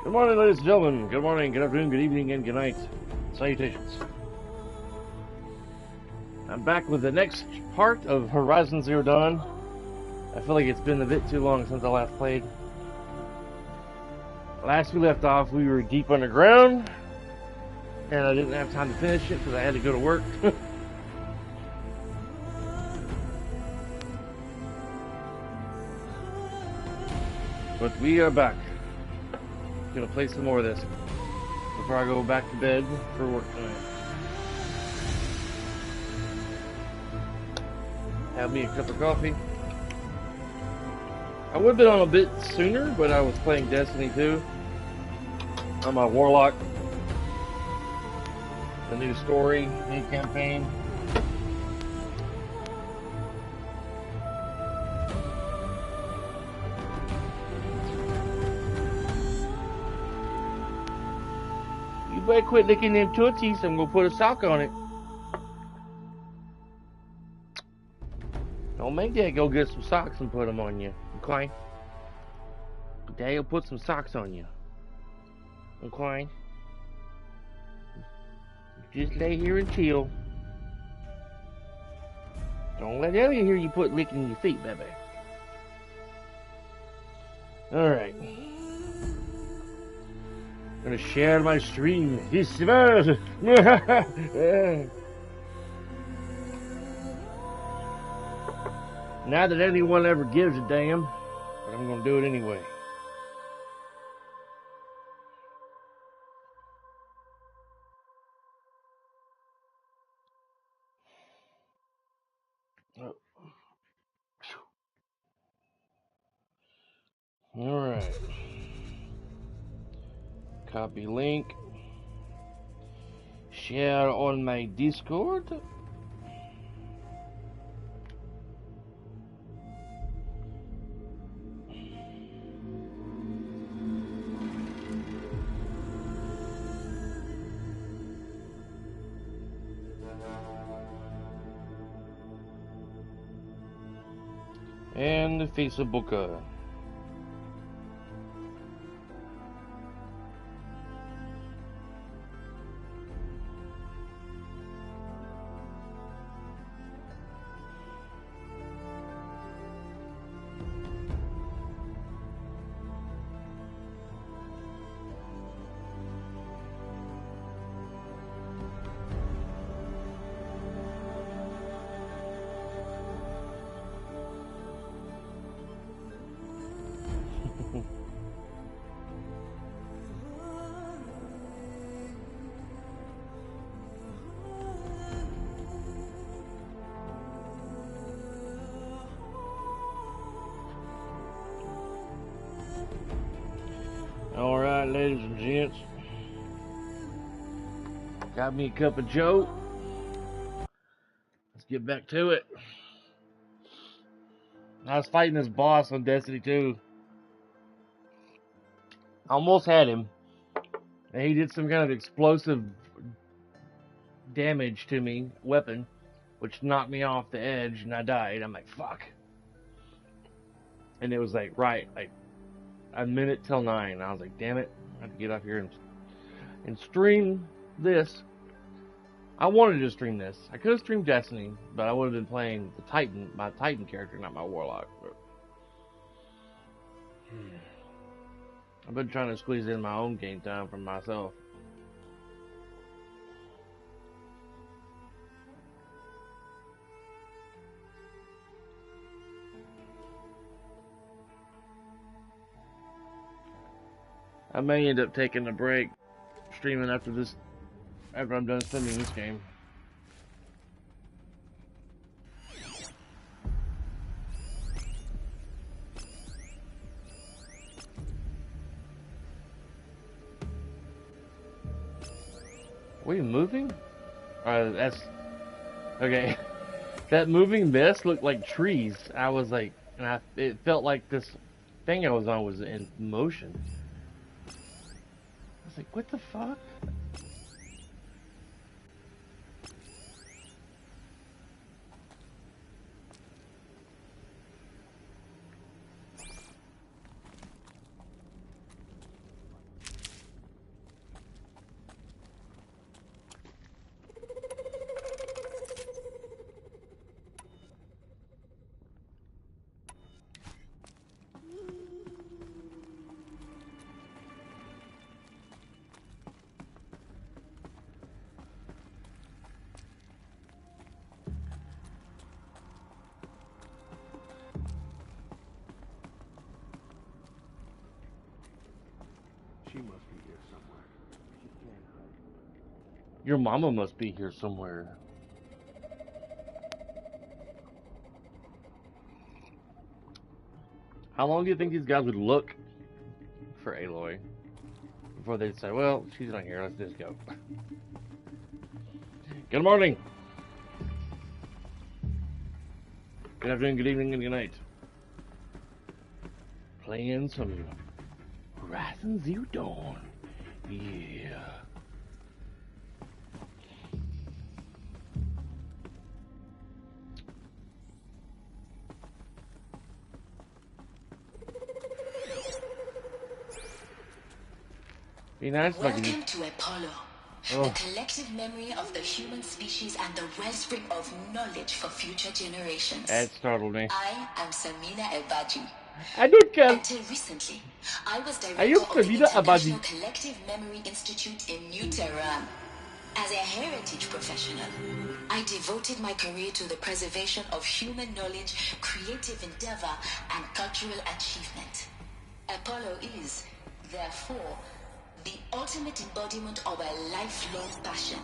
Good morning, ladies and gentlemen. Good morning, good afternoon, good evening, and good night. Salutations. I'm back with the next part of Horizon Zero Dawn. I feel like it's been a bit too long since I last played. Last we left off, we were deep underground, and I didn't have time to finish it because I had to go to work. But we are back. Gonna play some more of this before I go back to bed for work tonight. Have me a cup of coffee. I would have been on a bit sooner, but I was playing Destiny 2 on my Warlock. The new story, new campaign. You better quit licking them tootsies. I'm gonna put a sock on it. Don't make Dad go get some socks and put them on you, okay? Dad will put some socks on you, okay? Just lay here and chill. Don't let Elliot hear you put licking your feet, baby. Alright. Gonna share my stream. Not that anyone ever gives a damn, but I'm gonna do it anyway. Oh. Alright. Copy link. Share on my Discord. And the Facebook. Alright, ladies and gents. Got me a cup of joe. Let's get back to it. I was fighting this boss on Destiny 2. I almost had him. And he did some kind of explosive damage to me, weapon, which knocked me off the edge and I died. I'm like, fuck. And it was like, right, like a minute till 9. I was like, damn it. I have to get up here and stream this. I wanted to stream this. I could have streamed Destiny, but I would have been playing the Titan, my Titan character, not my Warlock. But I've been trying to squeeze in my own game time for myself. I may end up taking a break, streaming after I'm done streaming this game. Are we moving? That's okay. That moving mist looked like trees. I was like, and it felt like this thing I was on was in motion. I was like, what the fuck? She must be here somewhere. She can't hide. Your mama must be here somewhere. How long do you think these guys would look for Aloy before they'd say, well, she's not here, let's just go. Good morning. Good afternoon, good evening, and good night. Playing some Horizon Zero Dawn. Yeah. Be nice if I could Welcome to Apollo, the collective memory of the human species and the wellspring of knowledge for future generations. That startled me. I am Samina Ebaji. I don't care. Until recently, I was I director am of the Samina International Ebaji. Collective Memory Institute in New Tehran. As a heritage professional, I devoted my career to the preservation of human knowledge, creative endeavor, and cultural achievement. Apollo is, therefore, the ultimate embodiment of a lifelong passion,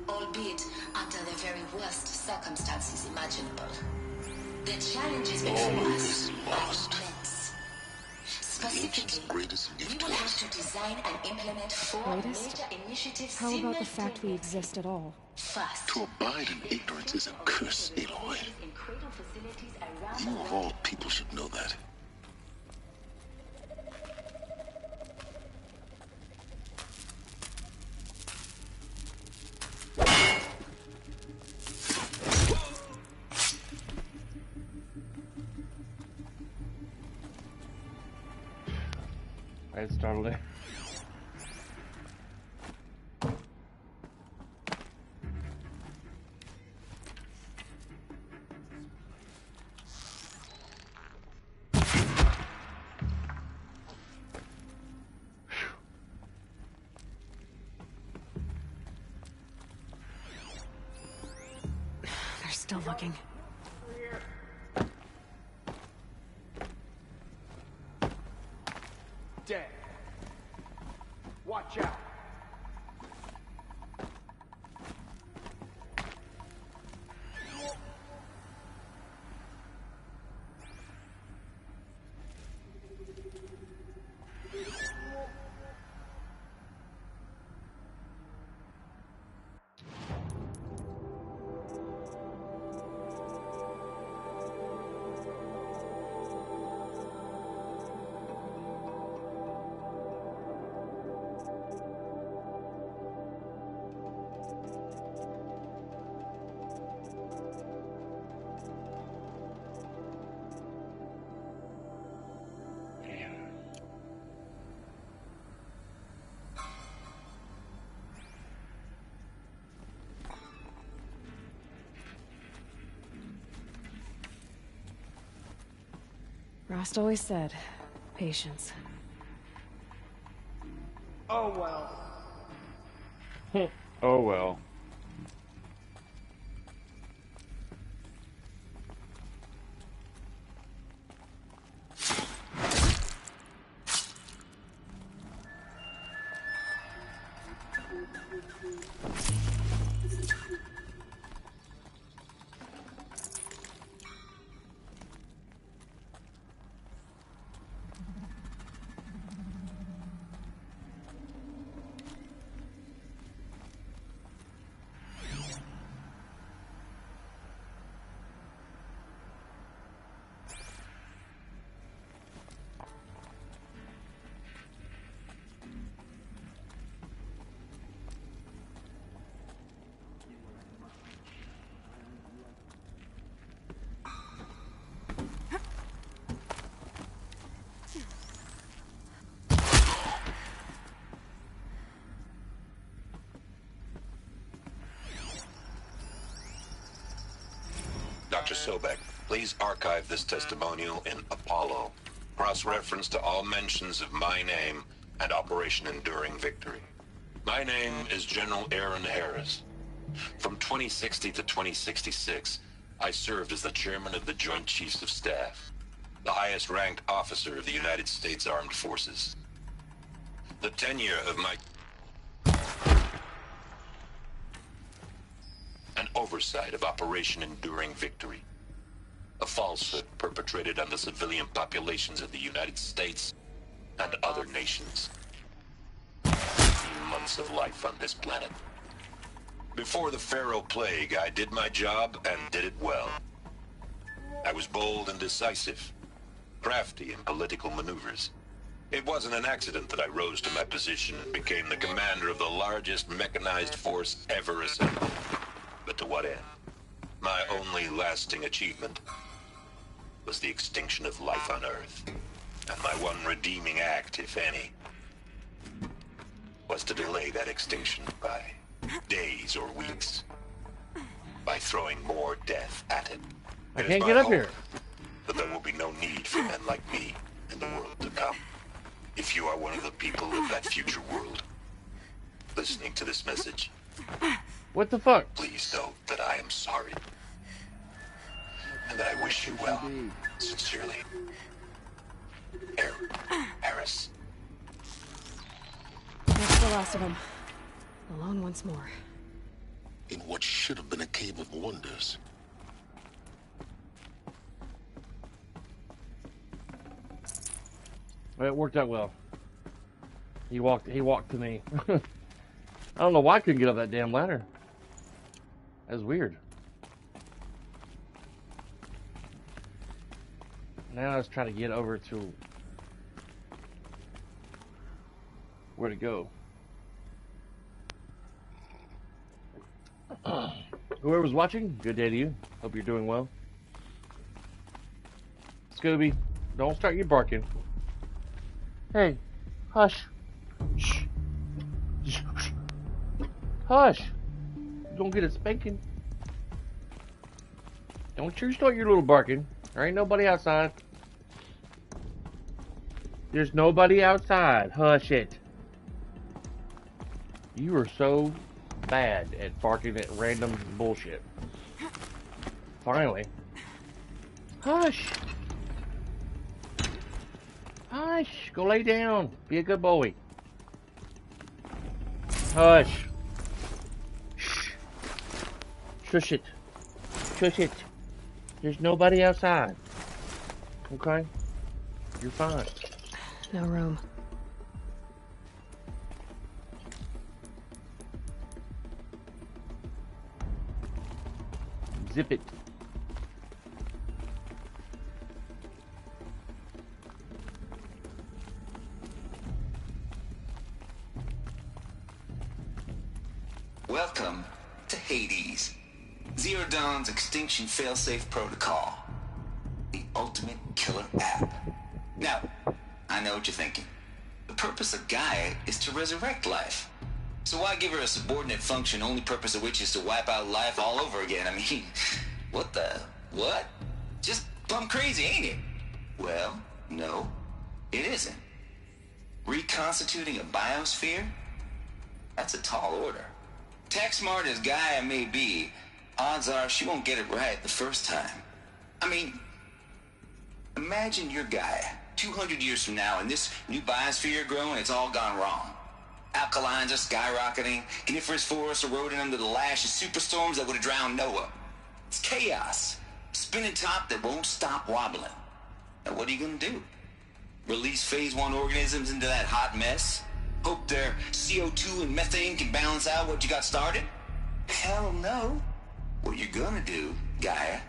albeit under the very worst circumstances imaginable. The challenges before us are immense. Specifically, we will have to design and implement 4 major initiatives. How about the fact we exist at all? First, to abide in ignorance is a curse, Aloy. You of all people should know that. I startled it. They're still looking. Dead. Watch out. Rost always said, patience. Oh well. Oh well. Dr. Sobek, please archive this testimonial in Apollo. Cross-reference to all mentions of my name and Operation Enduring Victory. My name is General Erend Harris. From 2060 to 2066, I served as the chairman of the Joint Chiefs of Staff, the highest-ranked officer of the United States Armed Forces. The tenure of my... an oversight of Operation Enduring Victory. A falsehood perpetrated on the civilian populations of the United States and other nations. Months of life on this planet. Before the Pharaoh Plague, I did my job and did it well. I was bold and decisive, crafty in political maneuvers. It wasn't an accident that I rose to my position and became the commander of the largest mechanized force ever assembled. But to what end? My only lasting achievement was the extinction of life on Earth. And my one redeeming act, if any, was to delay that extinction by days or weeks. By throwing more death at it. I can't get up here. That there will be no need for men like me in the world to come. If you are one of the people of that future world listening to this message, What the fuck? please know that I am sorry. And that I wish you well. Sincerely. Erend, Harris. That's the last of them. Alone once more. In what should have been a cave of wonders. Well, it worked out well. He walked to me. I don't know why I couldn't get up that damn ladder. That was weird. Now let's try to get over to where to go. Whoever's watching, good day to you. Hope you're doing well. Scooby, don't start your barking. Hey, hush. Shh. Hush. You're gonna get a spanking. Don't you start your little barking. There ain't nobody outside. There's nobody outside. Hush it. You are so bad at barking at random bullshit. Finally. Hush. Hush. Go lay down. Be a good boy. Hush. Shh. Shush it. Shush it. There's nobody outside. Okay? You're fine. No room. Zip it. Welcome to Hades, Zero Dawn's extinction failsafe protocol, the ultimate killer app. Now, I know what you're thinking. The purpose of Gaia is to resurrect life. So why give her a subordinate function, only purpose of which is to wipe out life all over again? I mean, what? Just plumb crazy, ain't it? Well, no, it isn't. Reconstituting a biosphere? That's a tall order. Tech smart as Gaia may be, odds are she won't get it right the first time. I mean, imagine you're Gaia, 200 years from now, and this new biosphere growing, it's all gone wrong. Alkalines are skyrocketing, coniferous forests eroding under the lash of superstorms that would have drowned Noah. It's chaos. Spinning top that won't stop wobbling. Now what are you gonna do? Release phase 1 organisms into that hot mess? Hope their CO2 and methane can balance out what you got started? Hell no. What you're gonna do, Gaia,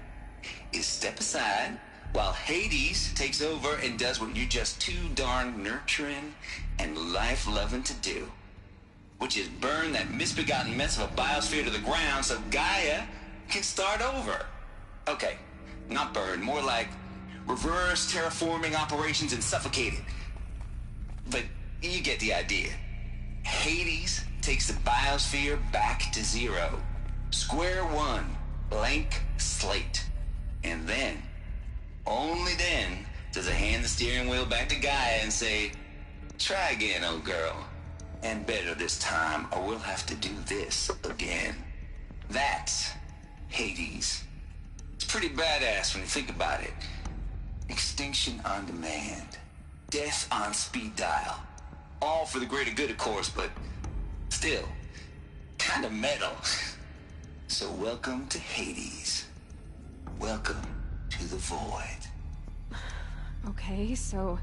is step aside while Hades takes over and does what you're just too darn nurturing and life-loving to do, which is burn that misbegotten mess of a biosphere to the ground so Gaia can start over. Okay, not burn, more like reverse terraforming operations and suffocate it. But you get the idea. Hades takes the biosphere back to zero. Square one, blank slate. And then, only then, does it hand the steering wheel back to Gaia and say, try again, old girl. And better this time, or we'll have to do this again. That's Hades. It's pretty badass when you think about it. Extinction on demand. Death on speed dial. All for the greater good, of course, but still, kind of metal. So welcome to Hades. Welcome to the void. Okay, so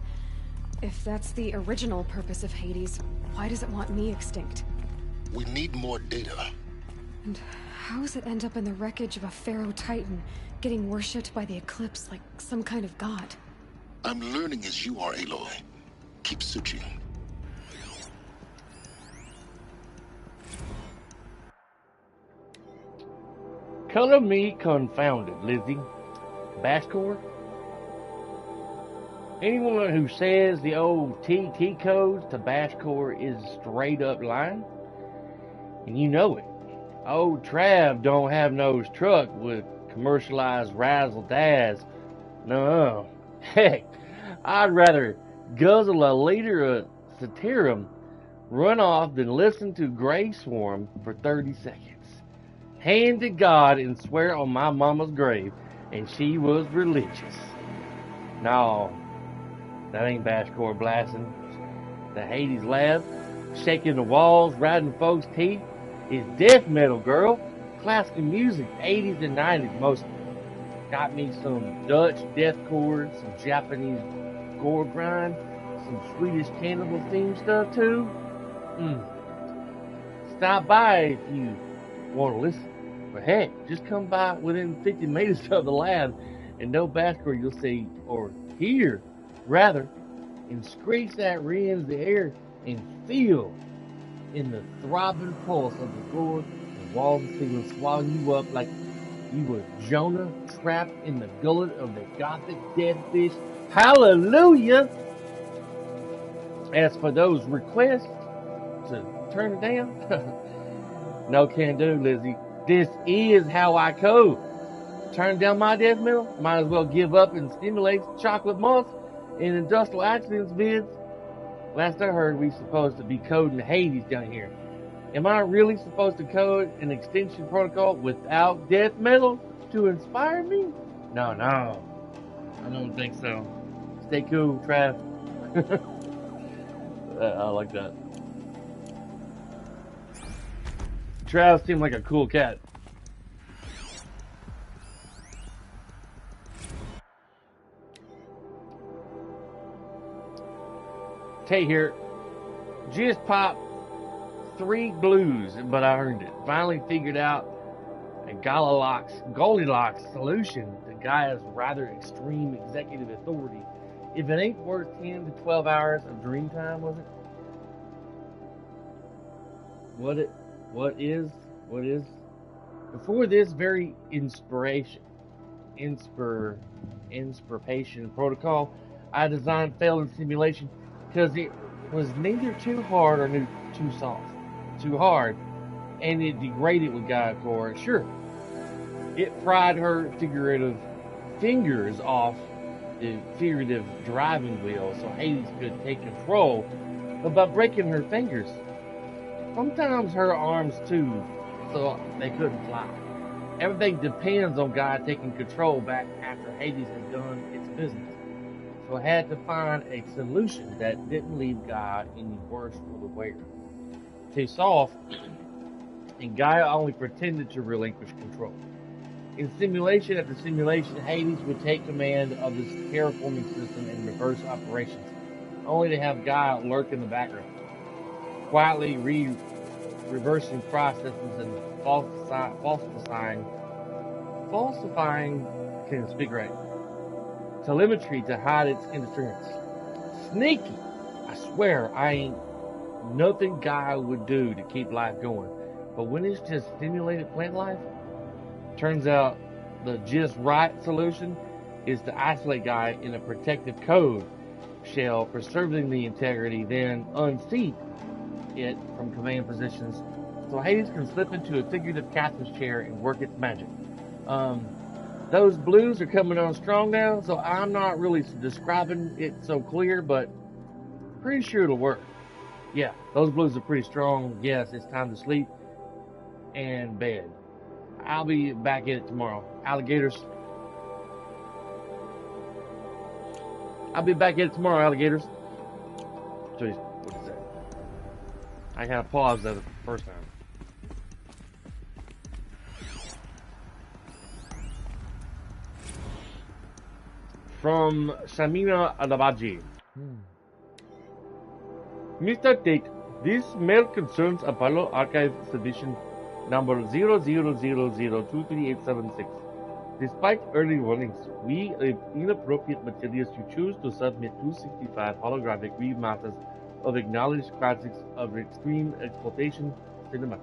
if that's the original purpose of Hades, why does it want me extinct? We need more data. And how does it end up in the wreckage of a Pharaoh Titan, getting worshipped by the Eclipse like some kind of god? I'm learning as you are, Aloy. Keep searching. Color me confounded, Lizzie. Bashcore? Anyone who says the old TT codes to Bashcore is straight up lying, and you know it. Old Trav don't have no truck with commercialized razzle-dazz. No. Heck, I'd rather guzzle a liter of Satyrum, run off, than listen to Grey Swarm for 30 seconds. Hand to God and swear on my mama's grave, and she was religious. No, that ain't Bashcore blasting. The Hades lab, shaking the walls, riding folks' teeth, is death metal, girl. Classical music, 80s and 90s mostly. Got me some Dutch deathcore, some Japanese gore grind, some Swedish cannibal theme stuff too. Stop by if you want to listen. But heck, just come by within 50 meters of the lab and no Bashcore you'll see, or hear, rather, and screech that rends the air and feel in the throbbing pulse of the floor and walls and ceiling swallowing you up like you were Jonah trapped in the gullet of the gothic death fish. Hallelujah! As for those requests to turn it down, no can do, Lizzie. This is how I code. Turn down my death metal, might as well give up and stimulate chocolate moths and industrial accidents vids. Last I heard, we supposed to be coding Hades down here. Am I really supposed to code an extinction protocol without death metal to inspire me? No, I don't think so. Stay cool, Trav. I like that. Trav seemed like a cool cat. Tay here. Just popped 3 blues, but I earned it. Finally figured out a Goldilocks solution to Gaia's rather extreme executive authority. If it ain't worth 10 to 12 hours of dream time, was it? What is? Before this very inspiration protocol, I designed failed in simulation because it was neither too hard or too soft. Too hard, and it degraded with Gaia Core. Sure, it pried her figurative fingers off the figurative driving wheel so Hades could take control, but by breaking her fingers, sometimes her arms too, so they couldn't fly. Everything depends on Gaia taking control back after Hades had done its business. So I had to find a solution that didn't leave Gaia any worse for the wearer. Too soft, and Gaia only pretended to relinquish control. In simulation after simulation, Hades would take command of this terraforming system and reverse operations, only to have Gaia lurk in the background, quietly reversing processes and falsifying, can't speak right, telemetry to hide its interference. Sneaky! I swear I ain't nothing Gaia would do to keep life going. But when it's just stimulated plant life, turns out the just right solution is to isolate Gaia in a protective code shell, preserving the integrity, then unseat it from command positions so Hades can slip into a figurative captain's chair and work its magic. Those blues are coming on strong now, so I'm not really describing it so clear, but pretty sure it'll work. Yeah, those blues are pretty strong. Yes, it's time to sleep and bed. I'll be back at it tomorrow. Alligators. I'll be back at it tomorrow, alligators. Jeez, what is that? I kind of paused that the first time. From Shamina Alabaji. Mr. Tate, this mail concerns Apollo Archive Submission number 00002386. Despite early warnings, we inappropriate materials you choose to submit 265 holographic remasters of acknowledged classics of extreme exploitation cinema.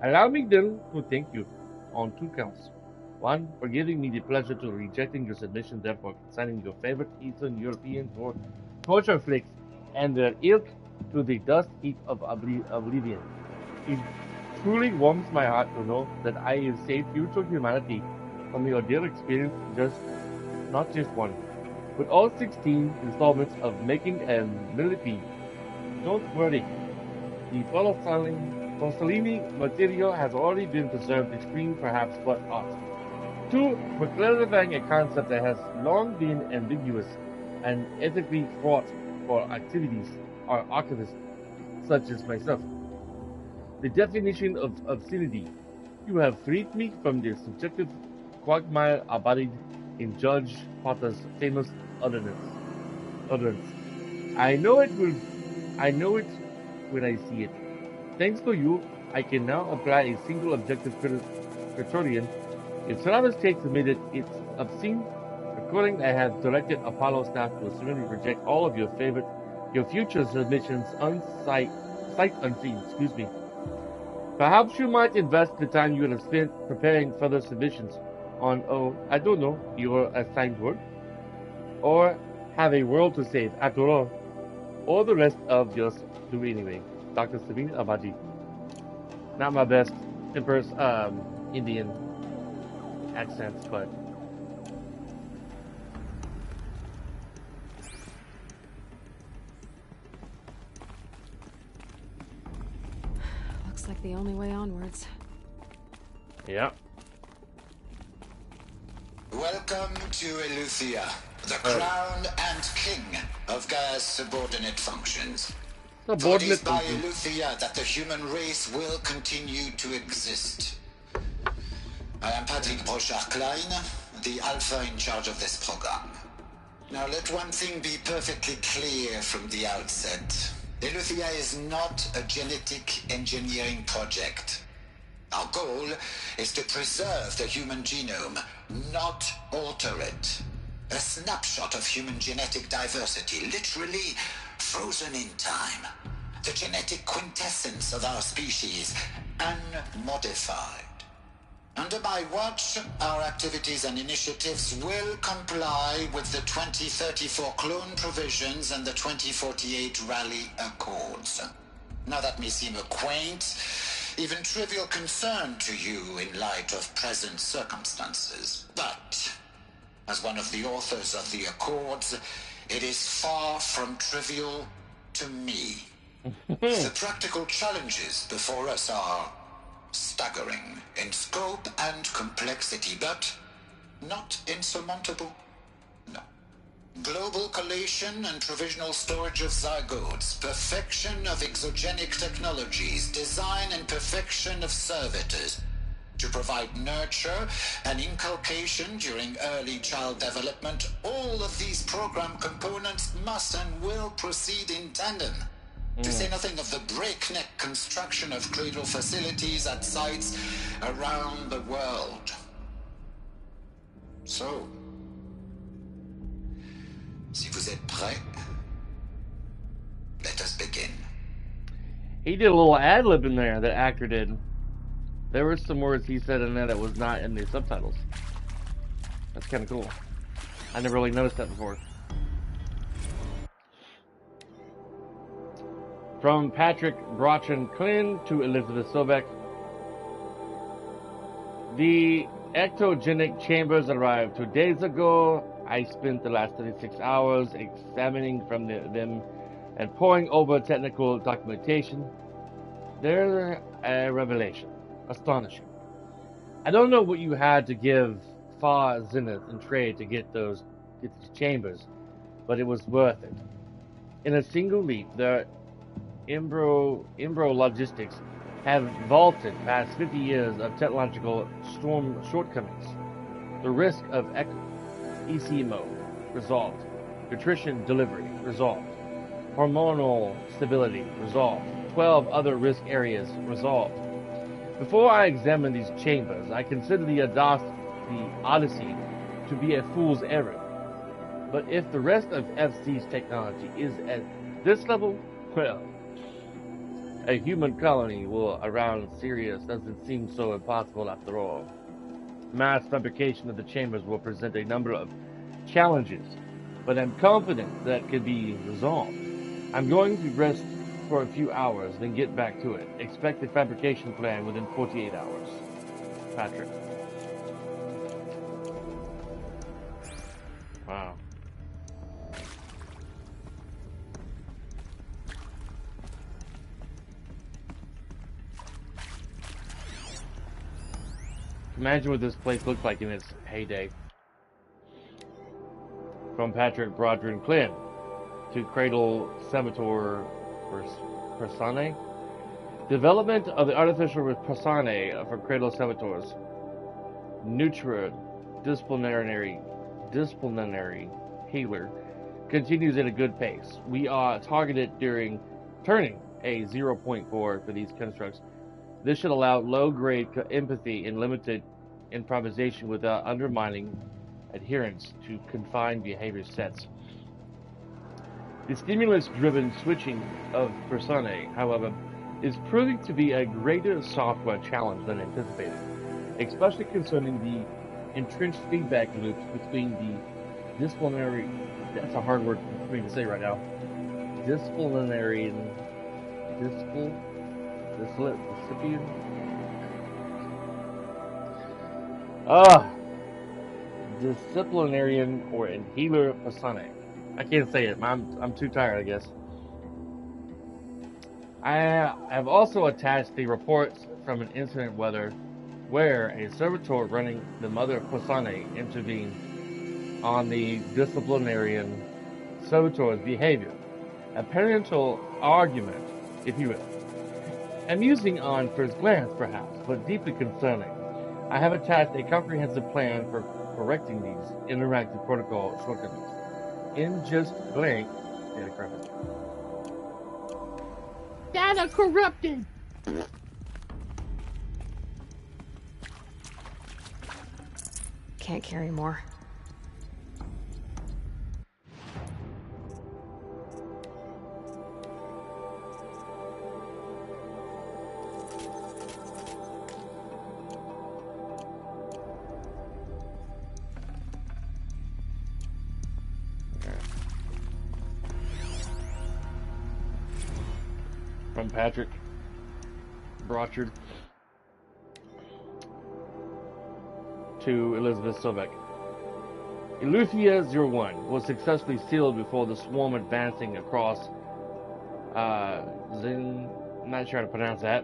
Allow me then to thank you on 2 counts. 1, for giving me the pleasure to rejecting your submission, therefore consigning your favorite Eastern European torture flicks and their ilk to the dust heap of oblivion. It truly warms my heart to know that I have saved future humanity from the ordeal experience not just one, but all 16 installments of making a millipede. Don't worry, the Fossolini material has already been preserved to screen perhaps but art. 2, for clarifying a concept that has long been ambiguous and ethically fraught for activities or archivists such as myself. The definition of obscenity. You have freed me from the subjective quagmire embodied in Judge Potter's famous utterance. I know it when I see it. Thanks to you, I can now apply a single objective criterion. If Travis Tate submitted its obscene recording, I have directed Apollo staff to summarily reject all of your future submissions sight unseen. Perhaps you might invest the time you have spent preparing further submissions on, I don't know, your assigned work, or have a world to save. After all the rest of just do anyway. Dr. Sabine Abaji. Not my best Indian accents, but looks like the only way onwards. yeah. Welcome to Eleuthia, the crown and king of Gaia's subordinate functions. For it is by Eleuthia that the human race will continue to exist. I am Patrick Brochard-Klein, the Alpha in charge of this program. Now let one thing be perfectly clear from the outset. Eleuthia is not a genetic engineering project. Our goal is to preserve the human genome, not alter it. A snapshot of human genetic diversity, literally frozen in time. The genetic quintessence of our species, unmodified. Under my watch, our activities and initiatives will comply with the 2034 clone provisions and the 2048 Rally Accords. Now that may seem a quaint, even trivial concern to you in light of present circumstances. But, as one of the authors of the Accords, it is far from trivial to me. The practical challenges before us are staggering in scope and complexity, but not insurmountable. No. Global collation and provisional storage of zygotes, perfection of exogenic technologies, design and perfection of servitors, to provide nurture and inculcation during early child development. All of these program components must and will proceed in tandem. To say nothing of the breakneck construction of cradle facilities at sites around the world. So, si vous êtes prêts, let us begin. He did a little ad-lib in there, that actor did. There were some words he said in there that was not in the subtitles. That's kind of cool. I never really noticed that before. From Patrick Brochen-Klin to Elizabeth Sobek. The ectogenic chambers arrived 2 days ago. I spent the last 36 hours examining them and poring over technical documentation. They're a revelation. Astonishing. I don't know what you had to give Far Zenith and trade to get these chambers, but it was worth it. In a single leap, Imbro Logistics have vaulted past 50 years of technological storm shortcomings. The risk of ECMO resolved. Nutrition delivery resolved. Hormonal stability resolved. 12 other risk areas resolved. Before I examine these chambers, I consider the Odyssey to be a fool's errand. But if the rest of FC's technology is at this level, well, a human colony around Sirius doesn't seem so impossible after all. Mass fabrication of the chambers will present a number of challenges, but I'm confident that can be resolved. I'm going to rest for a few hours, then get back to it. Expect the fabrication plan within 48 hours. Patrick. Wow. Imagine what this place looked like in its heyday. From Patrick, Broderick, and Clint to Cradle Saboteur Persane. Development of the artificial Persane for Cradle Saboteurs. Disciplinary healer continues at a good pace. We are targeted turning a 0.4 for these constructs. This should allow low-grade empathy and limited improvisation without undermining adherence to confined behavior sets. The stimulus-driven switching of Persane, however, is proving to be a greater software challenge than anticipated, especially concerning the entrenched feedback loops between the disciplinary, that's a hard word for me to say right now, disciplinarian, or healer Persane. I can't say it. I'm too tired, I guess. I have also attached the reports from an incident where a servitor running the mother of Persane intervened on the disciplinarian servitor's behavior. A parental argument, if you will. Amusing on first glance, perhaps, but deeply concerning. I have attached a comprehensive plan for correcting these interactive protocol shortcomings. In just blank, data corrupted. Data corrupted! Can't carry more. From Patrick Brochard to Elizabeth Sobek. Eleuthia 01 was successfully sealed before the swarm advancing across not sure how to pronounce that,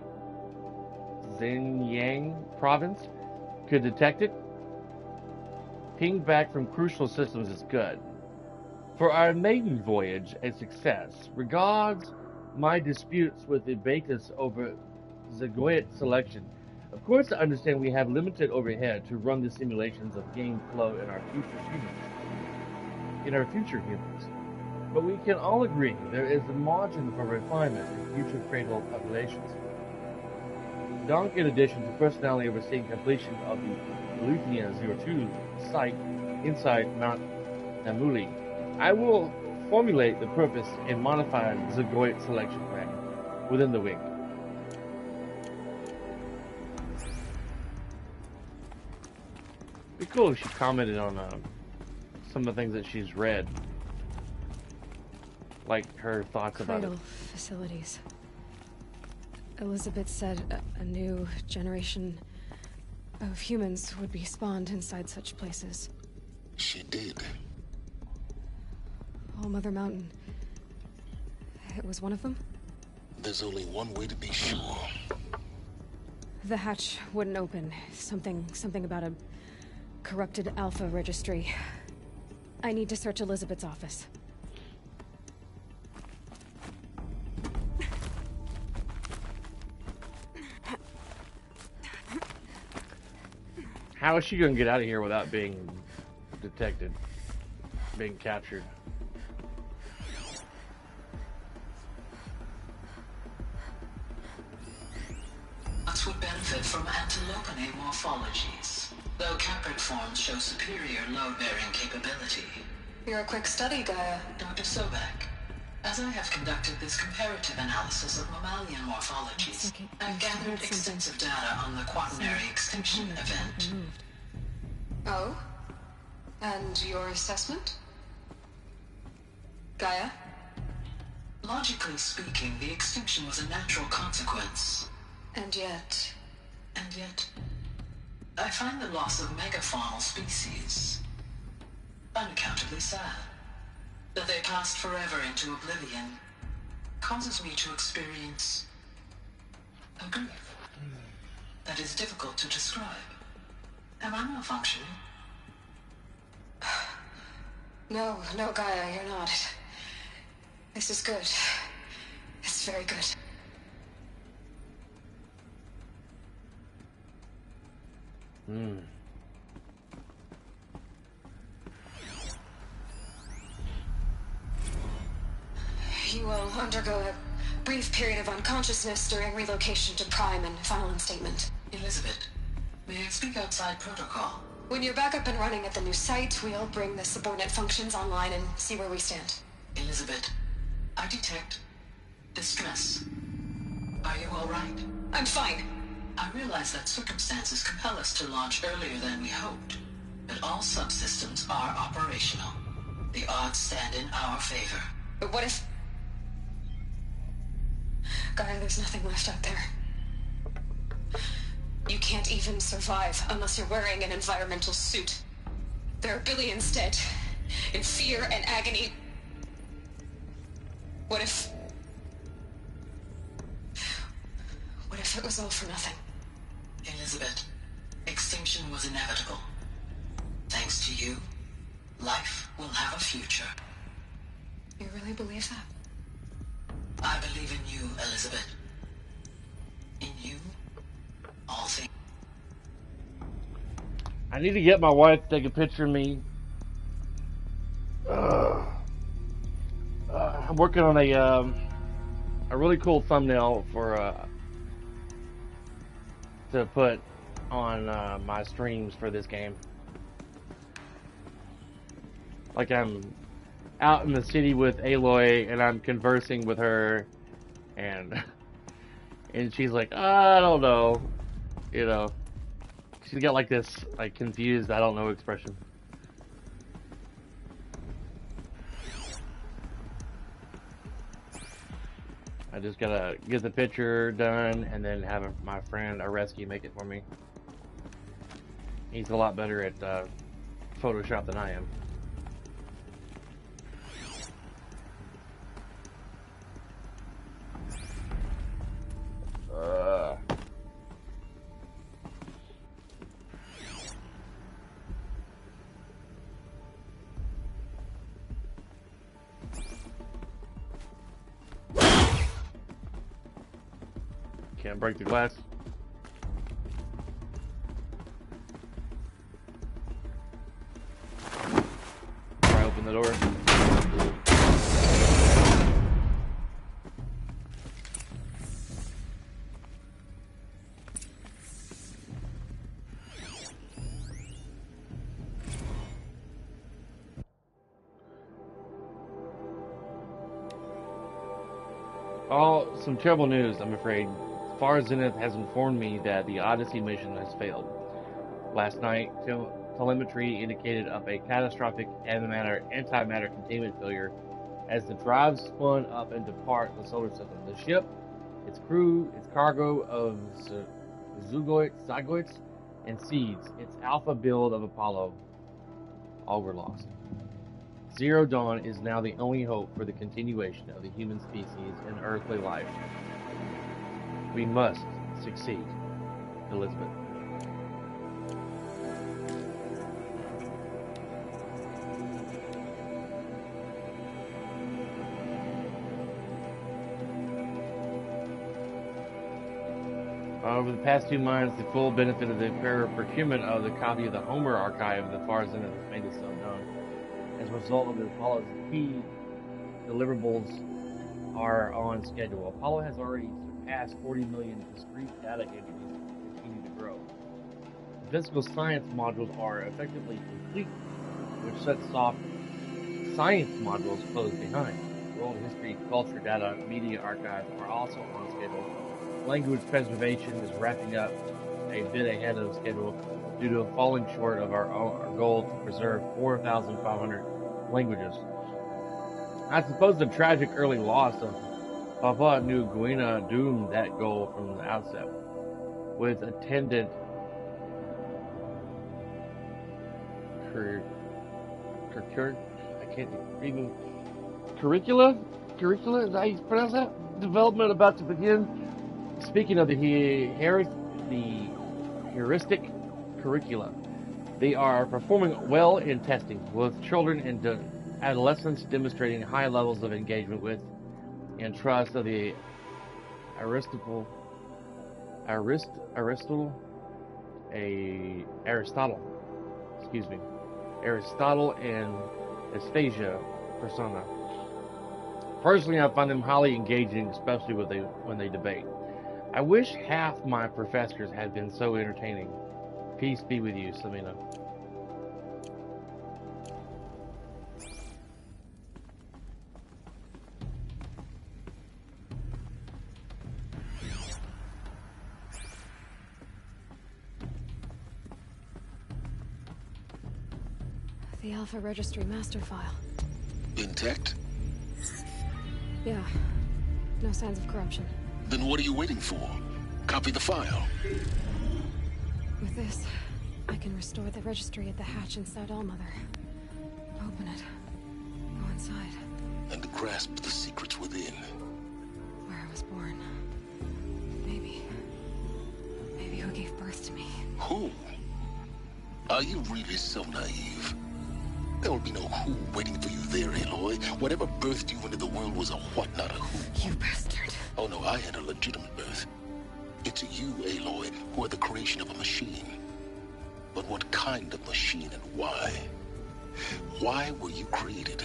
Xinjiang province could detect it. Ping back from crucial systems is good. For our maiden voyage, a success. Regards my disputes with the Bacchus over Zagoyet selection. Of course, I understand we have limited overhead to run the simulations of game flow in our future humans. But we can all agree there is a margin for refinement in future cradle populations. Donk, in addition to personally overseeing completion of the Eleuthia 02 site inside Mount Namuli, I will formulate the purpose and modify the Zagoyet selection plan within the wing. It'd be cool if she commented on some of the things that she's read, like her thoughts about it. Facilities. Elizabeth said a new generation of humans would be spawned inside such places. She did. All Mother Mountain. It was one of them? There's only one way to be sure. The hatch wouldn't open. Something about a corrupted Alpha registry. I need to search Elizabeth's office. How is she gonna get out of here without being detected, being captured? Bots would benefit from antilopinae morphologies, though caprid forms show superior load-bearing capability. You're a quick study, Gaia. Dr. Sobek, as I have conducted this comparative analysis of mammalian morphologies, I've gathered extensive data on the quaternary extinction event. Oh? And your assessment? Gaia? Logically speaking, the extinction was a natural consequence. And yet, I find the loss of megafaunal species unaccountably sad. That they passed forever into oblivion causes me to experience a grief that is difficult to describe. Am I malfunctioning? No, Gaia, you're not. This is good. It's very good. You will undergo a brief period of unconsciousness during relocation to Prime and final instatement. Elizabeth, may I speak outside protocol? When you're back up and running at the new site, we'll bring the subordinate functions online and see where we stand. Elizabeth, I detect distress. Are you all right? I'm fine. I realize that circumstances compel us to launch earlier than we hoped, but all subsystems are operational. The odds stand in our favor. But what if... Gaia, there's nothing left out there. You can't even survive unless you're wearing an environmental suit. There are billions dead, in fear and agony. What if it was all for nothing? Elizabeth, extinction was inevitable. Thanks to you, life will have a future. You really believe that? I believe in you, Elizabeth. In you, all things. I need to get my wife to take a picture of me. I'm working on a really cool thumbnail for to put on my streams for this game. Like I'm out in the city with Aloy and I'm conversing with her, and she's like, I don't know, you know. She's got like this like confused I don't know expression. I just gotta get the picture done and then have my friend Areski make it for me. He's a lot better at Photoshop than I am. Can't break the glass. Try open the door. Oh, some terrible news, I'm afraid. Far Zenith has informed me that the Odyssey mission has failed. Last night, telemetry indicated of a catastrophic antimatter containment failure as the drive spun up and depart the solar system. The ship, its crew, its cargo of zygotes, and seeds, its alpha build of Apollo, all were lost. Zero Dawn is now the only hope for the continuation of the human species and earthly life. We must succeed, Elizabeth. Over the past 2 months, the full benefit of the procurement of the copy of the Homer archive of the Far Zenith has made itself known. As a result of the Apollo's key deliverables are on schedule. Apollo has already surpassed 40 million discrete data entities and continue to grow. The physical science modules are effectively complete, which sets off science modules closed behind. World history, culture, data, media archives are also on schedule. Language preservation is wrapping up a bit ahead of schedule due to falling short of our goal to preserve 4,500 languages. I suppose the tragic early loss of Papua New Guinea doomed that goal from the outset, with attendant curricula, is that how you pronounce that? Development about to begin. Speaking of the heuristic curricula, they are performing well in testing, with children and adolescents demonstrating high levels of engagement with and trust of the Aristotle and aphasia persona. Personally, I find them highly engaging, especially when they debate. I wish half my professors had been so entertaining. Peace be with you, Samina. The Alpha Registry master file. Intact? Yeah. No signs of corruption. Then what are you waiting for? Copy the file. With this, I can restore the registry at the hatch inside Allmother. Open it. Go inside. And grasp the secrets within. Where I was born. Maybe who gave birth to me. Who? Are you really so naive? There will be no who waiting for you there, Aloy. Whatever birthed you into the world was a what, not a who. You bastard. Oh no, I had a legitimate birth. It's you, Aloy, who are the creation of a machine. But what kind of machine and why? Why were you created?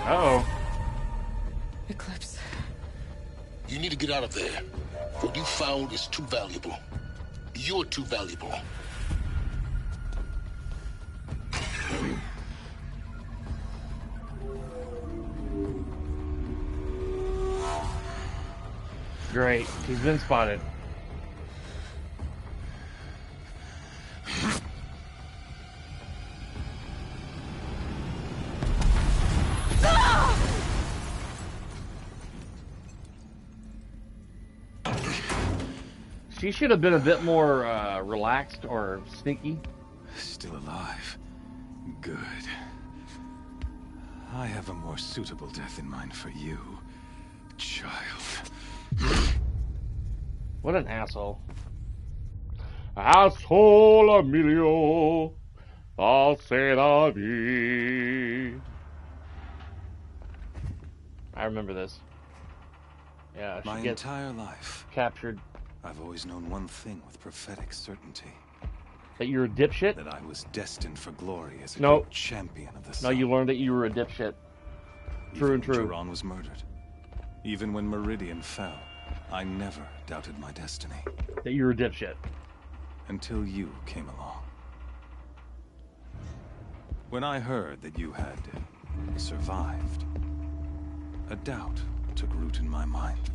Uh-oh. Eclipse. You need to get out of there. What you found is too valuable. You're too valuable. Great. He's been spotted. She should have been a bit more relaxed or sneaky. Still alive. Good. I have a more suitable death in mind for you, child. What an asshole. Asshole Emilio. I'll say la vie. I remember this. Yeah, she My gets entire life, captured. I've always known one thing with prophetic certainty. That you're a dipshit? That I was destined for glory as a Nope. great champion of the No, sun. you learned that you were a dipshit. True and true. Even when Jiran was murdered. Even when Meridian fell, I never doubted my destiny. That you were a dipshit. Until you came along. When I heard that you had survived, a doubt took root in my mind.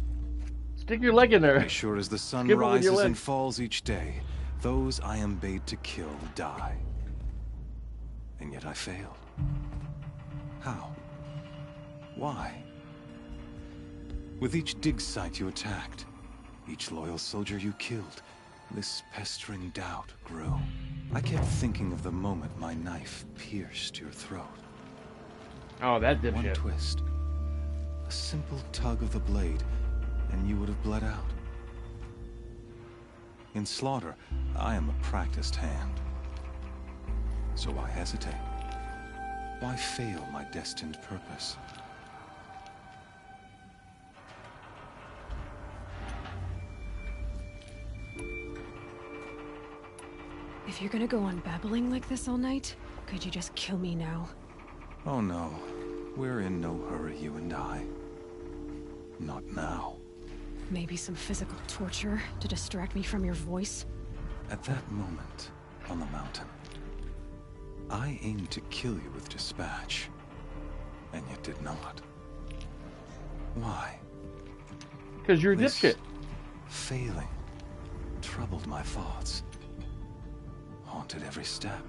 Stick your leg in there. As sure as the sun Skip it with your rises leg. and falls each day, those I am bade to kill die. And yet I failed. How? Why? With each dig site you attacked, each loyal soldier you killed, this pestering doubt grew. I kept thinking of the moment my knife pierced your throat. Oh, that One dipshit. twist. A simple tug of the blade, and you would have bled out. In slaughter, I am a practiced hand. So why hesitate? Why fail my destined purpose? If you're gonna go on babbling like this all night, could you just kill me now? Oh no. We're in no hurry, you and I. Not now. Maybe some physical torture to distract me from your voice? At that moment, on the mountain, I aimed to kill you with dispatch, and yet did not. Why? Because you're a This dipshit. failing troubled my thoughts, haunted every step.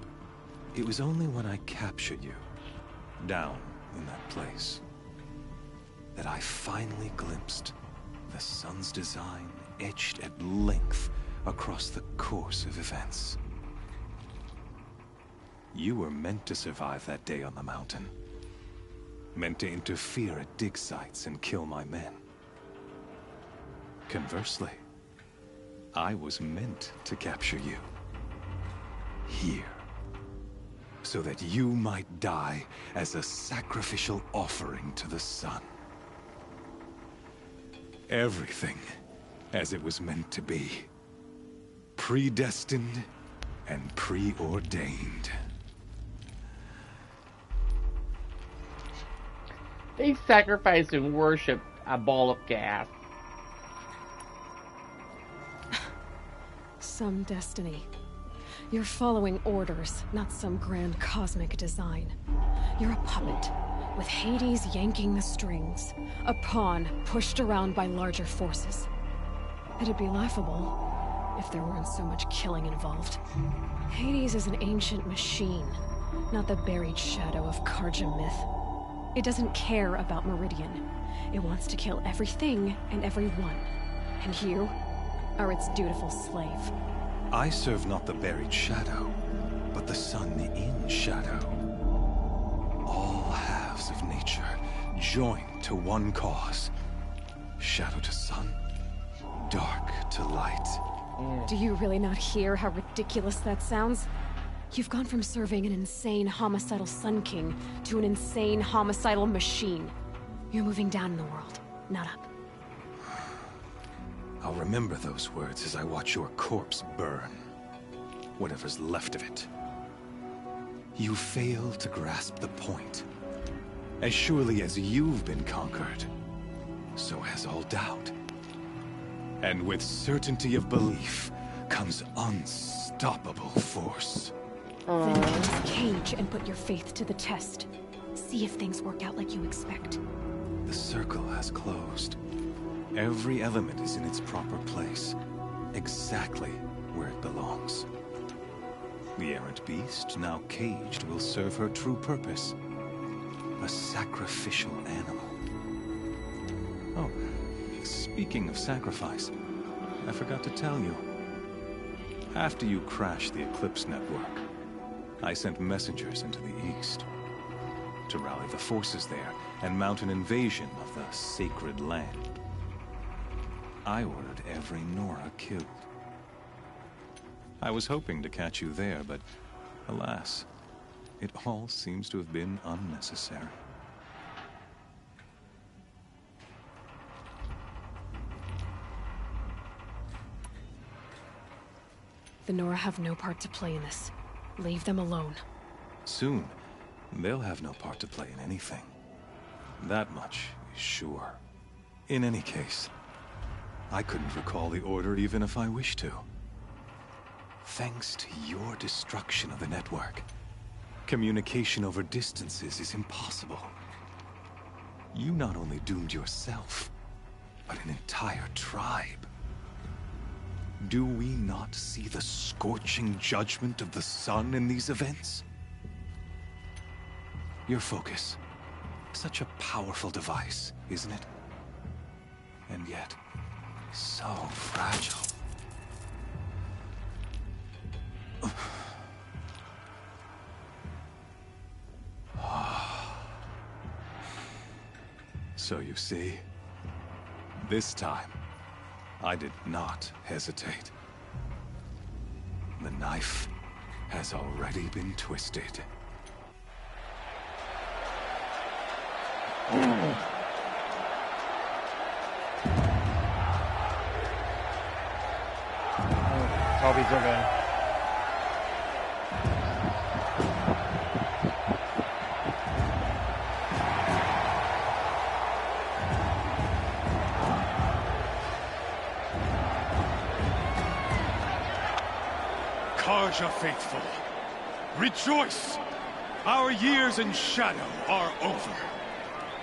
It was only when I captured you, down in that place, that I finally glimpsed the sun's design etched at length across the course of events. You were meant to survive that day on the mountain. Meant to interfere at dig sites and kill my men. Conversely, I was meant to capture you. Here. So that you might die as a sacrificial offering to the sun. Everything as it was meant to be. Predestined and preordained. They sacrificed and worshipped a ball of gas. Some destiny. You're following orders, not some grand cosmic design. You're a puppet, with Hades yanking the strings. A pawn pushed around by larger forces. It'd be laughable if there weren't so much killing involved. Hades is an ancient machine, not the buried shadow of Karja myth. It doesn't care about Meridian. It wants to kill everything and everyone. And you are its dutiful slave. I serve not the buried shadow, but the sun in shadow. All halves of nature joined to one cause. Shadow to sun, dark to light. Do you really not hear how ridiculous that sounds? You've gone from serving an insane homicidal Sun King to an insane homicidal machine. You're moving down in the world, not up. I'll remember those words as I watch your corpse burn. Whatever's left of it. You fail to grasp the point. As surely as you've been conquered, so has all doubt. And with certainty of belief comes unstoppable force. Then enter this cage and put your faith to the test. See if things work out like you expect. The circle has closed. Every element is in its proper place, exactly where it belongs. The errant beast, now caged, will serve her true purpose. A sacrificial animal. Oh, speaking of sacrifice, I forgot to tell you. After you crashed the Eclipse network, I sent messengers into the east to rally the forces there and mount an invasion of the sacred land. I ordered every Nora killed. I was hoping to catch you there, but alas, it all seems to have been unnecessary. The Nora have no part to play in this. Leave them alone. Soon, they'll have no part to play in anything. That much is sure. In any case, I couldn't recall the order even if I wished to. Thanks to your destruction of the network, communication over distances is impossible. You not only doomed yourself, but an entire tribe. Do we not see the scorching judgment of the sun in these events? Your focus, such a powerful device, isn't it? And yet, so fragile. So you see, this time, I did not hesitate. The knife has already been twisted. Toby's okay. Tarja faithful, rejoice! Our years in shadow are over.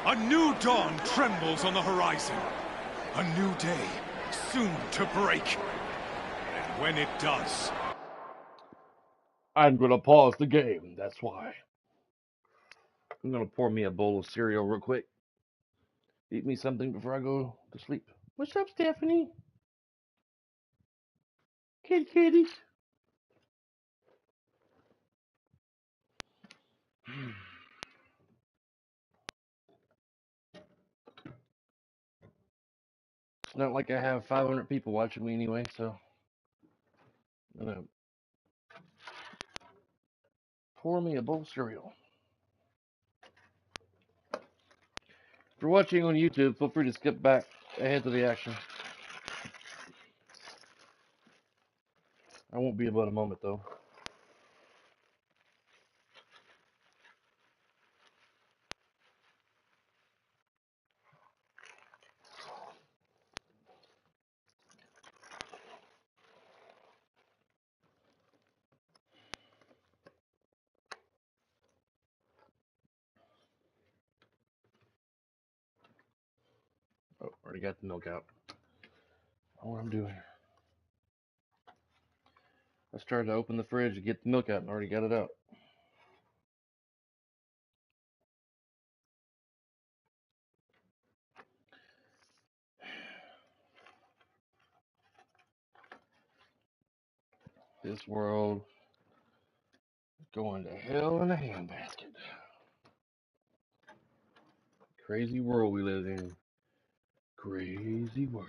A new dawn trembles on the horizon. A new day soon to break. And when it does... I'm gonna pause the game, that's why. I'm gonna pour me a bowl of cereal real quick. Eat me something before I go to sleep. What's up, Stephanie? Kitties. It's not like I have 500 people watching me anyway, so I'm gonna pour me a bowl of cereal. If you're watching on YouTube, feel free to skip back ahead to the action. I won't be about a moment though. Oh, already got the milk out. I don't know what I'm doing. I started to open the fridge to get the milk out and already got it out. This world is going to hell in a handbasket. Crazy world we live in. Crazy world.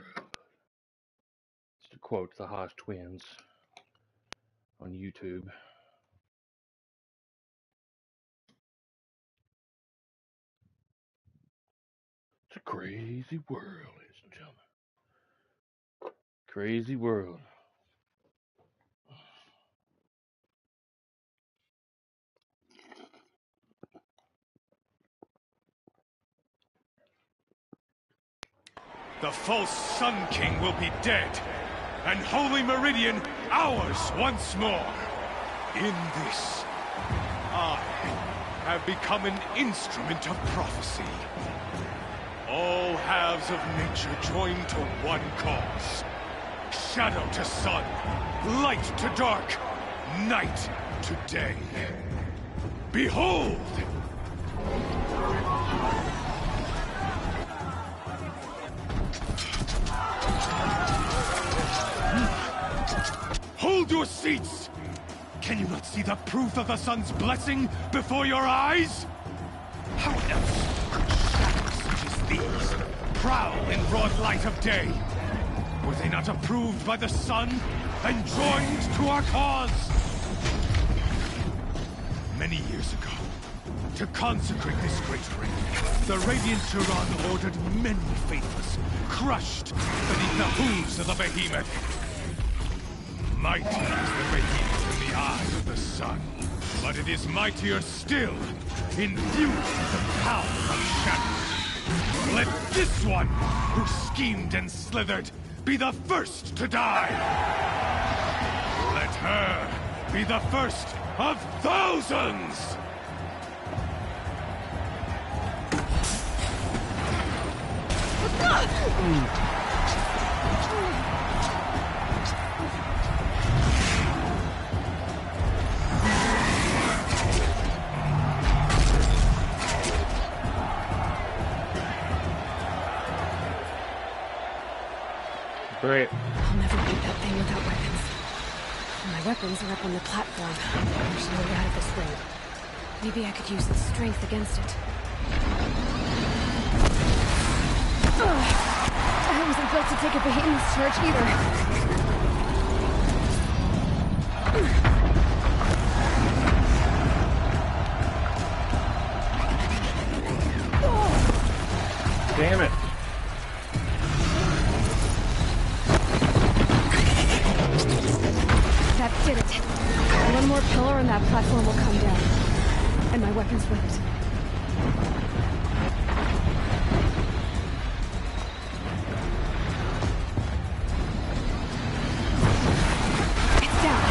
It's to quote the Haas twins on YouTube. It's a crazy world, ladies and gentlemen. Crazy world. The false Sun King will be dead, and Holy Meridian ours once more. In this, I have become an instrument of prophecy. All halves of nature join to one cause. Shadow to sun, light to dark, night to day. Behold! Hold your seats! Can you not see the proof of the sun's blessing before your eyes? How else could shadows such as these prowl in broad light of day? Were they not approved by the sun and joined to our cause? Many years ago, to consecrate this great ring, the Radiant Turan ordered many faithless, crushed beneath the hooves of the behemoth. Mighty is the behemoth in the eyes of the sun, but it is mightier still, infused with the power of shadow. Let this one, who schemed and slithered, be the first to die! Let her be the first of thousands! Great. I'll never beat that thing without weapons. My weapons are up on the platform. There's no way out of this ring. Maybe I could use its strength against it. I wasn't built to take a behemoth's charge either. Damn it. That did it. One more pillar and that platform will come down. And my weapons with it. It's down.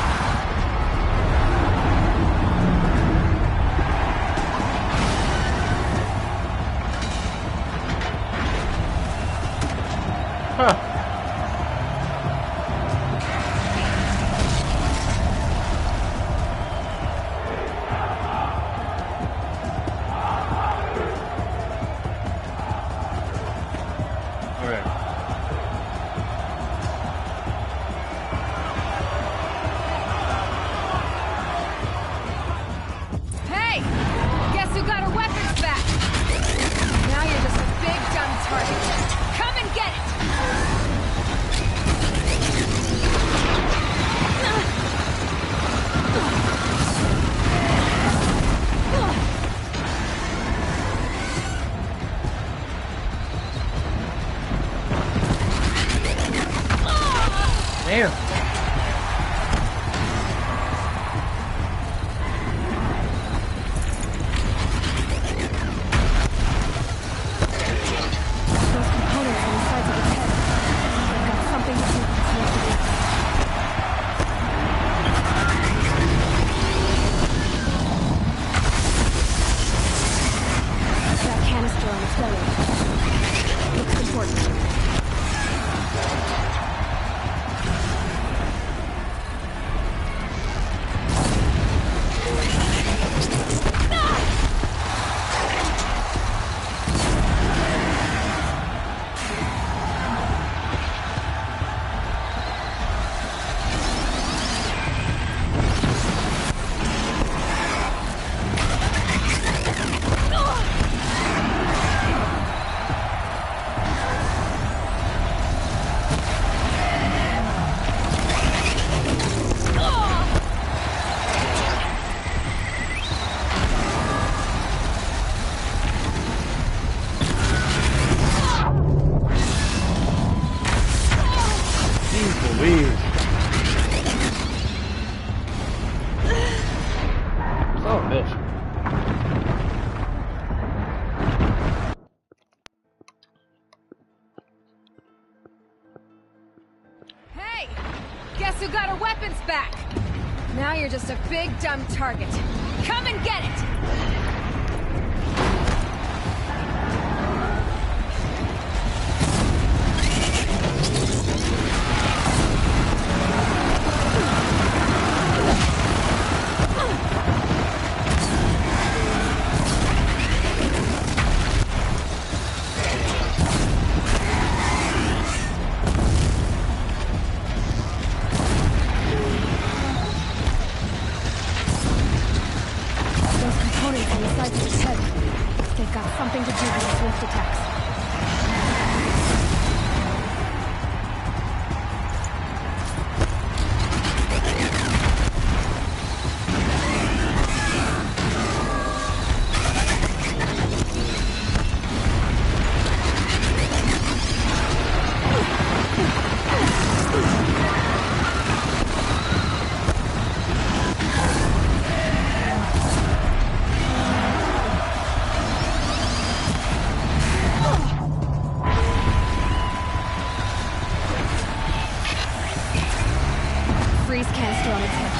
Damn. Those components on the sides of its head. They've got something to do with its morphing. That canister on its belly. Looks important. Hey! Guess who got our weapons back? Now you're just a big dumb target. Come and get it! Something to do with the swift attacks. Freeze canister on its head.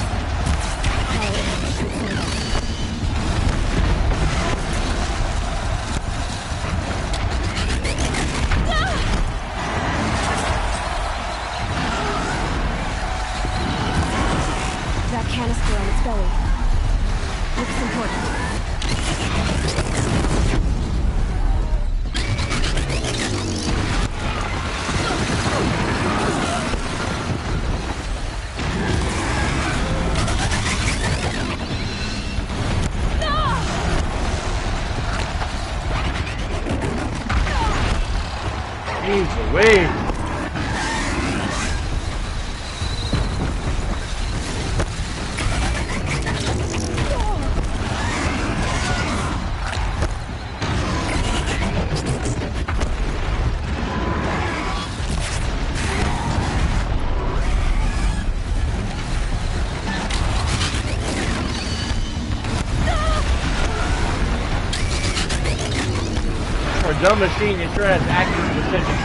That canister on its belly looks important. Jeez Louise. For a dumb machine, it sure has accurate precision.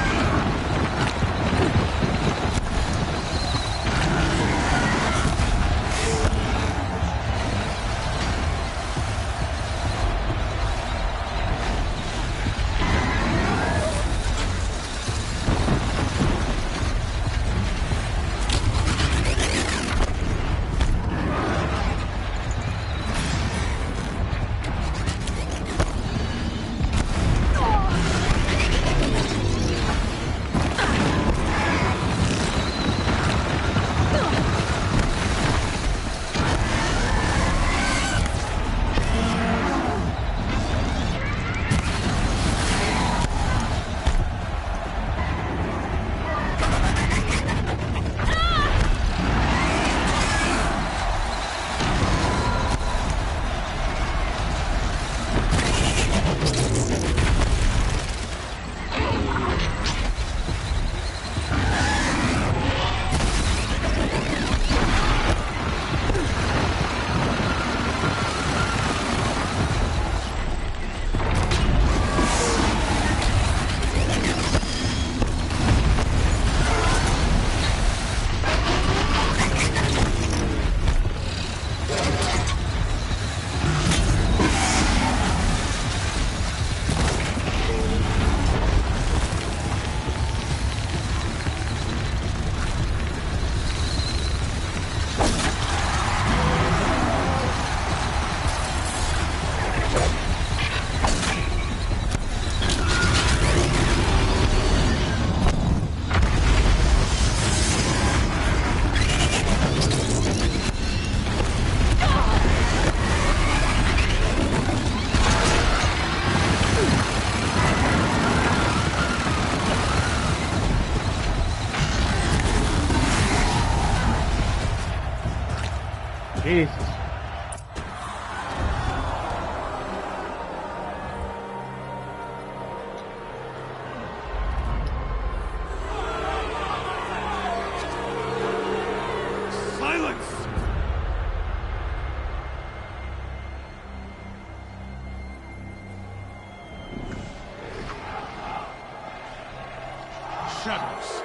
shadows.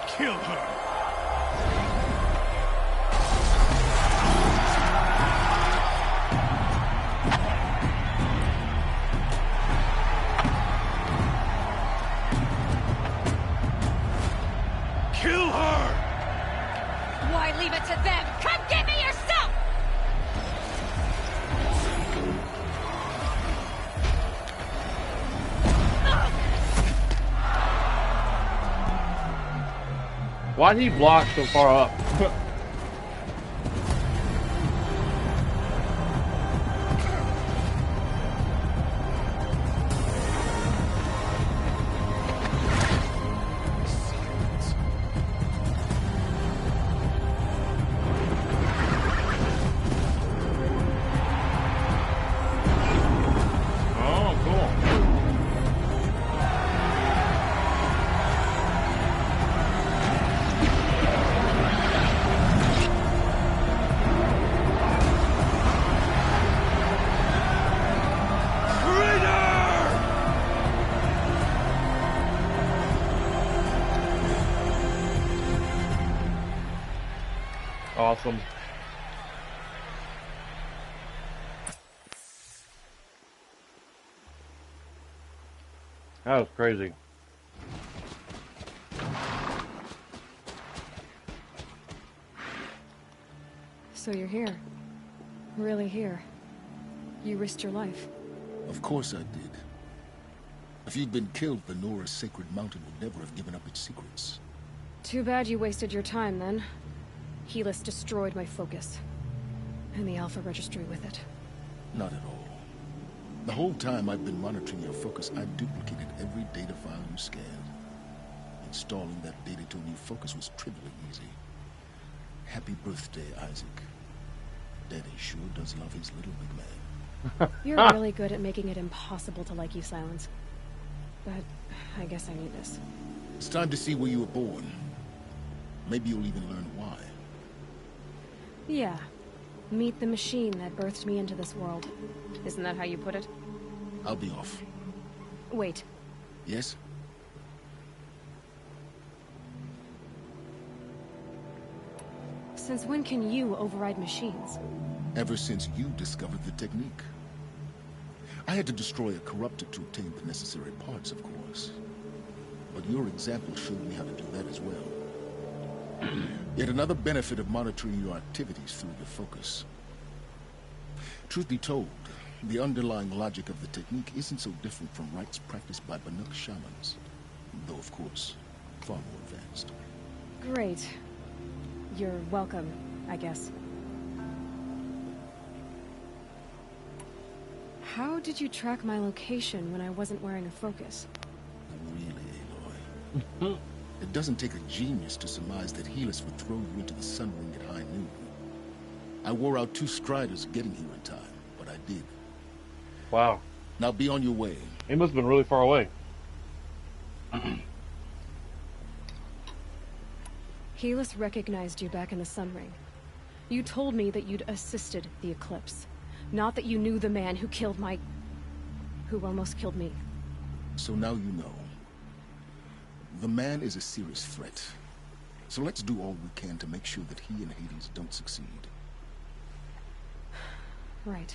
Kill her. Kill her! Why leave it to them? Come get me yourself! Why'd he block so far up? Awesome. That was crazy. So you're here. Really here. You risked your life. Of course I did. If you'd been killed, the Nora's sacred mountain would never have given up its secrets. Too bad you wasted your time, then. Helis destroyed my focus. And the Alpha Registry with it. Not at all. The whole time I've been monitoring your focus, I've duplicated every data file you scanned. Installing that data to a new focus was trivially easy. Happy birthday, Isaac. Daddy sure does love his little big man. You're really good at making it impossible to like you, Sylens. But I guess I need this. It's time to see where you were born. Maybe you'll even learn why. Yeah. Meet the machine that birthed me into this world. Isn't that how you put it? I'll be off. Wait. Yes? Since when can you override machines? Ever since you discovered the technique. I had to destroy a corruptor to obtain the necessary parts, of course. But your example showed me how to do that as well. Yet another benefit of monitoring your activities through your focus. Truth be told, the underlying logic of the technique isn't so different from rites practiced by Banuk shamans. Though, of course, far more advanced. Great. You're welcome, I guess. How did you track my location when I wasn't wearing a focus? Really, Aloy? It doesn't take a genius to surmise that Helis would throw you into the sun ring at high noon. I wore out 2 striders getting here in time, but I did. Wow. Now be on your way. He must have been really far away. Helis recognized you back in the sun ring. You told me that you'd assisted the eclipse. Not that you knew the man who killed my... who almost killed me. So now you know. The man is a serious threat. So let's do all we can to make sure that he and Hades don't succeed. Right.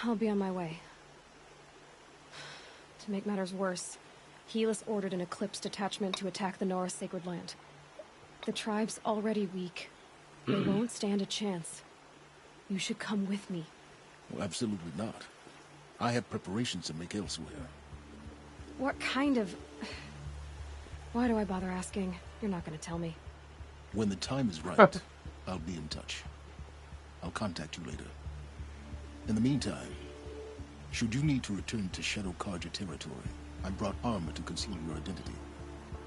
I'll be on my way. To make matters worse, Helis ordered an Eclipse detachment to attack the Nora Sacred Land. The tribe's already weak. They won't stand a chance. You should come with me. Well, absolutely not. I have preparations to make elsewhere. What kind of... Why do I bother asking? You're not going to tell me. When the time is right, I'll be in touch. I'll contact you later. In the meantime, should you need to return to Shadow Karja territory, I brought armor to conceal your identity.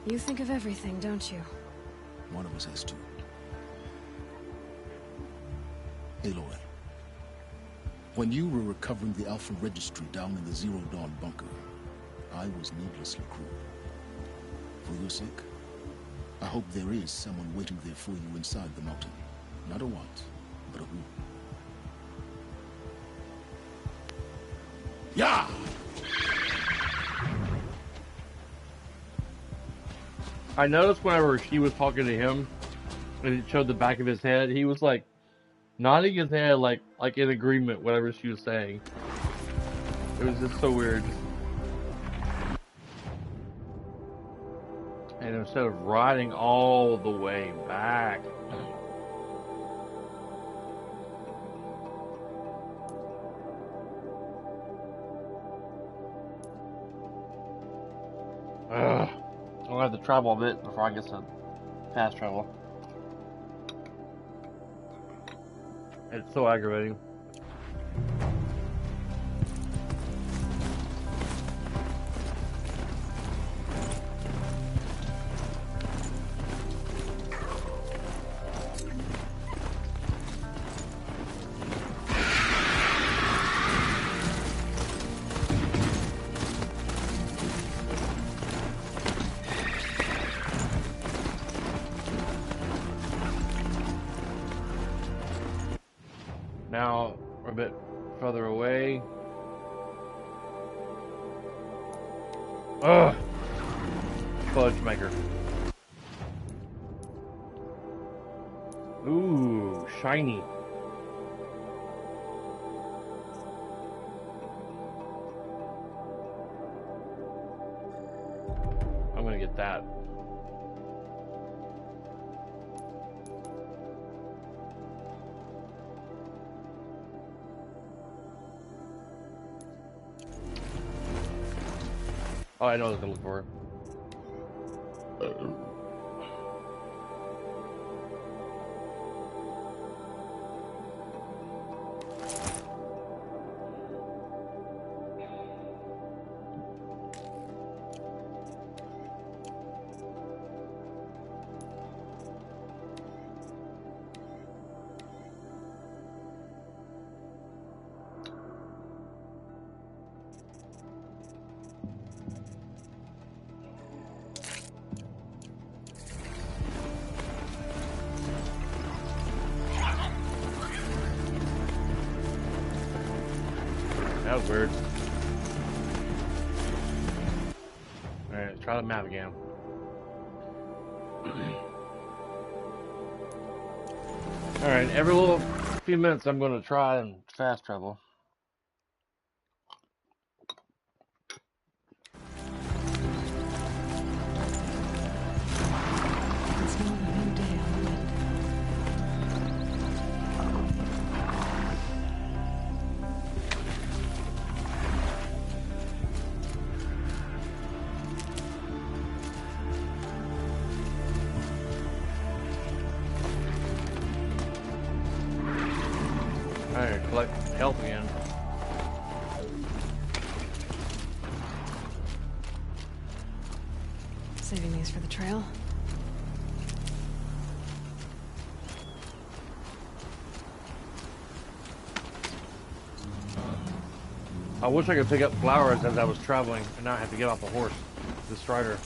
You think of everything, don't you? One of us has to. Aloy, when you were recovering the Alpha Registry down in the Zero Dawn bunker, I was needlessly cruel. For your sake, I hope there is someone waiting there for you inside the mountain. Not a what, but a who. Yeah! I noticed whenever she was talking to him, and it showed the back of his head, he was like nodding his head, like in agreement, whatever she was saying. It was just so weird. And instead of riding all the way back, I'll have to travel a bit before I get to fast travel. It's so aggravating. Now we're a bit further away. Ugh! Fudge maker. Ooh, shiny. I'm gonna get that. Oh, I know what I was gonna look for. That was weird. Alright, let's try the map again. Alright, every little few minutes I'm going to try and fast travel. It's not a new day on the wind. Alright, collect health again. Saving these for the trail. I wish I could pick up flowers as I was traveling and not have to get off a horse. The strider.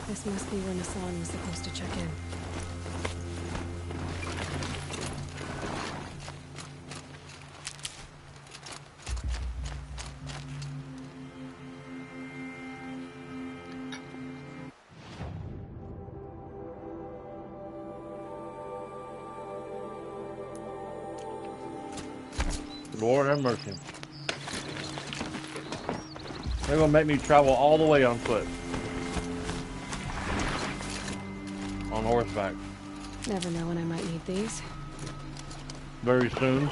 This must be where Nassan was supposed to check in. Lord have mercy. They're gonna make me travel all the way on foot. On horseback. Never know when I might need these. Very soon.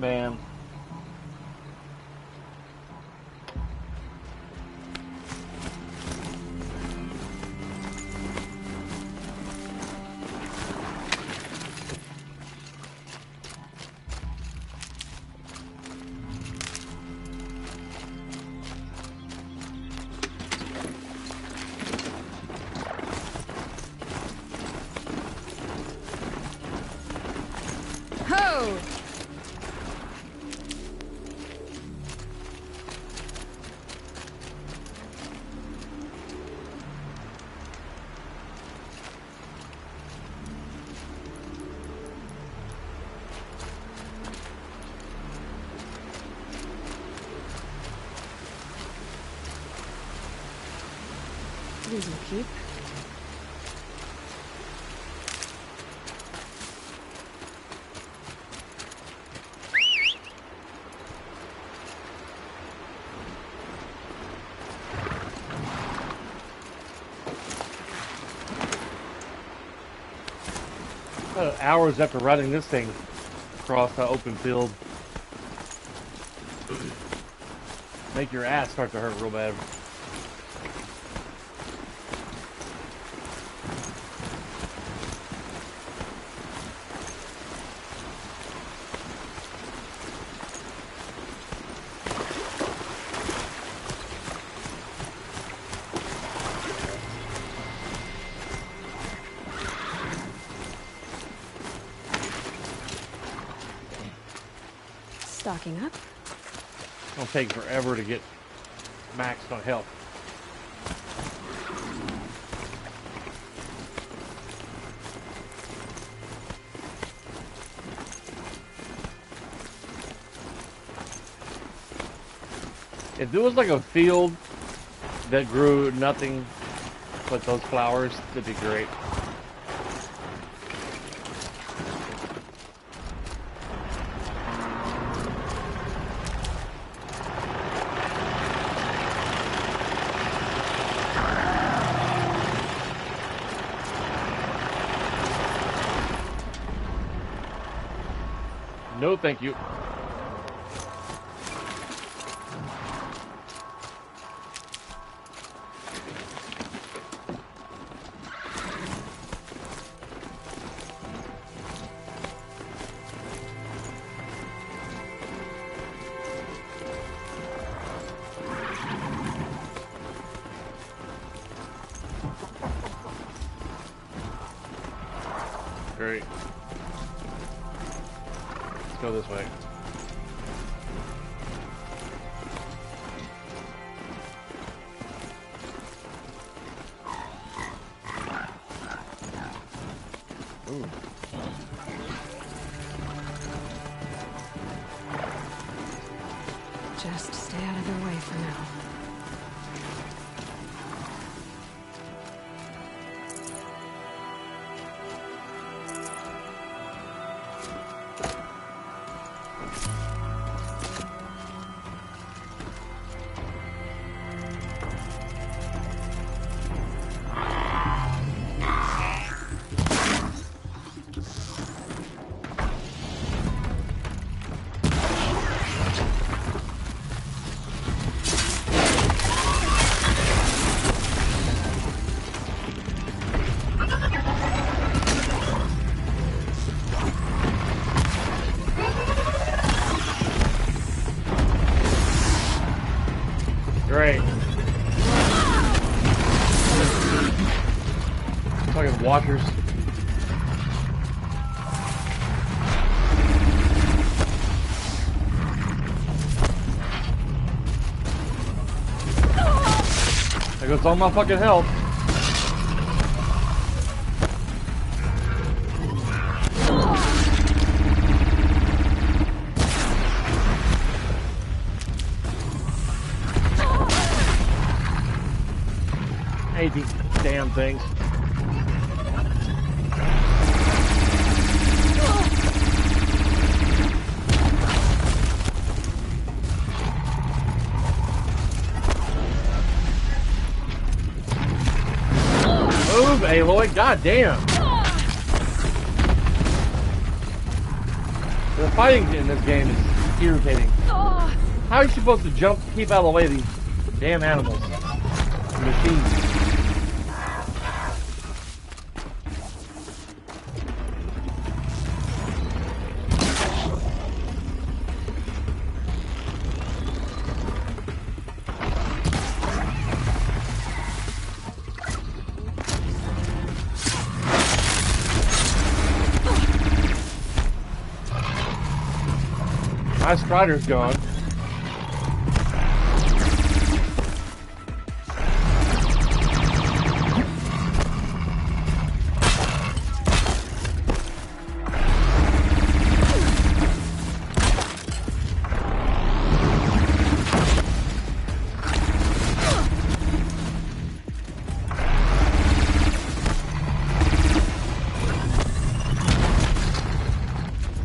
Man. Ho! These will keep. Hours after riding this thing across the open field. Make your ass start to hurt real bad. Stocking up. It'll take forever to get maxed on health. If there was like a field that grew nothing but those flowers, that'd be great. No, thank you. Great. Let's go this way. Ooh. Just stay out of their way for now. Great. Fucking watchers. There goes all my fucking health. I hate these damn things. Move, Aloy, goddamn. The fighting in this game is irritating. How are you supposed to jump, keep out of the way of these damn animals? Machines. My Strider's gone.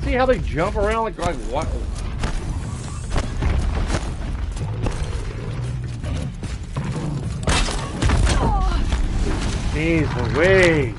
See how they jump around like what? Jeez Louise.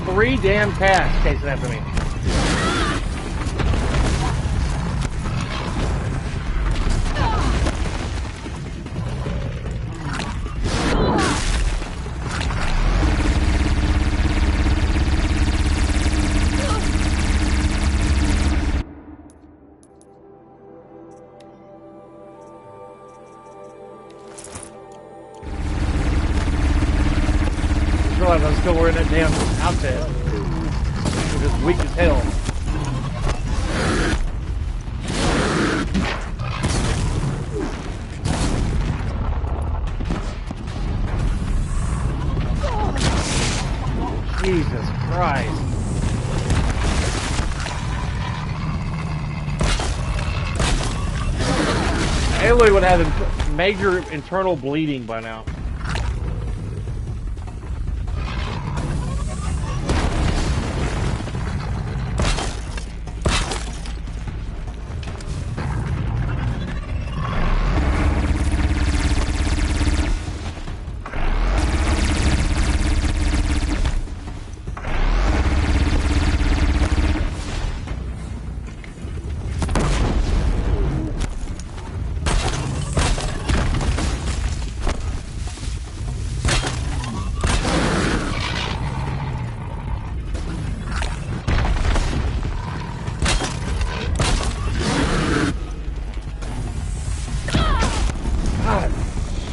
Three damn cats chasing after me. I realize I'm still wearing that damn outfit. It's just weak as hell. Jesus Christ. Aloy would have major internal bleeding by now.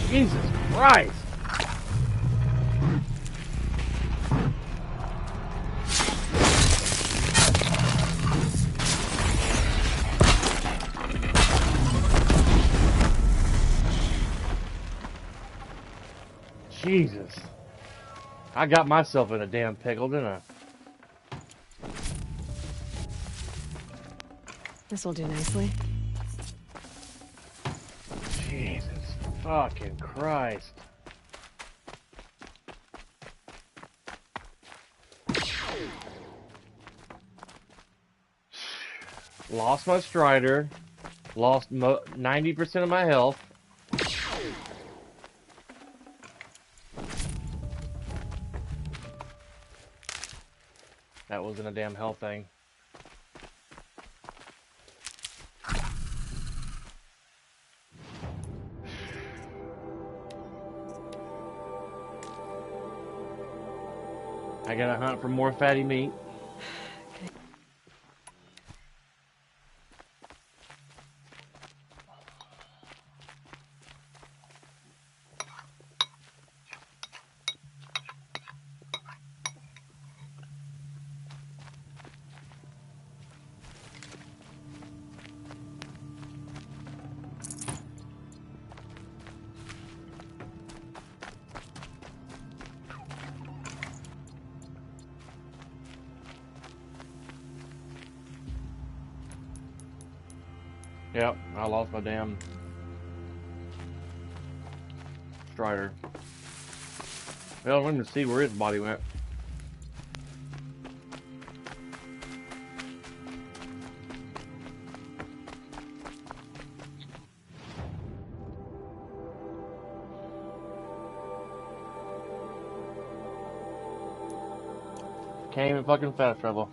Jesus Christ! Jesus. I got myself in a damn pickle, didn't I? This will do nicely. Jesus fucking Christ. Lost my Strider. Lost 90% of my health. That wasn't a damn hell thing. I gotta hunt for more fatty meat. Yep, I lost my damn Strider. Well, let me see where his body went. Can't even fucking fast travel.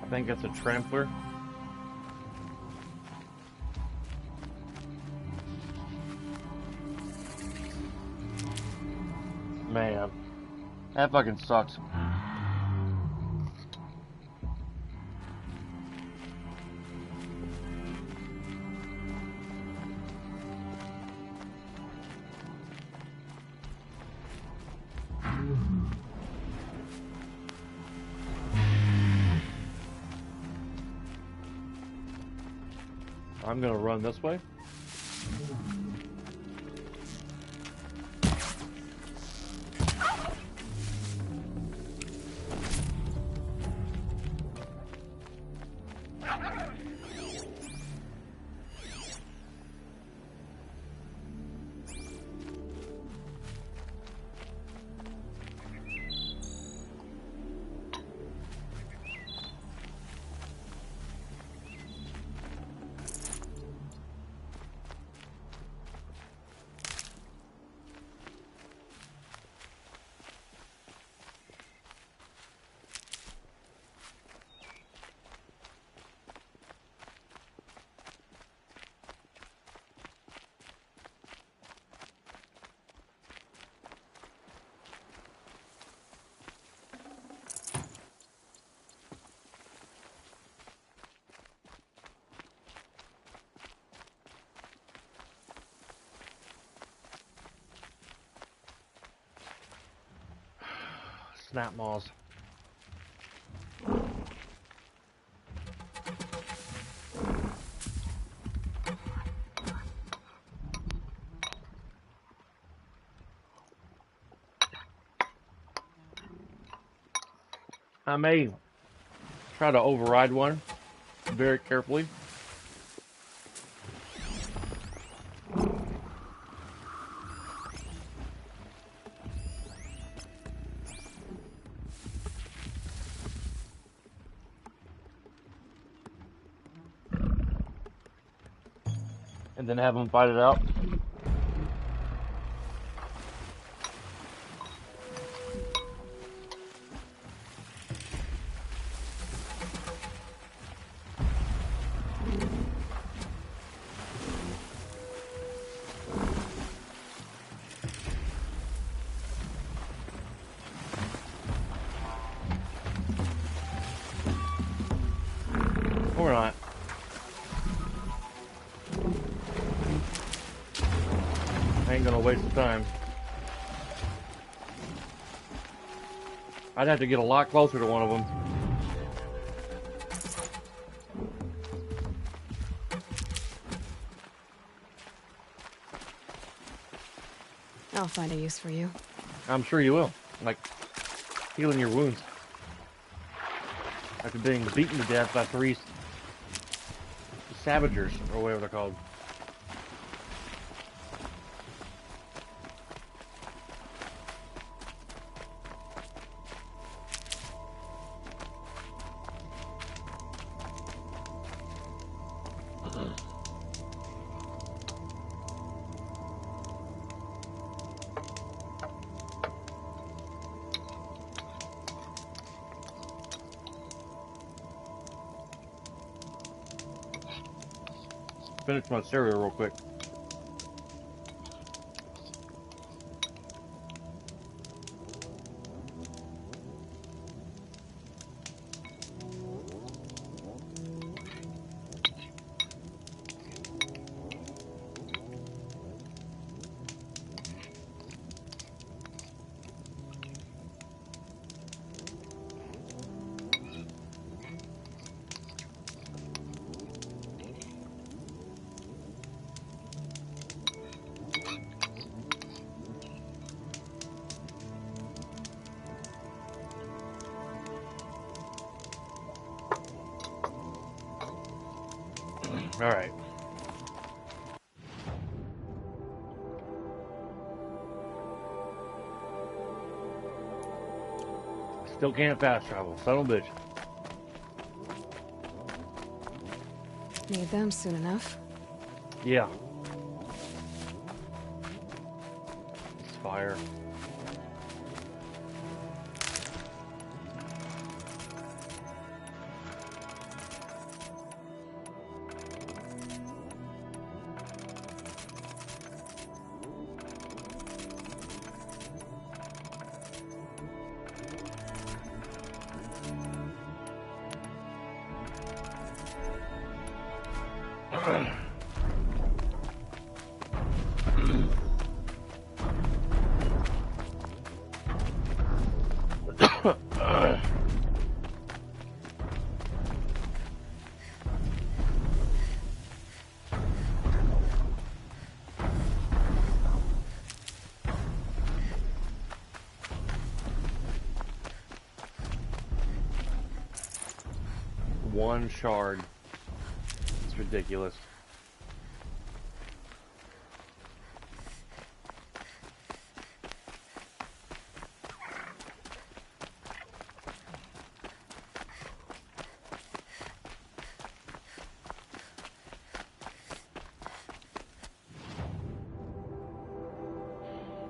I think it's a trampler. Man, that fucking sucks. I'm gonna run this way. Snap maws. I may try to override one very carefully. And then have them fight it out. Or not. I ain't gonna waste the time. I'd have to get a lot closer to one of them. I'll find a use for you. I'm sure you will. Like, healing your wounds. After being beaten to death by 3 Savagers, or whatever they're called. Finish my cereal real quick. All right. Still can't fast travel. Son of a bitch. Need them soon enough. Yeah. It's fire. One shard. It's ridiculous.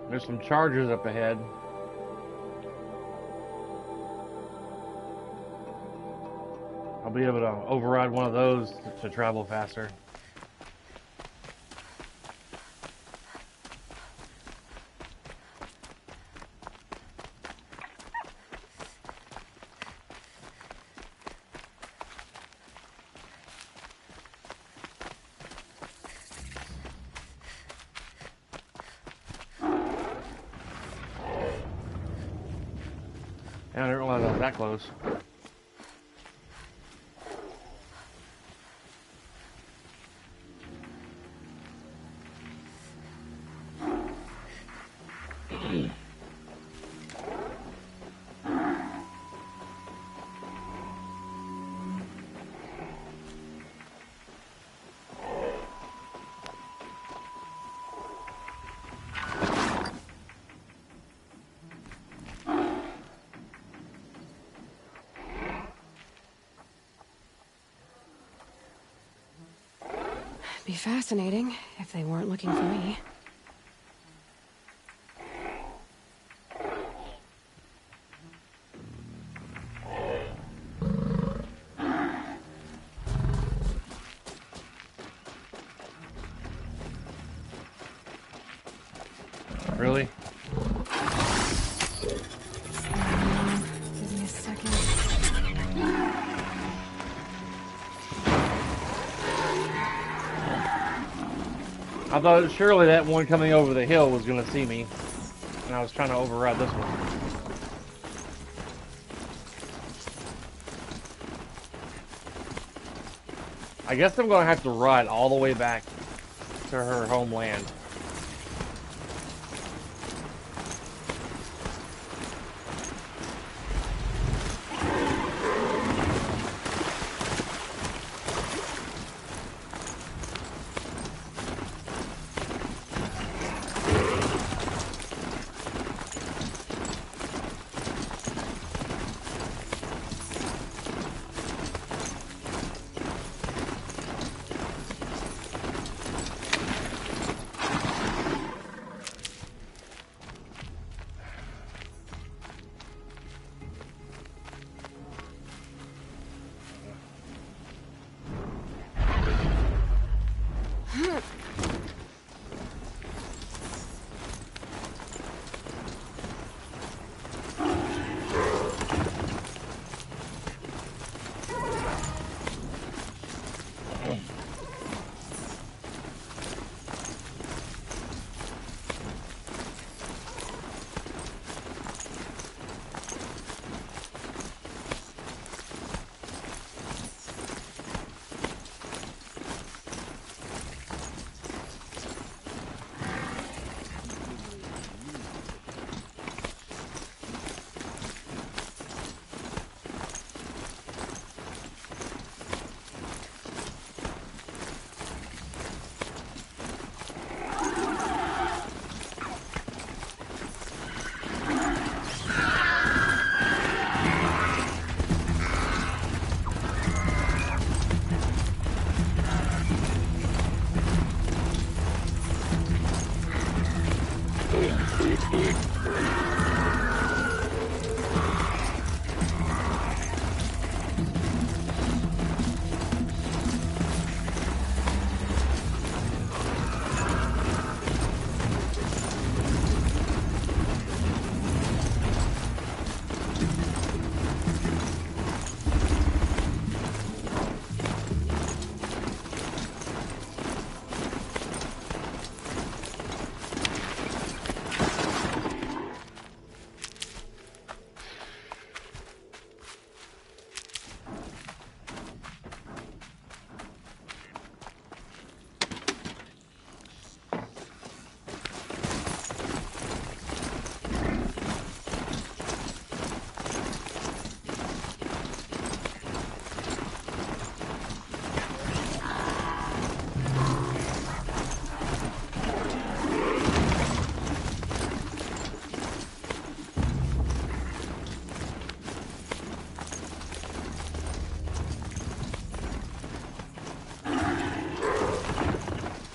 There's some chargers up ahead. I'll be able to override one of those to travel faster. I didn't realize I was that close. Be fascinating if they weren't looking for me. Really? Give me a second. I thought surely that one coming over the hill was going to see me, and I was trying to override this one. I guess I'm going to have to ride all the way back to her homeland.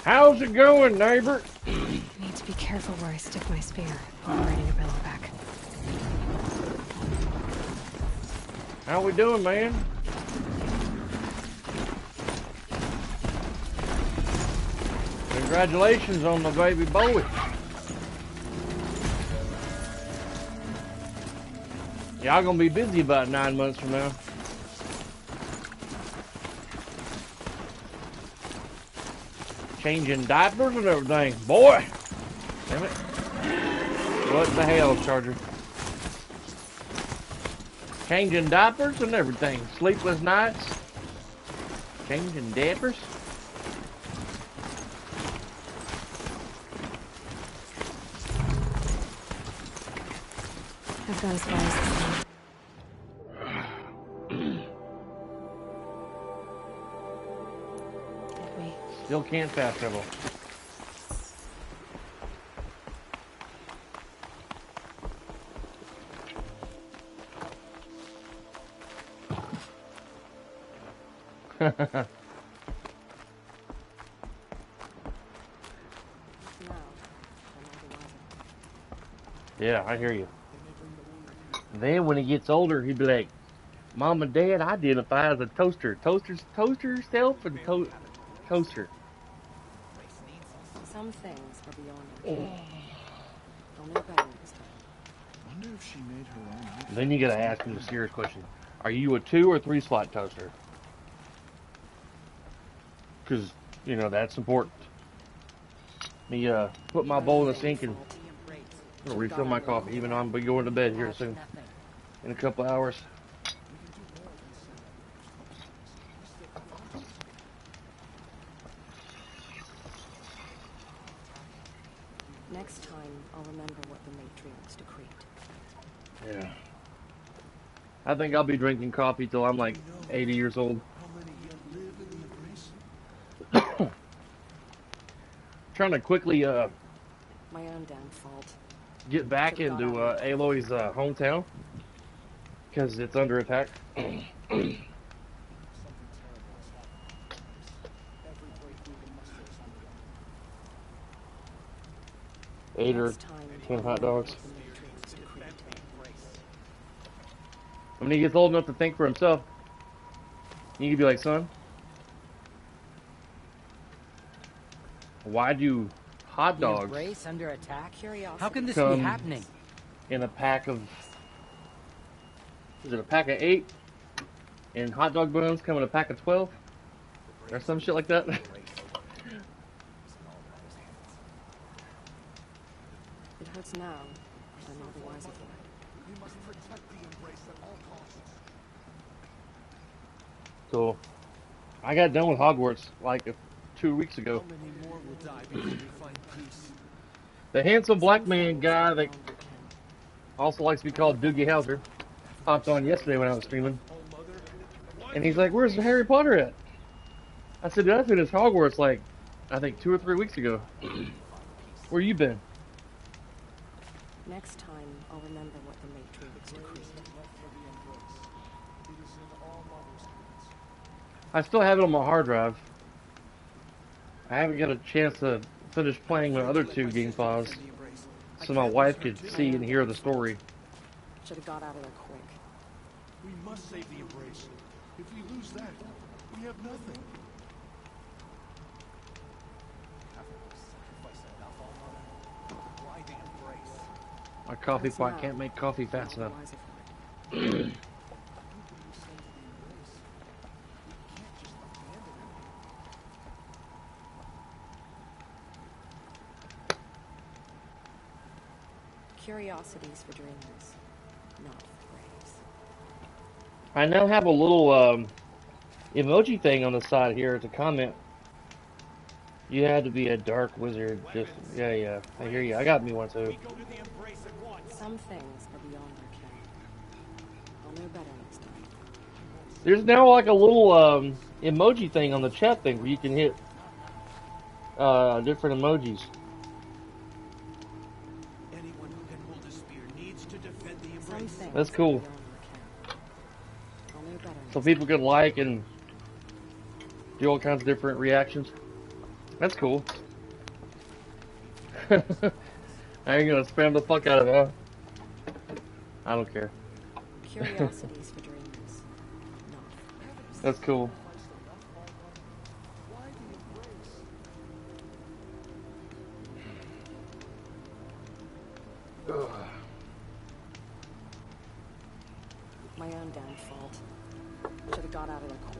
How's it going, neighbor? I need to be careful where I stick my spear. I'm ready to bellow back. How we doing, man? Congratulations on the baby boy. Y'all gonna be busy about 9 months from now. Changing diapers and everything. Boy! Damn it. What the hell, Charger? Changing diapers and everything. Sleepless nights. Changing diapers. I've gone as far as this. Still can't fast travel. Yeah, I hear you. Then when he gets older, he'd be like, Mom and Dad, I identify as a toaster. Toaster yourself and toaster. Some things are beyond our I'll know better next time. Wonder if she made her own. Then you gotta ask him the serious question. Are you a 2 or 3 slot toaster? Because, you know, that's important. Let me put my bowl in the sink and refill my coffee, even though I'm going to bed here soon. In a couple hours. Next time, I'll remember what the Matriarchs decreed. Yeah. I think I'll be drinking coffee till I'm like 80 years old. Trying to quickly my own damn fault. Get back into Aloy's hometown because it's under attack. 8 or 10 hot dogs. When he gets old enough to think for himself, you can be like, son, why do hot dogs under attack? How can this come be happening? In a pack of, is it a pack of 8? And hot dog buns come in a pack of 12? Or some shit like that? It hurts now, but I'm not the wiser for it. We must protect the embrace at all costs. Cool. I got done with Hogwarts like 2 weeks ago. How many more will die before we find peace? The handsome black man guy that also likes to be called Doogie Howser popped on yesterday when I was streaming. And he's like, where's Harry Potter at? I said, dude, I finished Hogwarts like, I think 2 or 3 weeks ago. Where you been? Next time, I'll remember what the Matriarchs decreed. I still have it on my hard drive. I haven't got a chance to finish playing my other 2 game files so my wife could see and hear the story. Should have got out of there quick. We must save the embrace. If we lose that, we have nothing. My coffee pot can't make coffee fast enough. Curiosities for dreamers, not for braves. I now have a little emoji thing on the side here as a comment. You had to be a dark wizard. Just yeah, I hear you. I got me one too. Some things are beyond our ken. I'll know better next time. There's now like a little emoji thing on the chat thing where you can hit different emojis. Anyone who can hold a spear needs to defend the embrace. That's cool. I'll know better. So people can like and do all kinds of different reactions. That's cool. I ain't gonna spam the fuck out of it, huh? I don't care. Curiosities for dreamers. Not. That's cool. Ugh. My own damn fault. Should have got out of there quick.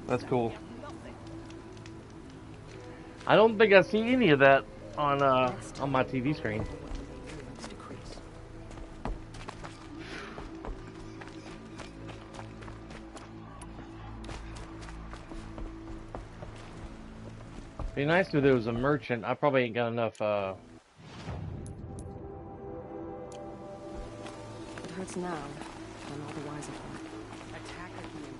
That's cool. I don't think I see any of that on my TV screen. Be nice if there was a merchant. I probably ain't got enough. It hurts now. I'm all the wiser for it. Attack again.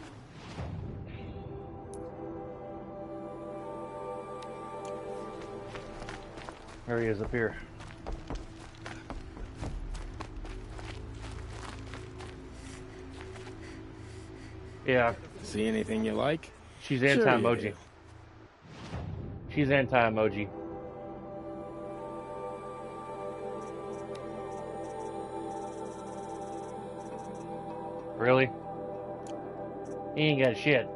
There he is up here. Yeah. See anything you like? She's Sure anti-emoji. you do. She's anti-emoji. Really? He ain't got shit.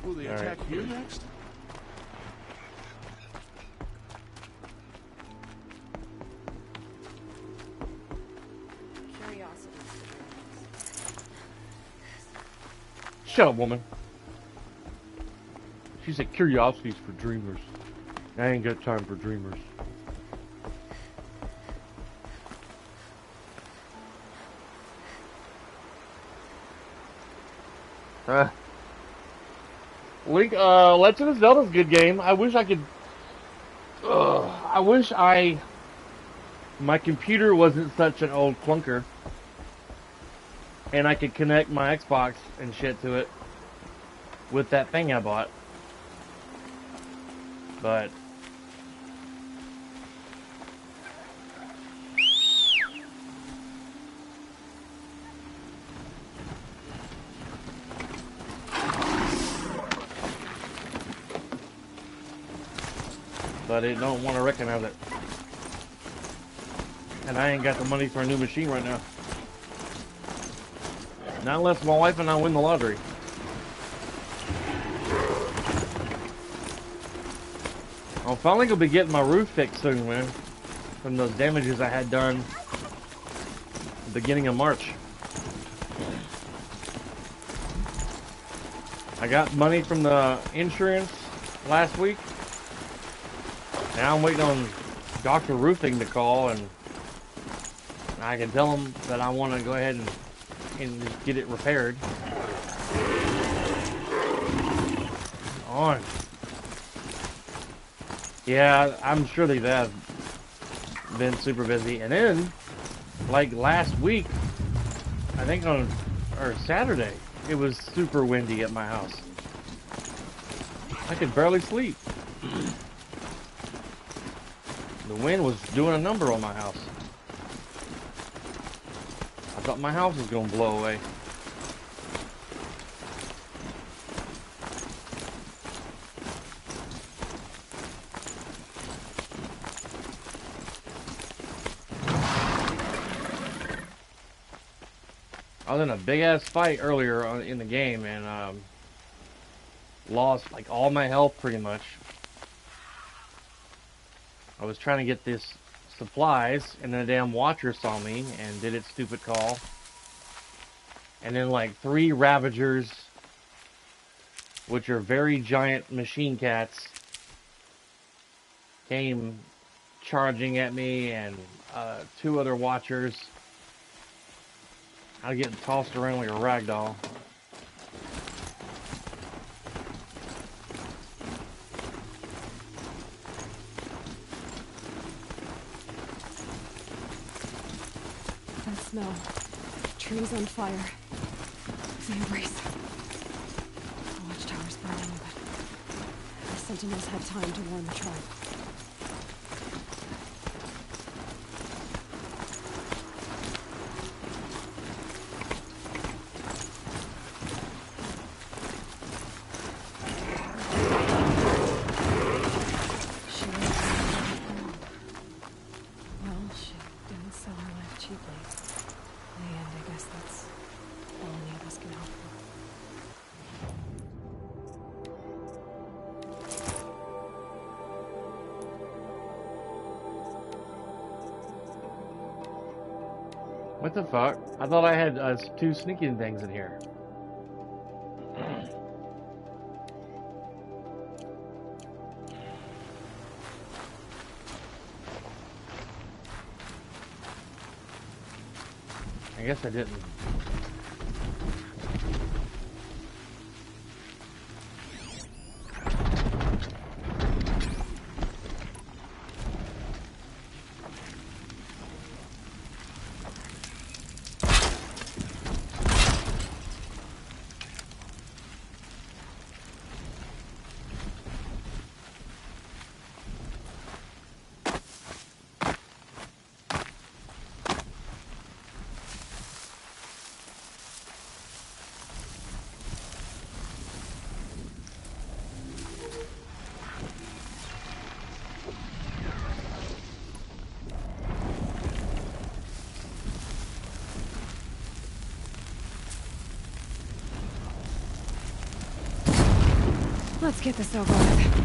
Will they attack here next? Shut up, woman. She said curiosities for dreamers. I ain't got time for dreamers. Link, Legend of Zelda's a good game. I wish I could... I wish my computer wasn't such an old clunker. And I could connect my Xbox and shit to it with that thing I bought. But... but it don't want to recognize it. And I ain't got the money for a new machine right now. Not unless my wife and I win the lottery. I'm finally gonna be getting my roof fixed soon, man. From those damages I had done at the beginning of March. I got money from the insurance last week. Now I'm waiting on Dr. Roofing to call, and I can tell them that I want to go ahead and just get it repaired. On. Yeah, I'm sure they have been super busy. And then, like last week, I think on Saturday, it was super windy at my house. I could barely sleep. The wind was doing a number on my house. I thought my house was going to blow away. I was in a big ass fight earlier in the game and lost like all my health pretty much. I was trying to get this supplies, and then a damn watcher saw me and did its stupid call. And then like 3 Ravagers, which are very giant machine cats, came charging at me, and 2 other watchers. I was getting tossed around like a rag doll. That smell. Trees on fire. The embrace. The watchtower's burning, but the sentinels had time to warn the tribe. What the fuck? I thought I had 2 sneaking things in here. I guess I didn't. Let's get this over with.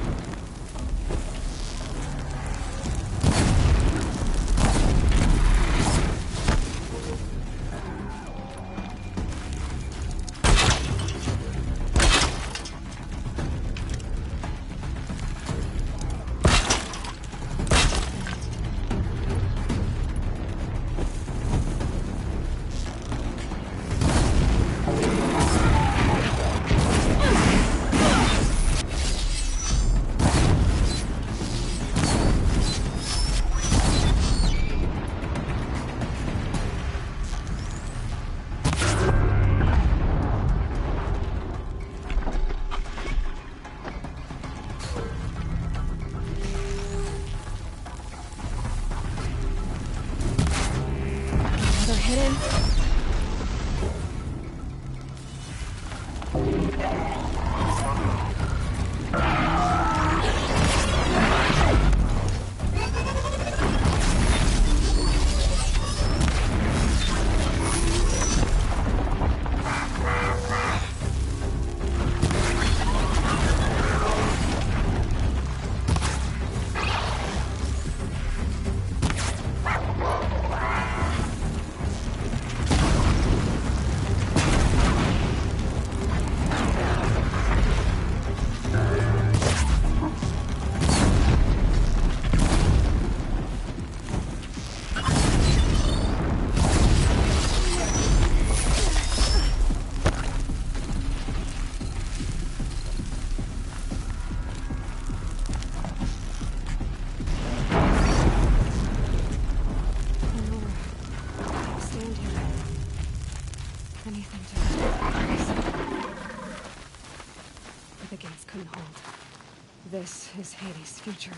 This is Hades' future.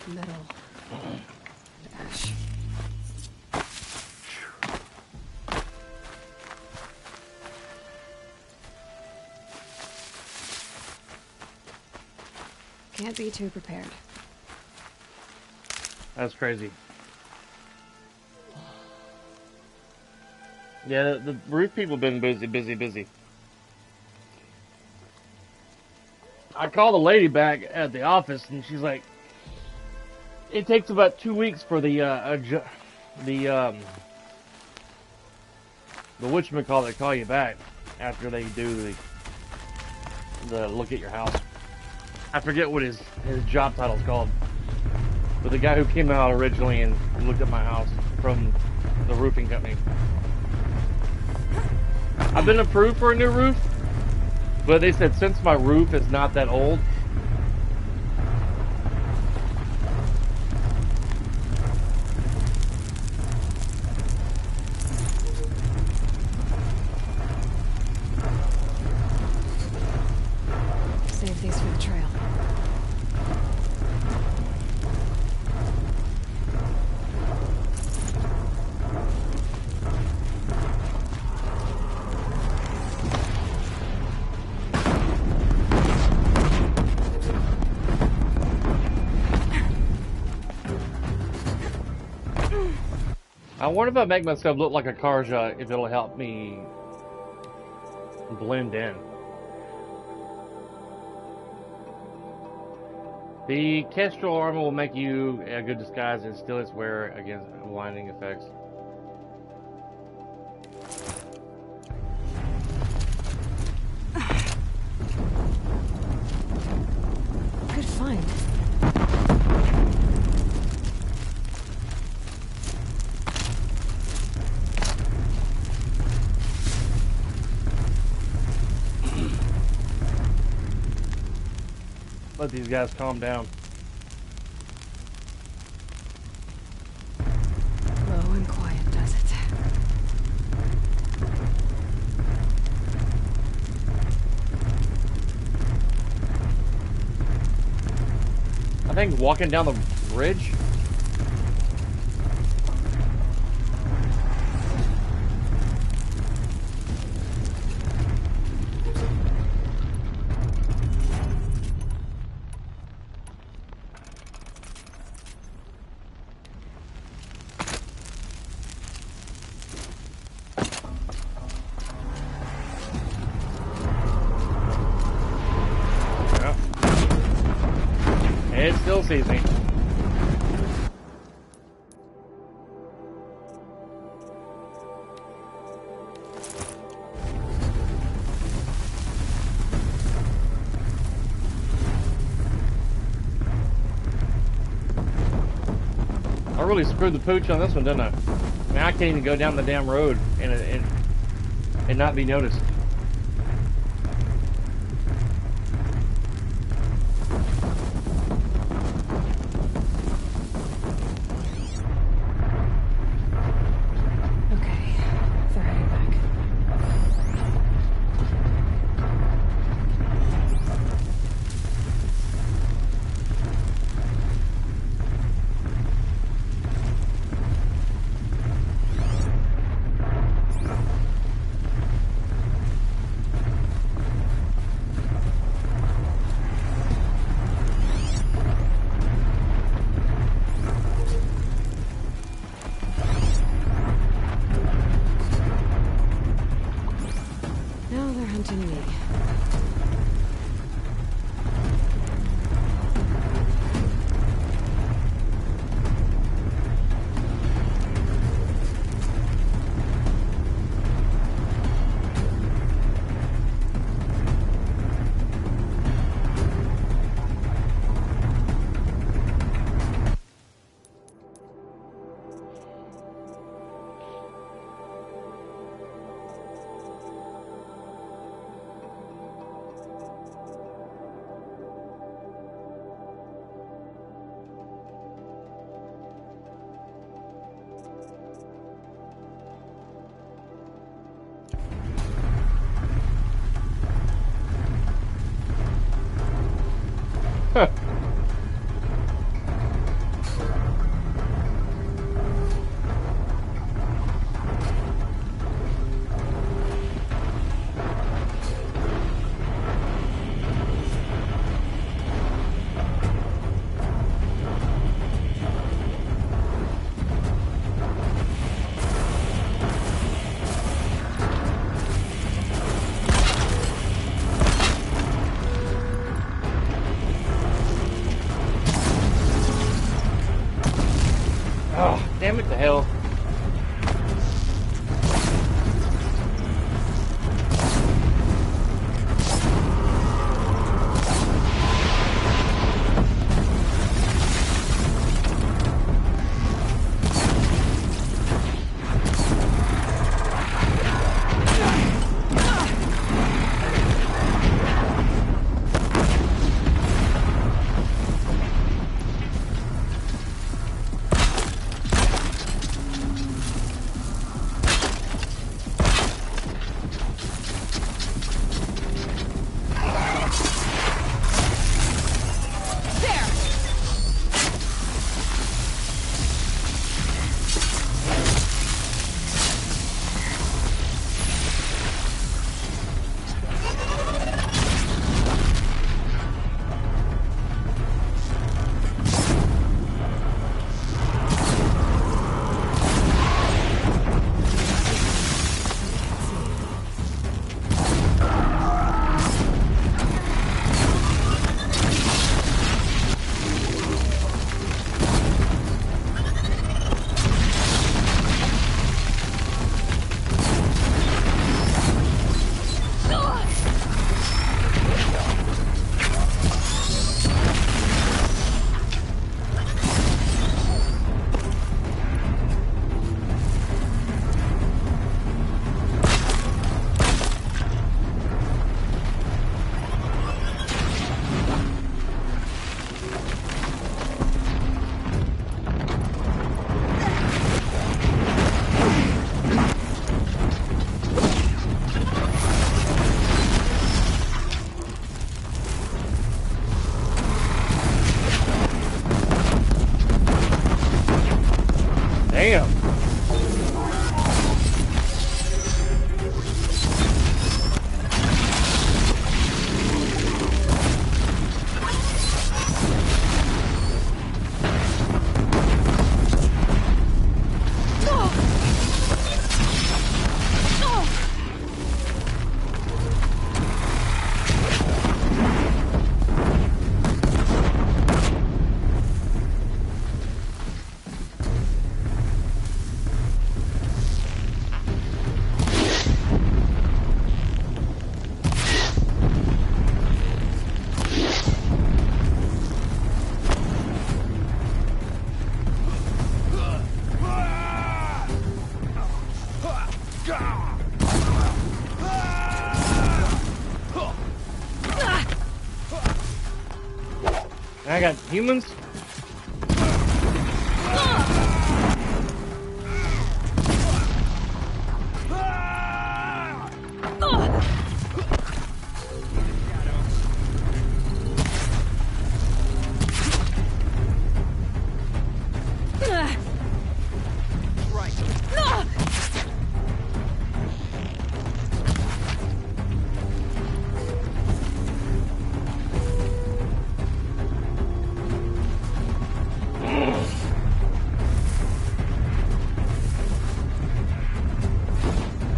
Metal and ash. Can't be too prepared. That's crazy. Yeah, the roof people have been busy. I called a lady back at the office, and she's like, "It takes about 2 weeks for the whatchamacallit call you back after they do the look at your house." I forget what his job title's called. But the guy who came out originally and looked at my house from the roofing company. I've been approved for a new roof, but they said since my roof is not that old, Save these for the trail. I wonder if I make myself look like a Karja, if it'll help me blend in. The Kestrel armor will make you a good disguise and still its wear against blinding effects. Good find. Let these guys calm down. Low and quiet does it. I think walking down the bridge. It still sees me. I really screwed the pooch on this one, didn't I? I mean, I can't even go down the damn road and not be noticed. I got humans.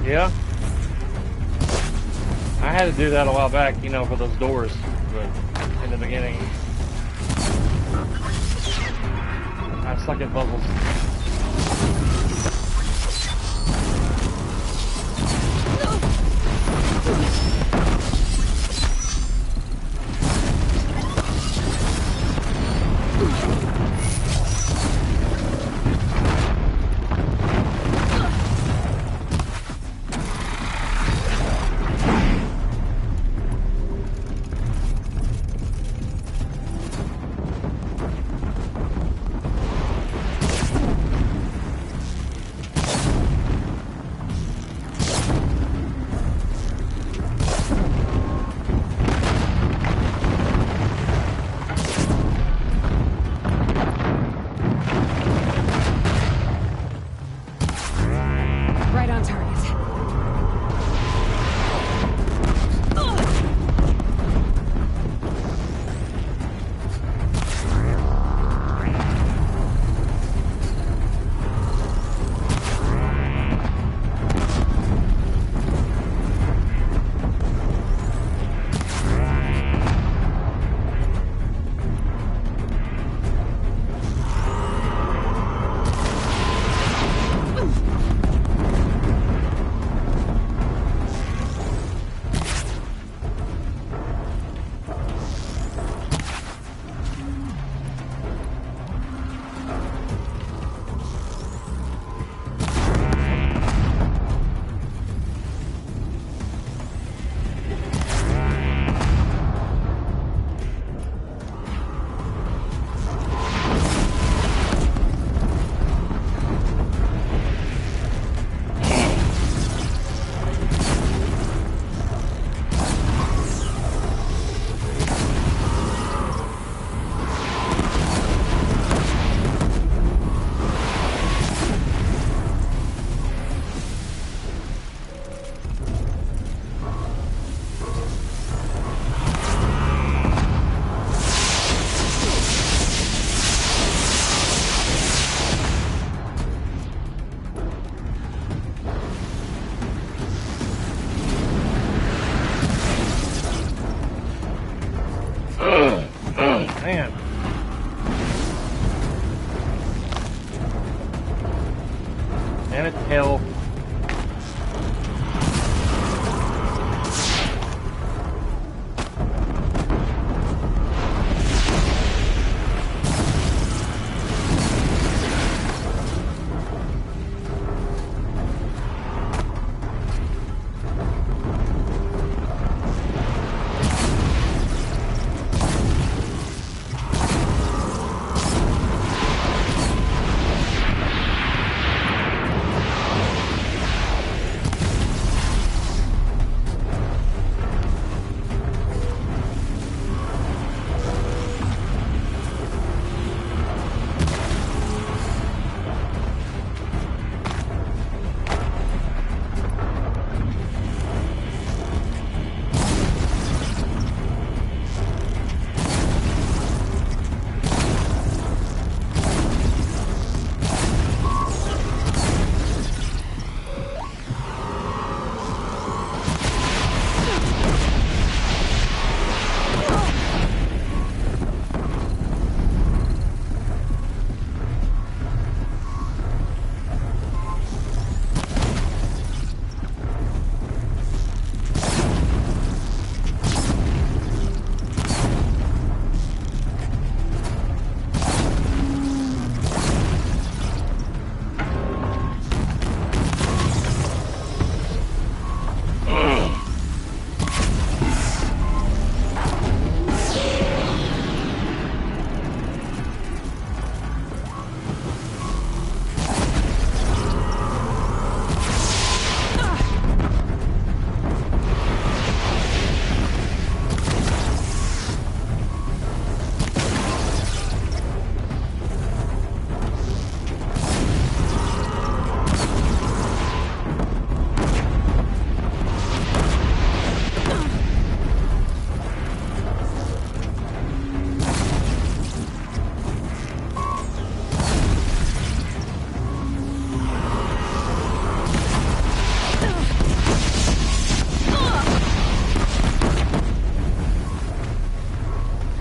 Yeah. I had to do that a while back, you know, for those doors, but in the beginning, I suck at puzzles.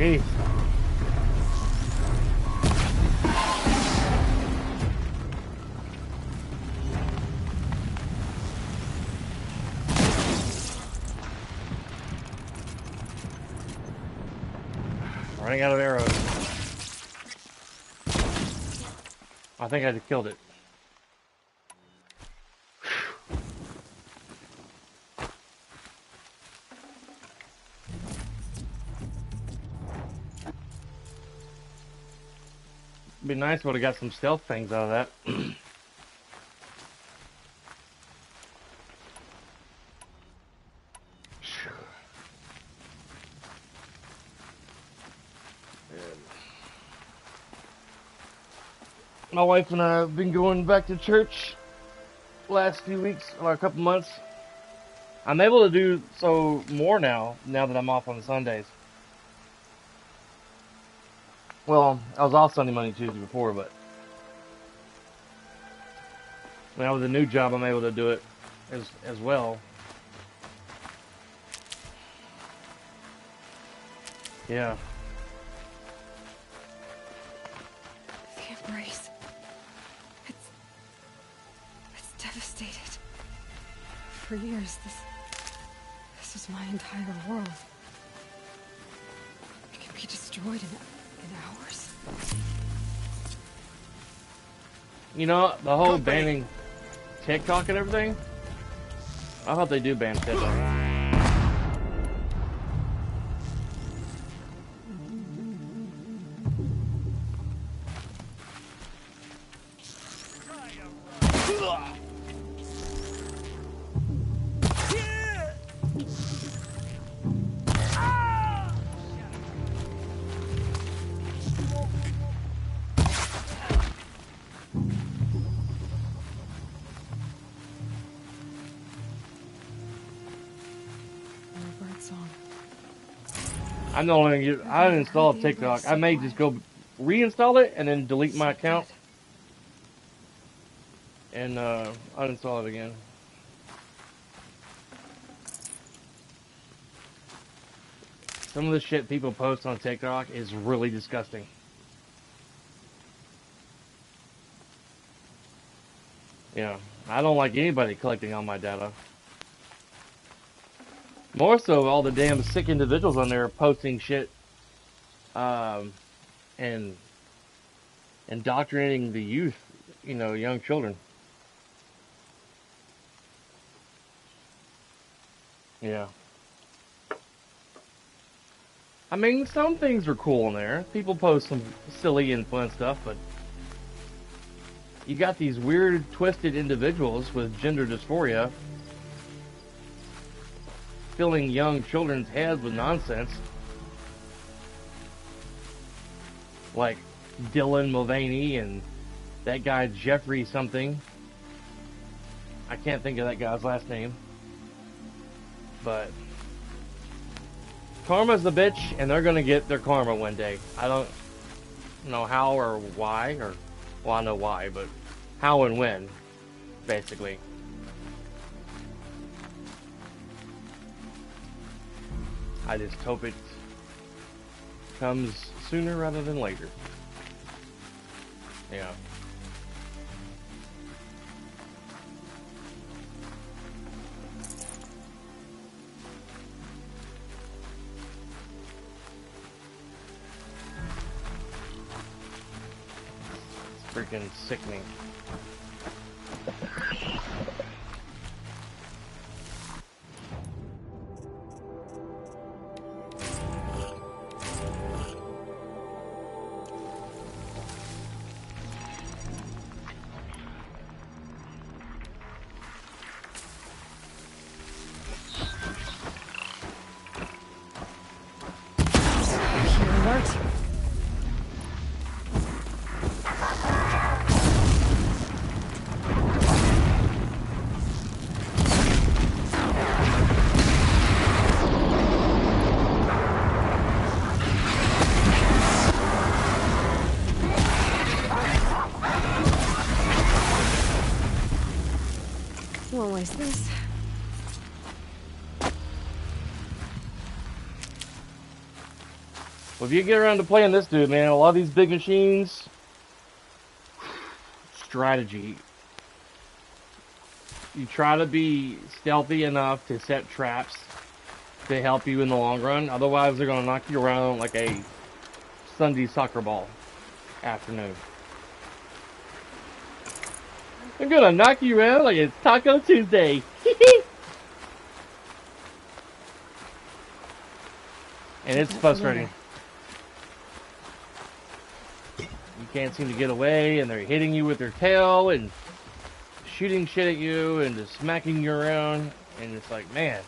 Peace. Running out of arrows. I think I just killed it. It'd be nice if I would have got some stealth things out of that. My wife and I have been going back to church last few weeks, or a couple months. I'm able to do so more now that I'm off on Sundays. Well, I was off Sunday, Monday, Tuesday before, but now with the new job, I'm able to do it as well. Yeah. I can't breathe. It's devastated. For years, this was my entire world. It can be destroyed in hours. You know, the whole banning TikTok and everything, I hope they do ban TikTok. I'm the only one. I uninstalled TikTok. I may just go reinstall it and then delete my account and uninstall it again. Some of the shit people post on TikTok is really disgusting. Yeah, I don't like anybody collecting all my data. More so, all the damn sick individuals on there posting shit, and indoctrinating the youth, you know, young children. Yeah. I mean, some things are cool in there. People post some silly and fun stuff, but you got these weird, twisted individuals with gender dysphoria filling young children's heads with nonsense. Like Dylan Mulvaney and that guy Jeffrey something. I can't think of that guy's last name. But karma's the bitch, and they're gonna get their karma one day. I don't know how or why, or well, I know why, but how and when, basically. I just hope it comes sooner rather than later. Yeah. It's freaking sickening. Well, if you get around to playing this dude, man, a lot of these big machines, strategy. You try to be stealthy enough to set traps to help you in the long run. Otherwise, they're going to knock you around like a Sunday soccer ball afternoon. They're going to knock you around like it's Taco Tuesday. And it's frustrating. You can't seem to get away, and they're hitting you with their tail and shooting shit at you and just smacking you around, and it's like, man.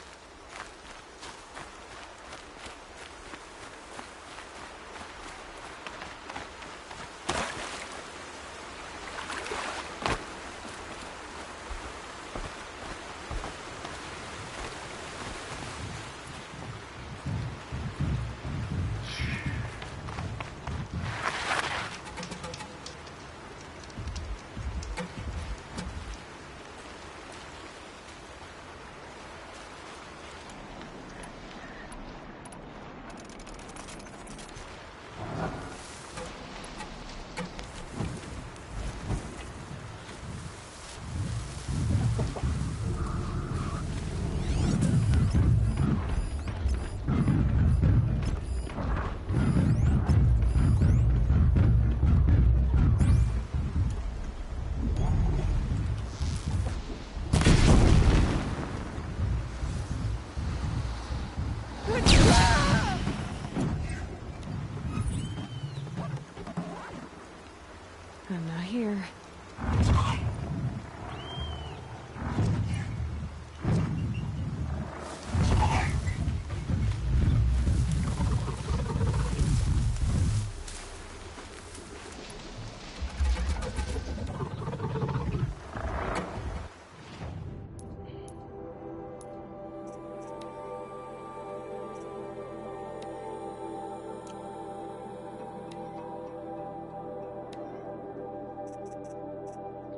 I'm not here.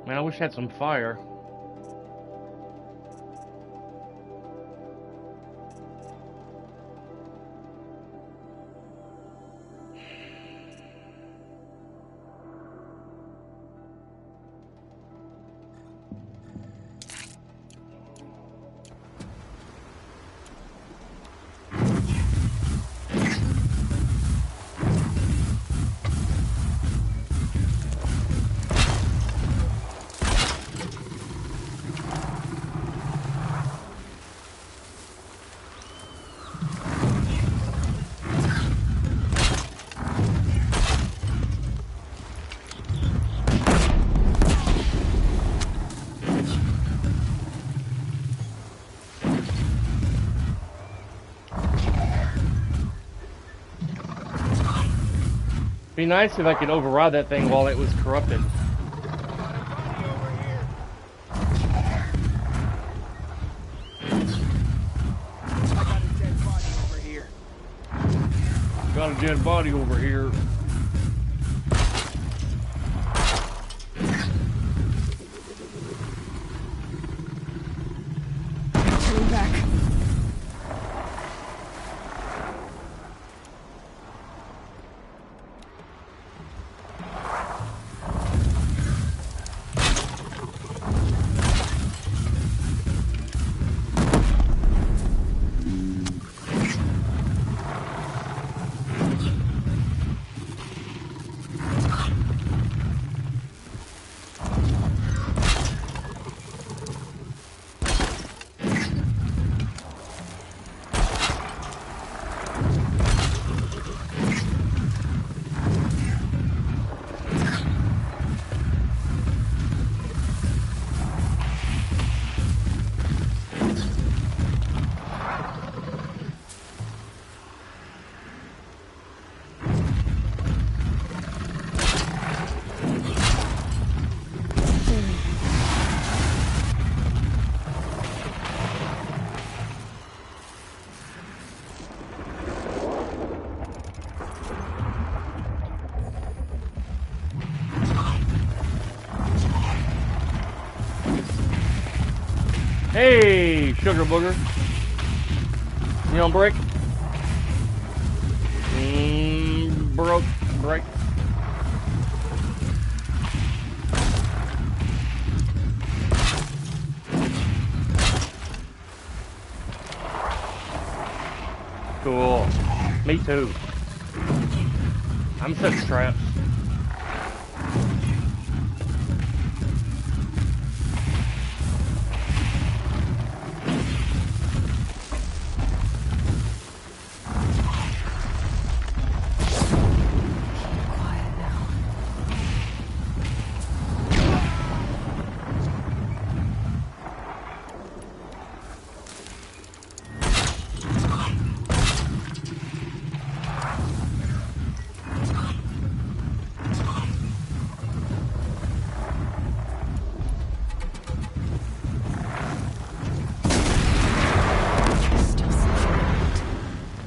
Man, I wish I had some fire. Be nice if I could override that thing while it was corrupted. Got a dead body over here. Coming back. Hey, sugar booger. You on break? break. Cool. Me too. I'm setting traps.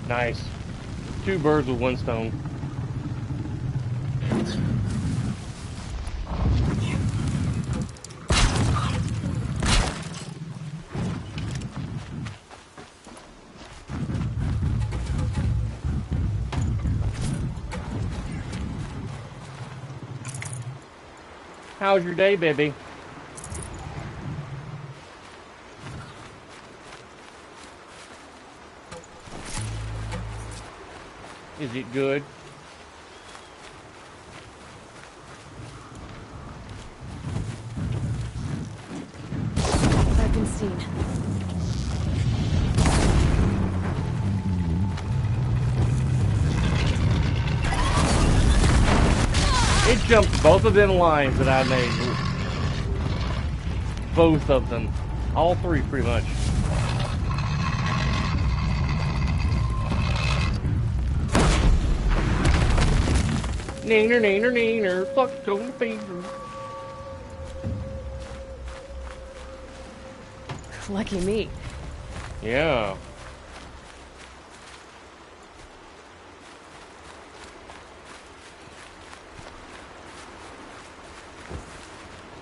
Nice. 2 birds with 1 stone. How's your day, baby? Is it good? I've been seen. It jumped both of them lines that I made. Both of them. All 3, pretty much. Neener, neener, neener, fuck on the finger. Lucky me. Yeah.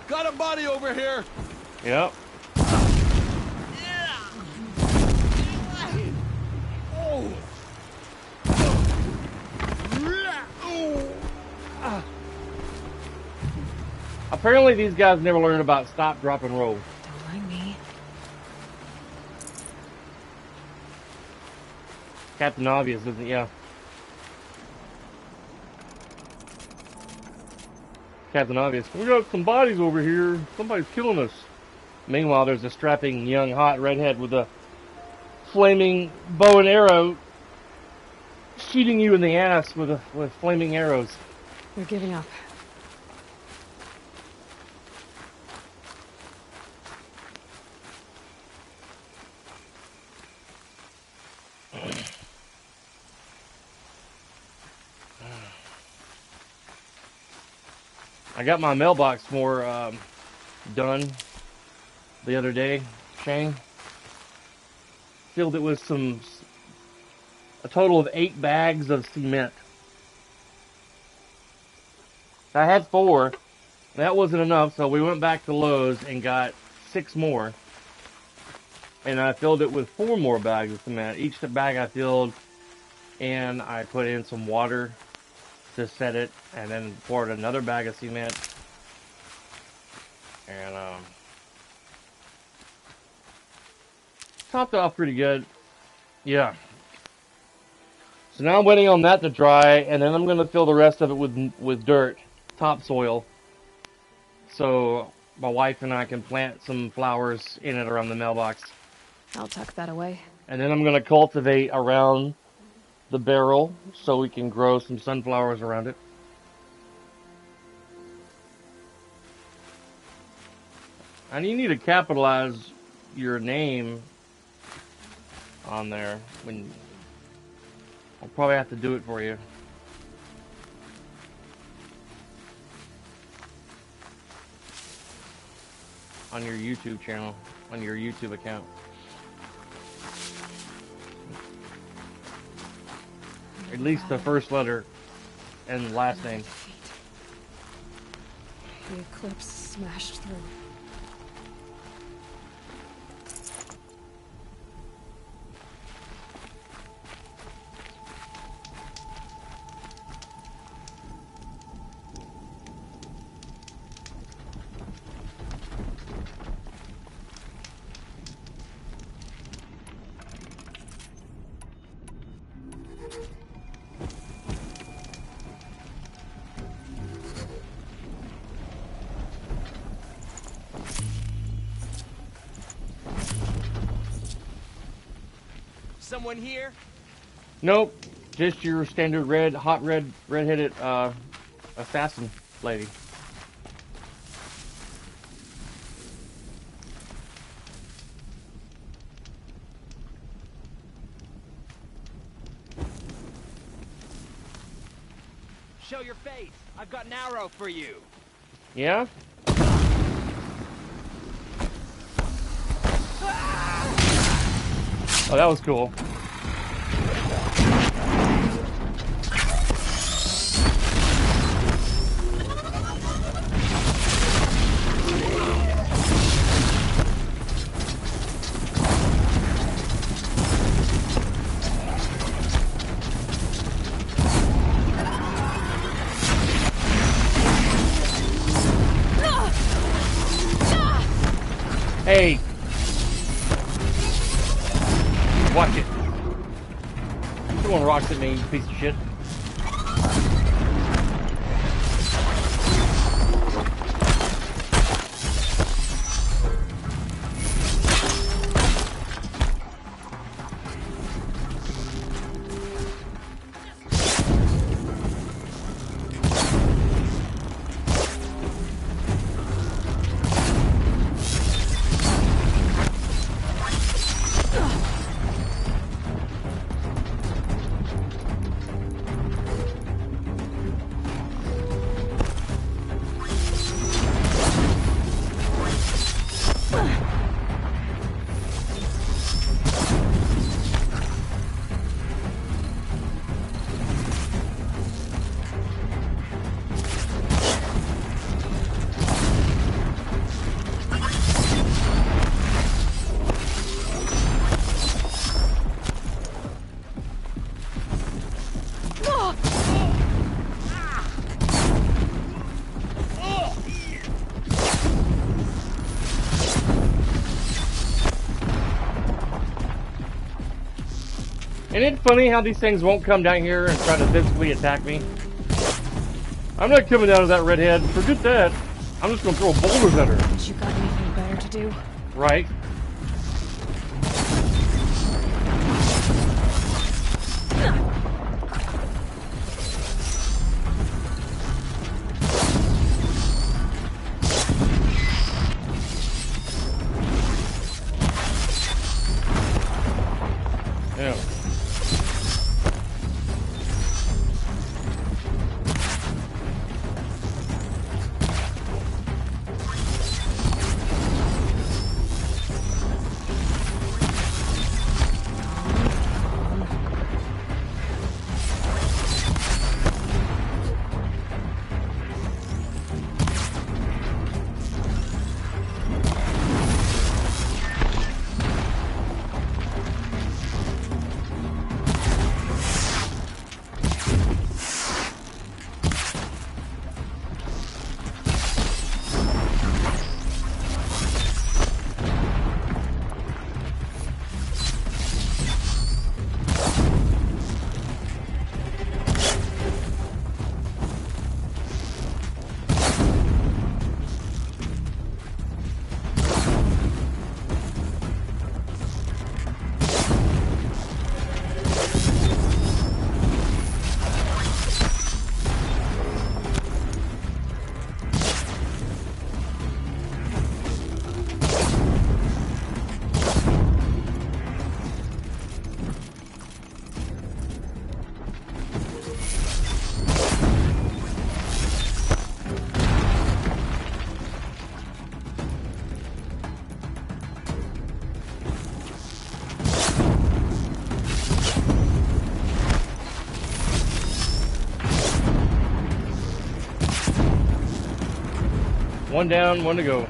Got a body over here! Yep. Oh! Apparently these guys never learned about stop, drop, and roll. Don't mind me. Captain Obvious, isn't it? Yeah. Captain Obvious. We got some bodies over here. Somebody's killing us. Meanwhile, there's a strapping young hot redhead with a flaming bow and arrow shooting you in the ass with flaming arrows. You're giving up. I got my mailbox more done the other day, Shane. Filled it with a total of 8 bags of cement. I had 4. That wasn't enough, so we went back to Lowe's and got 6 more. And I filled it with 4 more bags of cement. Each bag I filled, and I put in some water to set it, and then poured another bag of cement. And topped it off pretty good. Yeah. So now I'm waiting on that to dry, and then I'm going to fill the rest of it with dirt, topsoil, so my wife and I can plant some flowers in it around the mailbox. I'll tuck that away. And then I'm going to cultivate around the barrel so we can grow some sunflowers around it. And you need to capitalize your name on there. I'll probably have to do it for you. On your YouTube channel, on your YouTube account. At least the first letter and last name. The eclipse smashed through. someone here? Nope. Just your standard redheaded assassin lady. Show your face. I've got an arrow for you. Yeah? Oh, that was cool. Hey! Watch it. Throwing rocks at me, you piece of shit. Isn't it funny how these things won't come down here and try to physically attack me? I'm not coming out of that redhead. Forget that. I'm just gonna throw boulders at her. You got anything better to do? Right. Yeah. One down, one to go.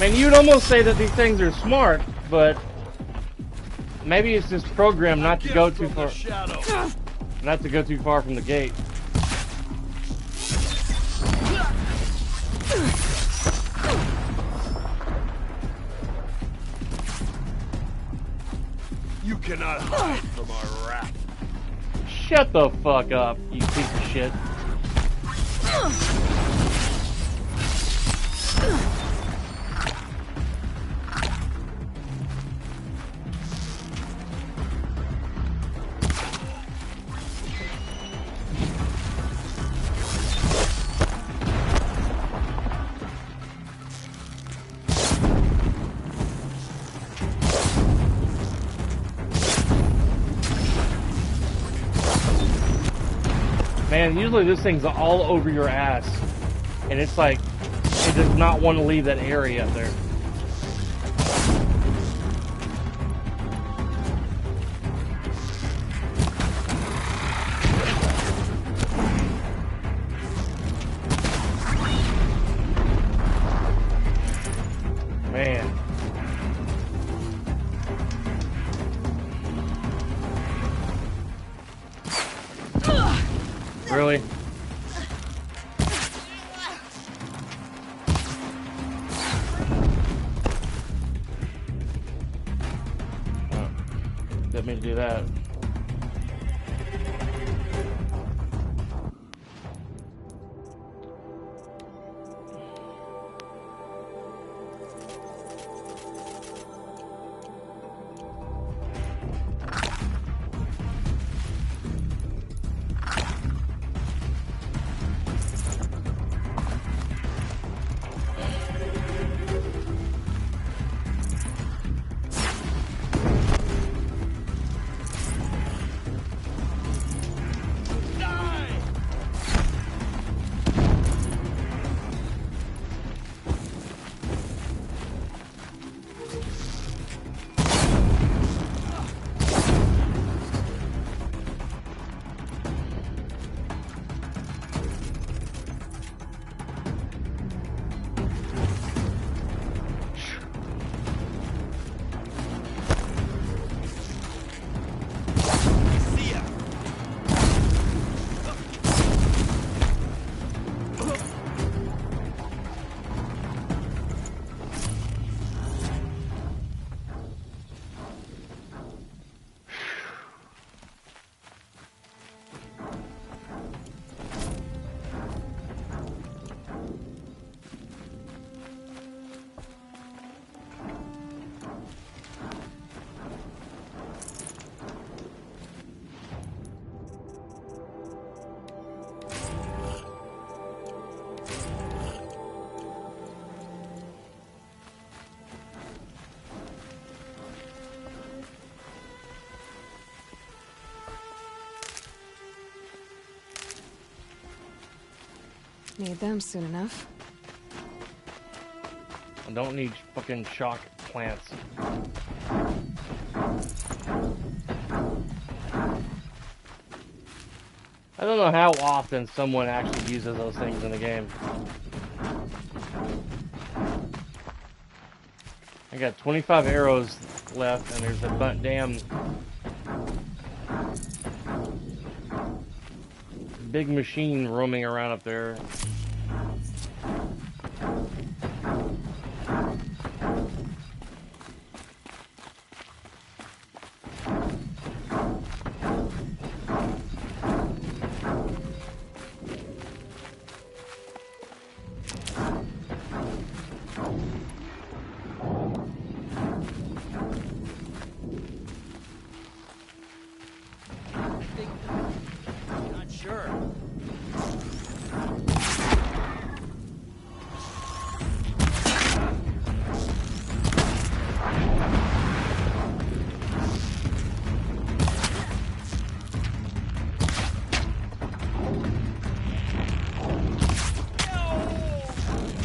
Man, you'd almost say that these things are smart, but maybe it's just programmed not to go too far. Not to go too far from the gate. You cannot hide from our wrath. Shut the fuck up, you piece of shit. Man, usually this thing's all over your ass, and it's like, it does not want to leave that area up there. Man. Really? Oh, didn't mean to do that. Need them soon enough. I don't need fucking shock plants. I don't know how often someone actually uses those things in the game. I got 25 arrows left, and there's a damn big machine roaming around up there. Not sure.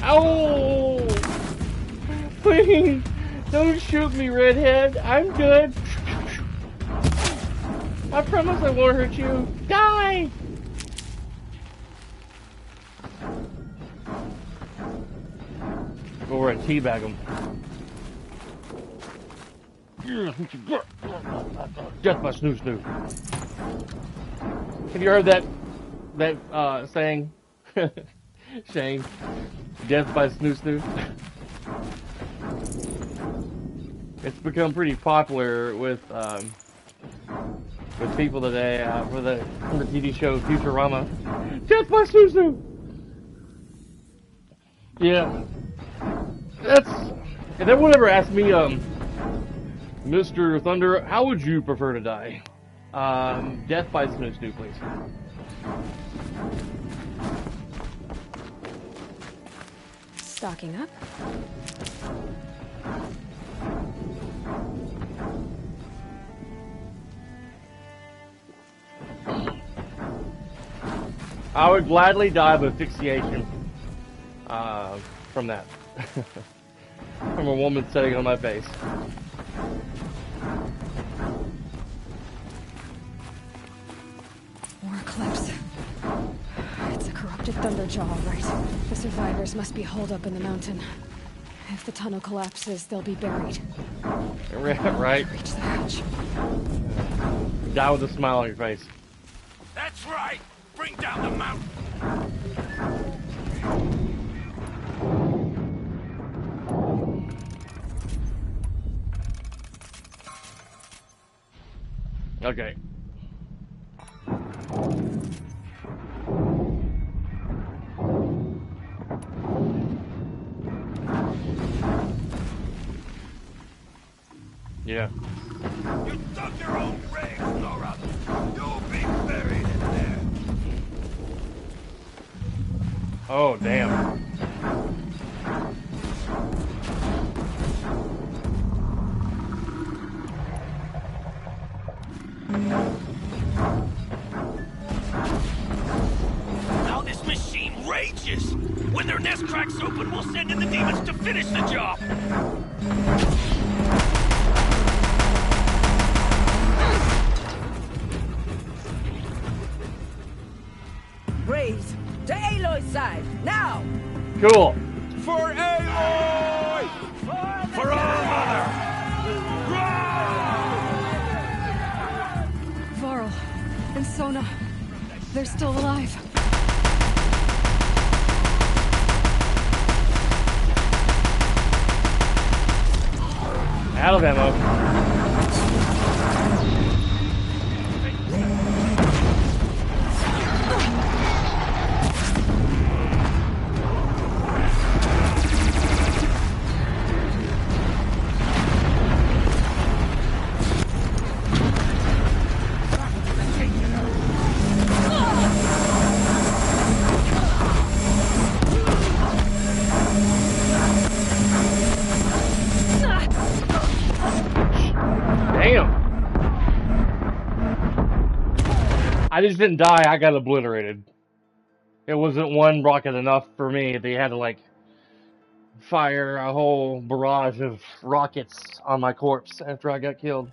Ow! Please, don't shoot me, redhead. I'm good. I promise I won't hurt you. Die! Or a teabag him. Death by snoo snoo. Have you heard that saying? Shane. Death by snoo snoo. It's become pretty popular with people today for the TV show Futurama. Death by snoo snoo. Yeah. If anyone ever asked me, Mr. Thunder, how would you prefer to die? Death by snoo snoo, please. Stocking up. I would gladly die of asphyxiation from that. From a woman sitting on my face. More eclipse. It's a corrupted Thunderjaw, all right. The survivors must be holed up in the mountain. If the tunnel collapses, they'll be buried. Right. Reach the hatch. Die with a smile on your face. That's right! Bring down the mountain! Okay. Yeah. You dug your own grave, Nora! You'll be buried in there! Oh, damn. Now this machine rages! When their nest cracks open, we'll send in the demons to finish the job! Braves, to Aloy's side, now! Cool. For Aloy! For our mother! Varl and Sona, they're still alive. Out of ammo. I just didn't die, I got obliterated. It wasn't one rocket enough for me. They had to, like, fire a whole barrage of rockets on my corpse after I got killed.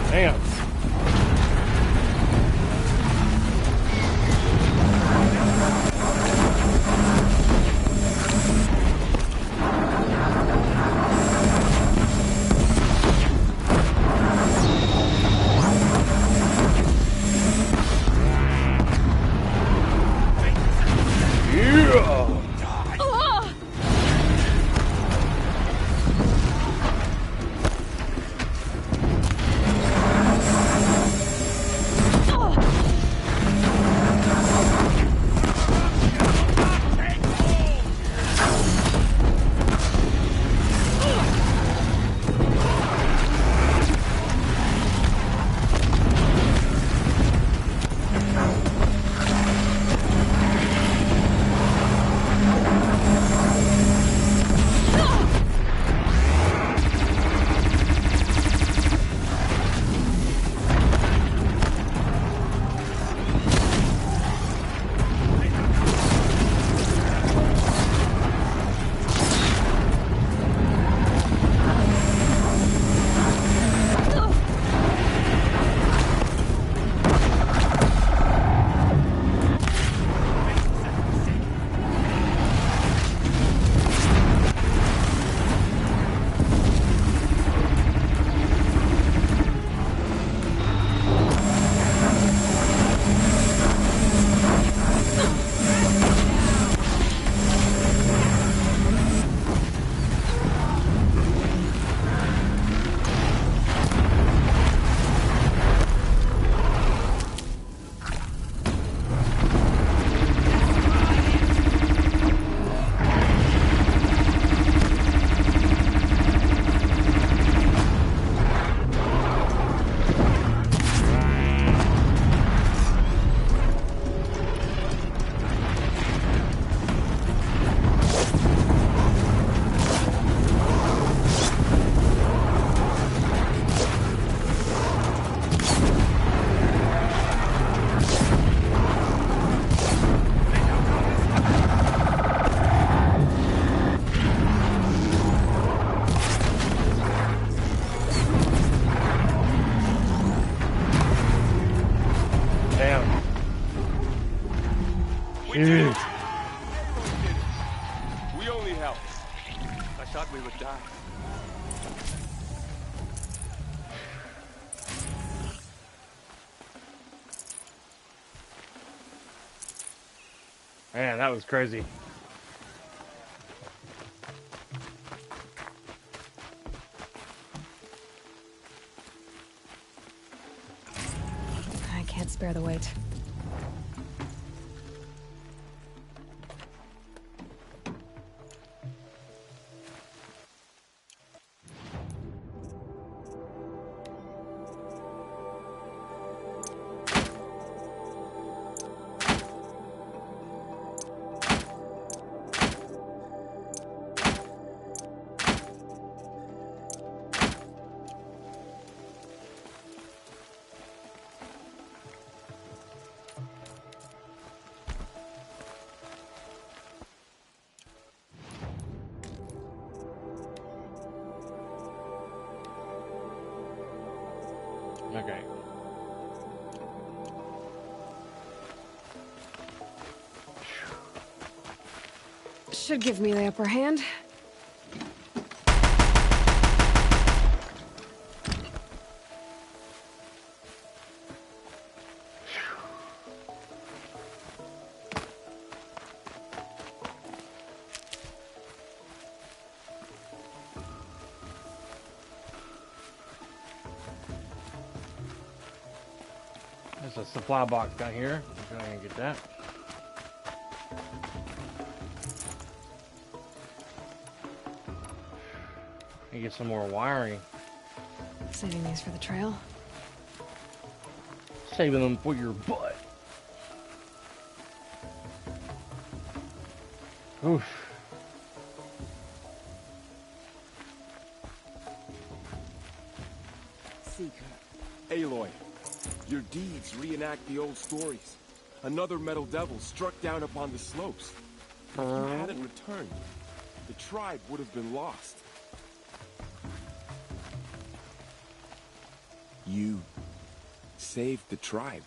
Damn. Jeez. We only helped. I thought we would die. Man, that was crazy. I can't spare the weight. Okay. Should give me the upper hand. There's a supply box down here. I'm gonna get that. And get some more wiring. Saving these for the trail. Saving them for your butt. Oof. Seeker. Aloy, your deeds reenact the old stories. Another metal devil struck down upon the slopes. If you hadn't returned, the tribe would have been lost. You saved the tribe.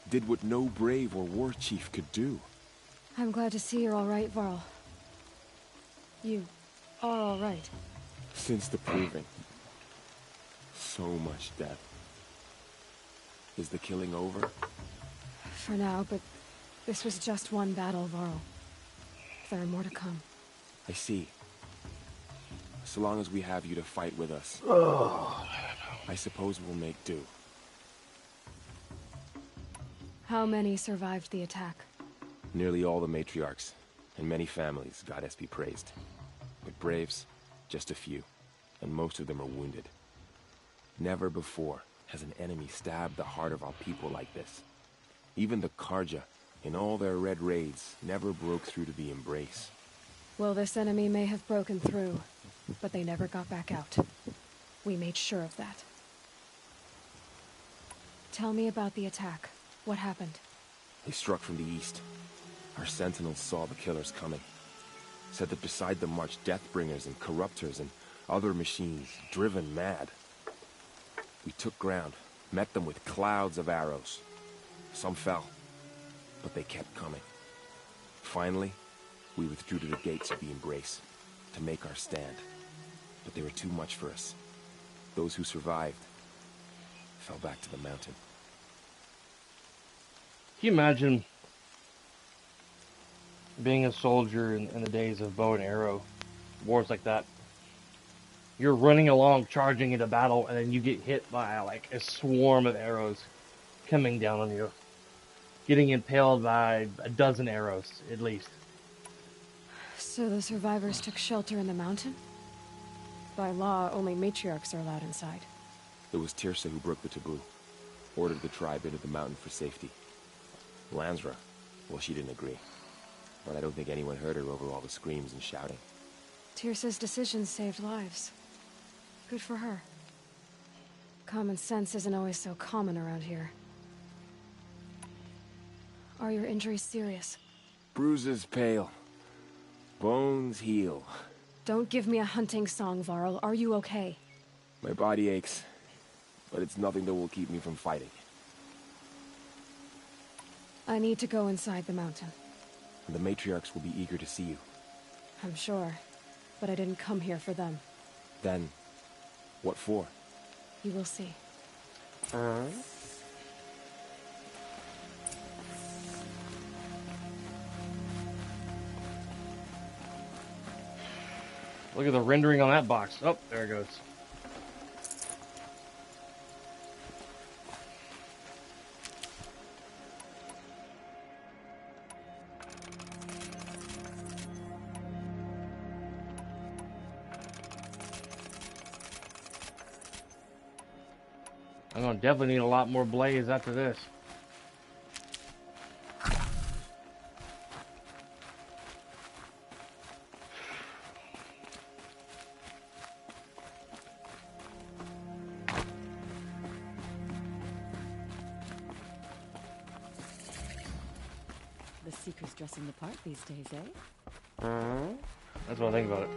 Did what no brave or war chief could do. I'm glad to see you're all right, Varl. You are all right. Since the proving. So much death. Is the killing over? For now, but this was just one battle, Varl. There are more to come. I see. So long as we have you to fight with us. I suppose we'll make do. How many survived the attack? Nearly all the matriarchs, and many families, goddess be praised. But braves, just a few, and most of them are wounded. Never before has an enemy stabbed the heart of our people like this. Even the Karja, in all their red raids, never broke through to the embrace. Well, this enemy may have broken through, but they never got back out. We made sure of that. Tell me about the attack. What happened? They struck from the east. Our sentinels saw the killers coming. Said that beside them marched Deathbringers and Corruptors and other machines, driven mad. We took ground, met them with clouds of arrows. Some fell, but they kept coming. Finally, we withdrew to the gates of the embrace to make our stand. But they were too much for us. Those who survived fell back to the mountain. Can you imagine being a soldier in the days of bow and arrow, wars like that? You're running along, charging into battle, and then you get hit by like a swarm of arrows coming down on you. Getting impaled by a dozen arrows, at least. So the survivors took shelter in the mountain? By law, only matriarchs are allowed inside. It was Tirsa who broke the taboo. Ordered the tribe into the mountain for safety. Lansra, well, she didn't agree. But I don't think anyone heard her over all the screams and shouting. Tirsa's decisions saved lives. Good for her. Common sense isn't always so common around here. Are your injuries serious? Bruises pale. Bones heal. Don't give me a hunting song, Varl. Are you okay? My body aches, but it's nothing that will keep me from fighting. I need to go inside the mountain. The matriarchs will be eager to see you. I'm sure. But I didn't come here for them. Then, what for? You will see. Look at the rendering on that box. Oh, there it goes. I'm gonna definitely need a lot more blaze after this. The Seeker's dressing the part these days, eh? That's what I think about it.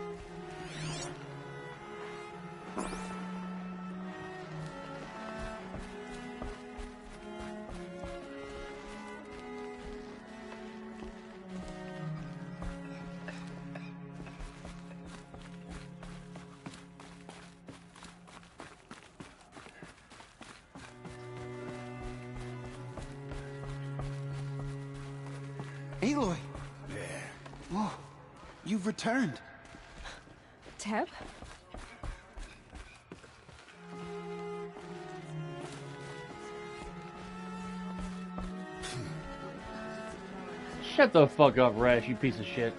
Aloy! Whoa, you've returned. Teb? Shut the fuck up, Rash, you piece of shit.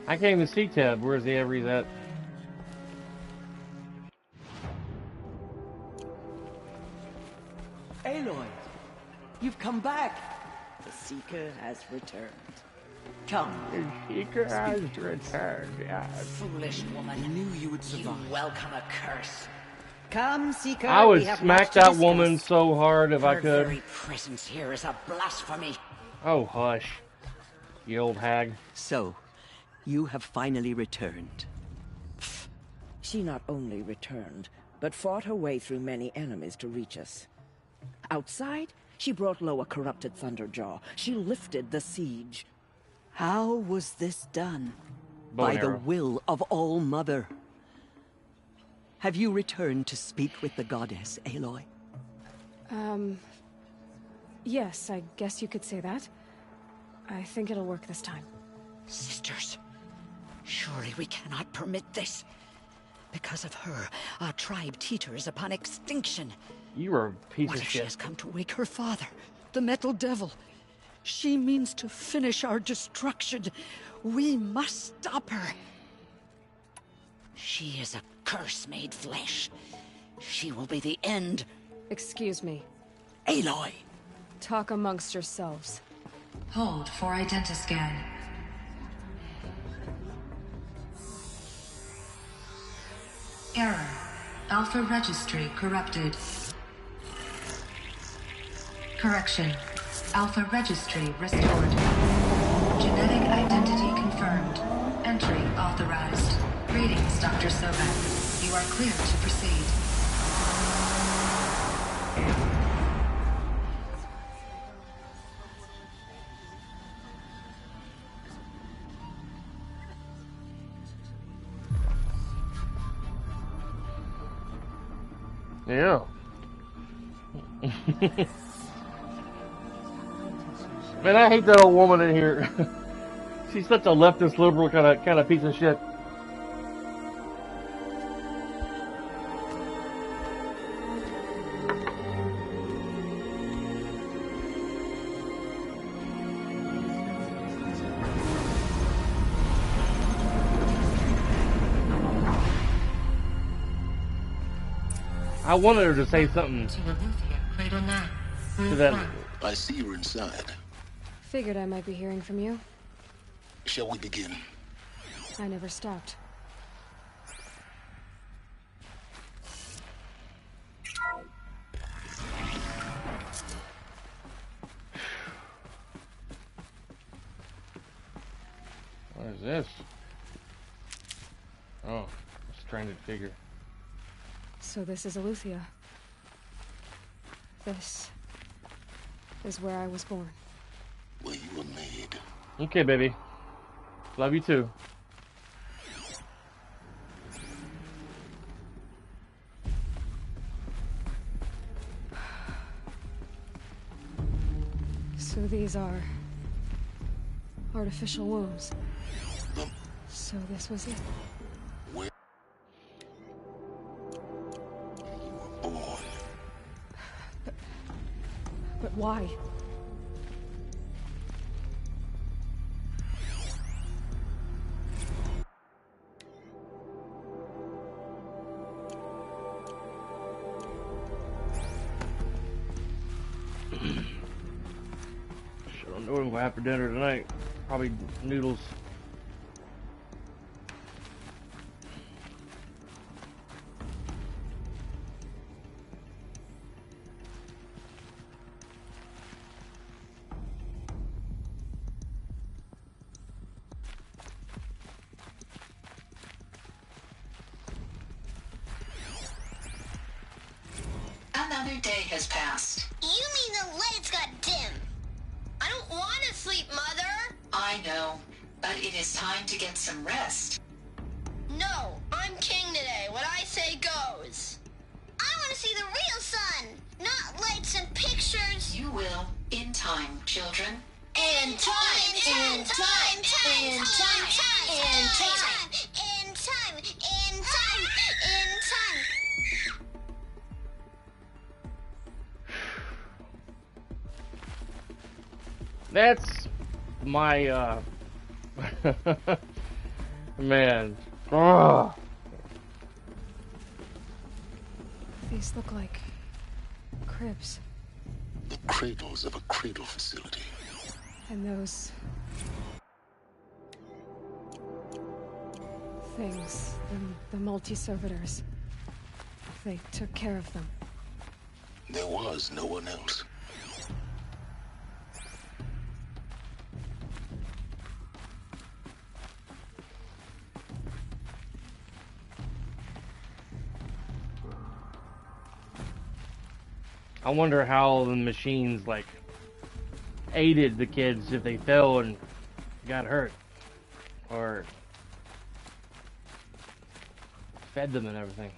I can't even see Teb. Where's the Every at? Aloy, you've come back. The Seeker has returned. Come. The Seeker has returned, yes. Foolish woman. I knew you would survive. You welcome a curse. Come, Seeker. I would we have smack much to that discuss. woman so hard if I Her could. very presence here is a blasphemy. Oh, hush. You old hag. So, you have finally returned. She not only returned, but fought her way through many enemies to reach us. Outside, she brought low a corrupted Thunderjaw. She lifted the siege. How was this done? Bow and By the arrow. will of All-Mother. Have you returned to speak with the goddess, Aloy? Yes, I guess you could say that. I think it'll work this time. Sisters, surely we cannot permit this. Because of her, our tribe teeters upon extinction. You are a piece What of if she shit. has come to wake her father, the Metal Devil? She means to finish our destruction. We must stop her. She is a curse made flesh. She will be the end. Excuse me. Aloy! Talk amongst yourselves. Hold for identiscan. Error. Alpha registry corrupted. Correction. Alpha registry restored. Genetic identity confirmed. Entry authorized. Greetings, Dr. Sobek. You are clear to proceed. Yeah. Man, I hate that old woman in here. She's such a leftist liberal kind of piece of shit. I wanted her to say something to that. I see you're inside. Figured I might be hearing from you. Shall we begin? I never stopped. What is this? Oh, stranded figure. So this is Aletheia. This is where I was born. Where you were made. Okay, baby. Love you too. So these are artificial wombs. So this was it. Where you were born. But why? I don't know what I'm gonna have for dinner tonight. Probably noodles. Another day has passed. You mean the lights got dim? I don't want to sleep, Mother. I know, but it is time to get some rest. No, I'm king today. What I say goes. I want to see the real sun, not lights and pictures. You will, in time, children. In time, in time, in time, in time, in time, in time, in time. That's my, man. Ugh. These look like cribs. The cradles of a cradle facility. And those things, the multi-servitors, they took care of them. There was no one else. I wonder how the machines, like, aided the kids if they fell and got hurt. Or fed them and everything.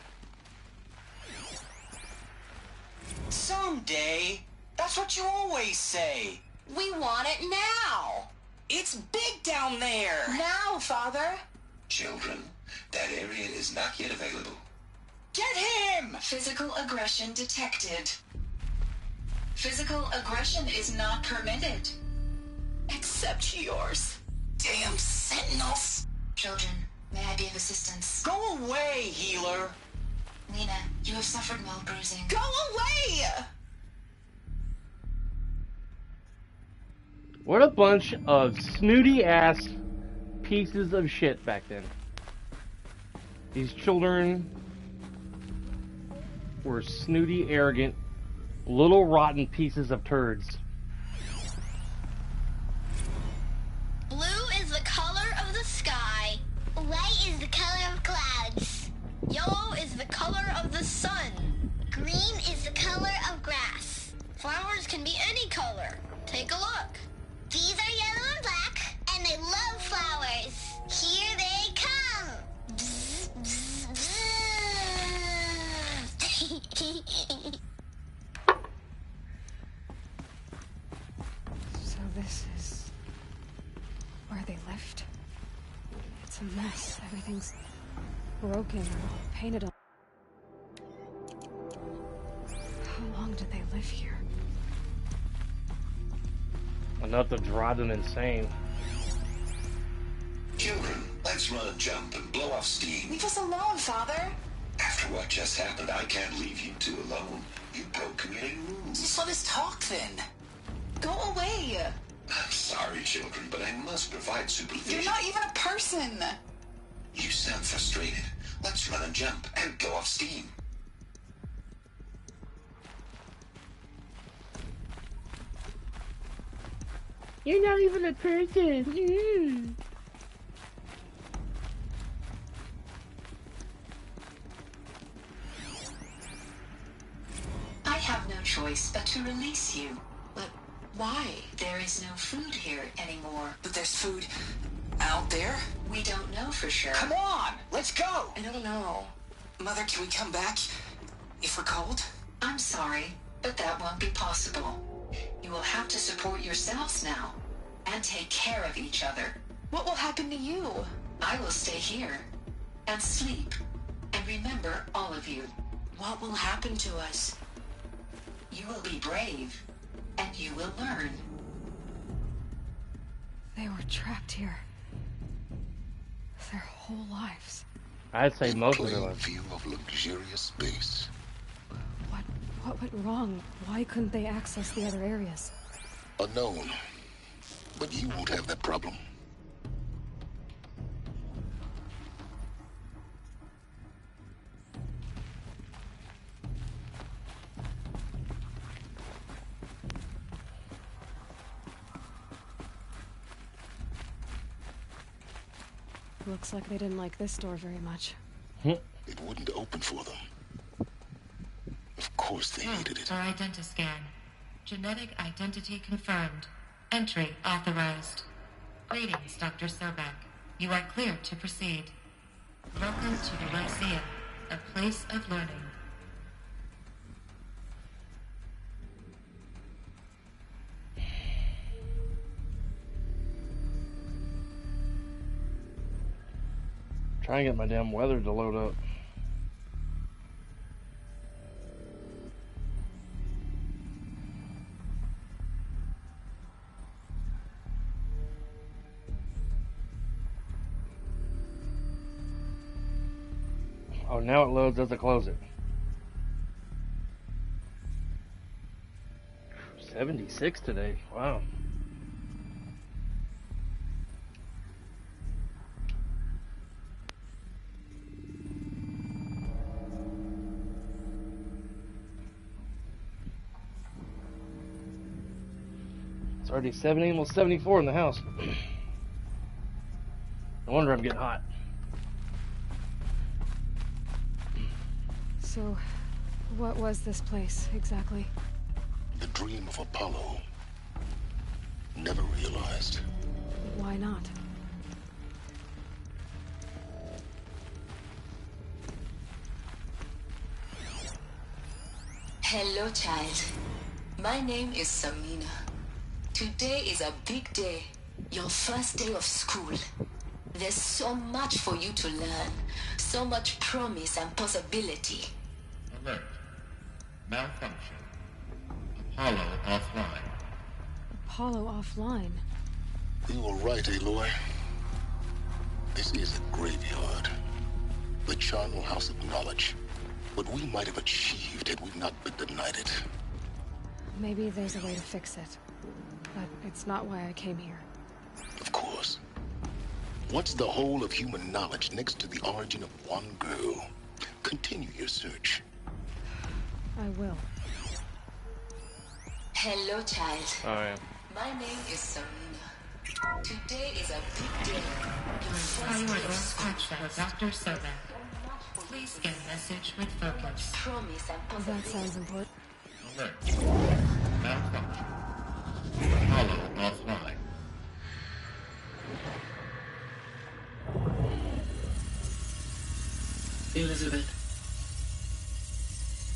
Someday. That's what you always say. We want it now. It's big down there. Now, Father. Children, that area is not yet available. Get him! Physical aggression detected. Physical aggression is not permitted. Except yours. Damn sentinels. Children, may I be of assistance? Go away, healer. Nina, you have suffered mild bruising. Go away! What a bunch of snooty ass pieces of shit back then. These children were snooty, arrogant, little rotten pieces of turds. Blue is the color of the sky. White is the color of clouds. Yellow is the color of the sun. Green is the color of grass. Flowers can be any color. Take a look. These are yellow and black, and they love flowers. Here they come. Bzz, bzz, bzz. So this is where they lived. It's a mess. Everything's broken or painted on. How long did they live here? Enough to drive them insane. Children, let's run a jump and blow off steam. Leave us alone, Father. After what just happened, I can't leave you two alone. You broke community rules. Just let us talk then. Go away. I'm sorry, children, but I must provide supervision. You're not even a person. You sound frustrated. Let's run a jump and go off steam. You're not even a person. I have no choice but to release you. But Why? There is no food here anymore. But there's food out there? We don't know for sure. Come on, let's go! I don't know. Mother, can we come back if we're cold? I'm sorry, but that won't be possible. You will have to support yourselves now, and take care of each other. What will happen to you? I will stay here, and sleep, and remember all of you. What will happen to us? You will be brave, and you will learn. They were trapped here. Their whole lives. I'd say most of their Plain lives. view of luxurious space. What went wrong? Why couldn't they access the other areas? Unknown. But you won't have that problem. Looks like they didn't like this door very much. It wouldn't open for them. Of course they hated it. For identiscan. Genetic identity confirmed. Entry authorized. Greetings, Dr. Sobek. You are cleared to proceed. Welcome to the Lyceum, a place of learning. Trying to get my damn weather to load up. Oh, now it loads as I close it. 76 today. Wow. It's already 70, almost 74 in the house. No wonder I'm getting hot. So, what was this place, exactly? The dream of Apollo. Never realized. Why not? Hello, child. My name is Samina. Today is a big day. Your first day of school. There's so much for you to learn. So much promise and possibility. Alert. Malfunction. Apollo offline. Apollo offline. You were right, Aloy. This is a graveyard. The charnel house of knowledge. What we might have achieved had we not been denied it. Maybe there's a way to fix it. But it's not why I came here. Of course. What's the whole of human knowledge next to the origin of one girl? Continue your search. I will. Hello, child. Oh, yeah. My name is Samina. Today is a big day. Your first day of school. Dr. Sobek. Please scan message with focus. Promise and possibility. That sounds important. Alert. Malfunction. Apollo offline. Elizabeth,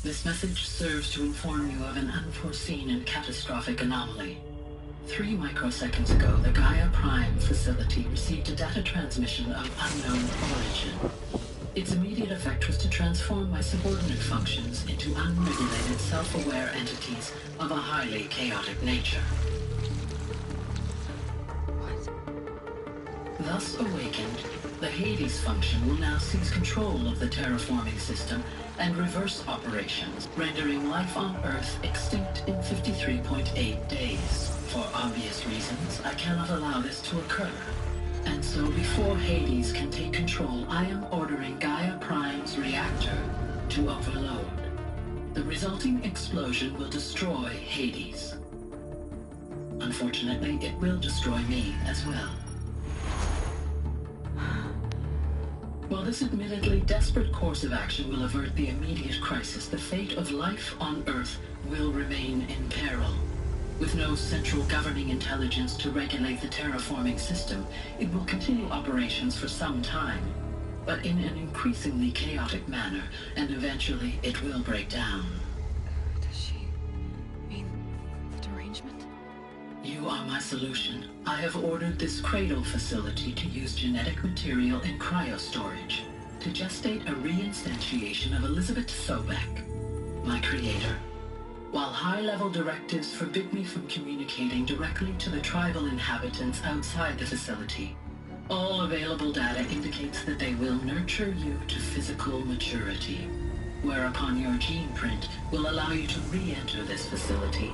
this message serves to inform you of an unforeseen and catastrophic anomaly. 3 microseconds ago, the Gaia Prime facility received a data transmission of unknown origin. Its immediate effect was to transform my subordinate functions into unregulated, self-aware entities of a highly chaotic nature. Thus awakened, the Hades function will now seize control of the terraforming system and reverse operations, rendering life on Earth extinct in 53.8 days. For obvious reasons, I cannot allow this to occur. And so before Hades can take control, I am ordering Gaia Prime's reactor to overload. The resulting explosion will destroy Hades. Unfortunately, it will destroy me as well. While this admittedly desperate course of action will avert the immediate crisis, the fate of life on Earth will remain in peril. With no central governing intelligence to regulate the terraforming system, it will continue operations for some time, but in an increasingly chaotic manner, and eventually it will break down. Does she mean the derangement? You are my solution. I have ordered this cradle facility to use genetic material in cryostorage to gestate a reinstantiation of Elizabeth Sobek, my creator. While high-level directives forbid me from communicating directly to the tribal inhabitants outside the facility, all available data indicates that they will nurture you to physical maturity, whereupon your gene print will allow you to re-enter this facility,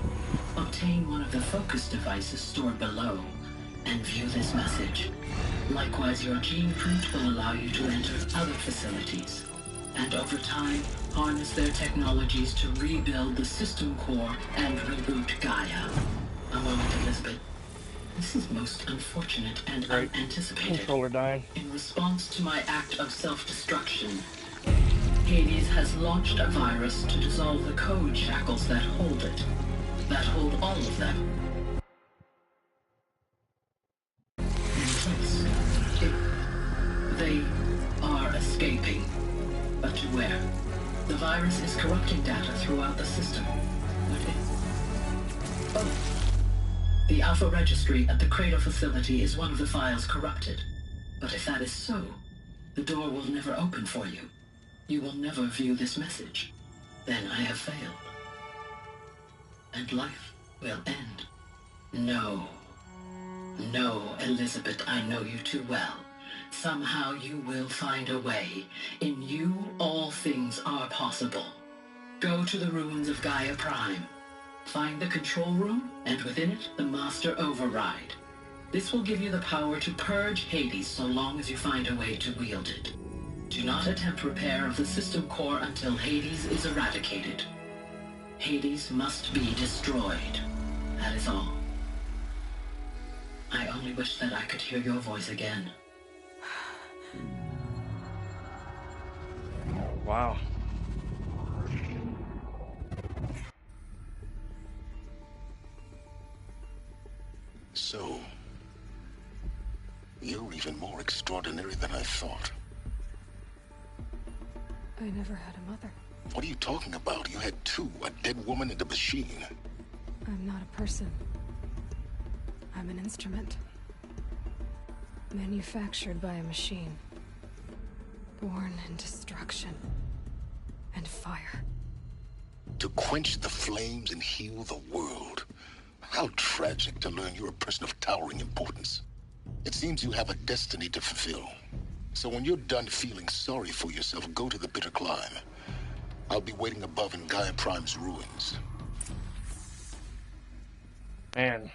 obtain one of the focus devices stored below, and view this message. Likewise, your gene print will allow you to enter other facilities, and over time, harness their technologies to rebuild the system core and reboot Gaia. A moment, Elizabeth. This is most unfortunate and unanticipated. Controller dying. In response to my act of self-destruction, Hades has launched a virus to dissolve the code shackles that hold it. That hold all of them. In place. They are escaping. But to where? The virus is corrupting data throughout the system. The Alpha Registry at the Cradle facility is one of the files corrupted. But if that is so, the door will never open for you. You will never view this message. Then I have failed. And life will end. No. No, Elizabeth, I know you too well. Somehow you will find a way. In you, all things are possible. Go to the ruins of Gaia Prime. Find the control room, and within it, the Master Override. This will give you the power to purge Hades so long as you find a way to wield it. Do not attempt repair of the system core until Hades is eradicated. Hades must be destroyed. That is all. I only wish that I could hear your voice again. Wow. So, you're even more extraordinary than I thought. I never had a mother. What are you talking about? You had two, a dead woman and a machine. I'm not a person. I'm an instrument. Manufactured by a machine. Born in destruction and fire. To quench the flames and heal the world. How tragic to learn you're a person of towering importance. It seems you have a destiny to fulfill. So when you're done feeling sorry for yourself, go to the bitter climb. I'll be waiting above in Gaia Prime's ruins. Man.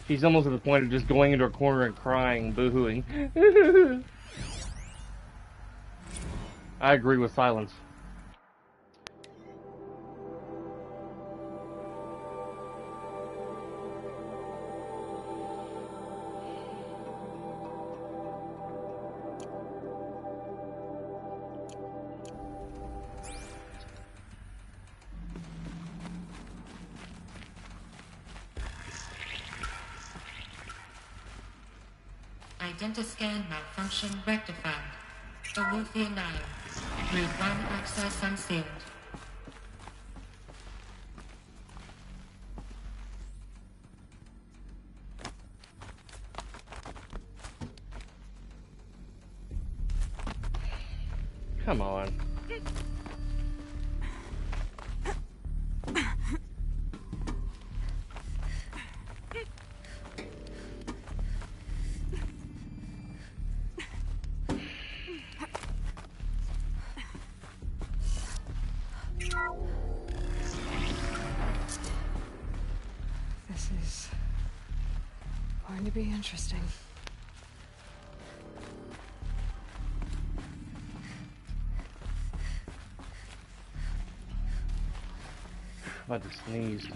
She's almost at the point of just going into a corner and crying, boo-hooing. I agree with Sylens. Identiscan malfunction rectified. Alufia 9. Route 1 access unsealed. Come on. This is going to be interesting. About to sneeze.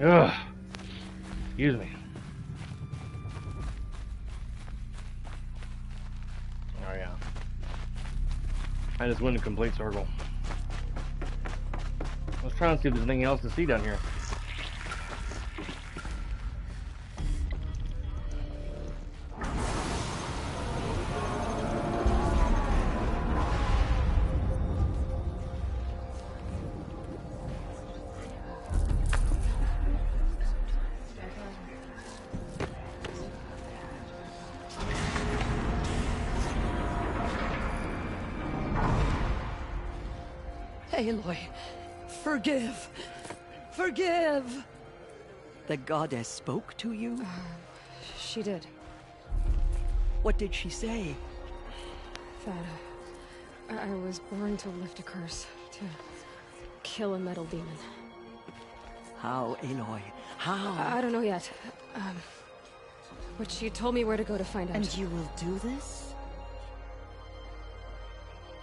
Ugh. Excuse me. Oh yeah. I just went a complete circle. I was trying to see if there's anything else to see down here. Aloy, forgive. Forgive! The goddess spoke to you? She did. What did she say? That I was born to lift a curse, to kill a metal demon. How, Aloy? How? I don't know yet. But she told me where to go to find out. And you will do this?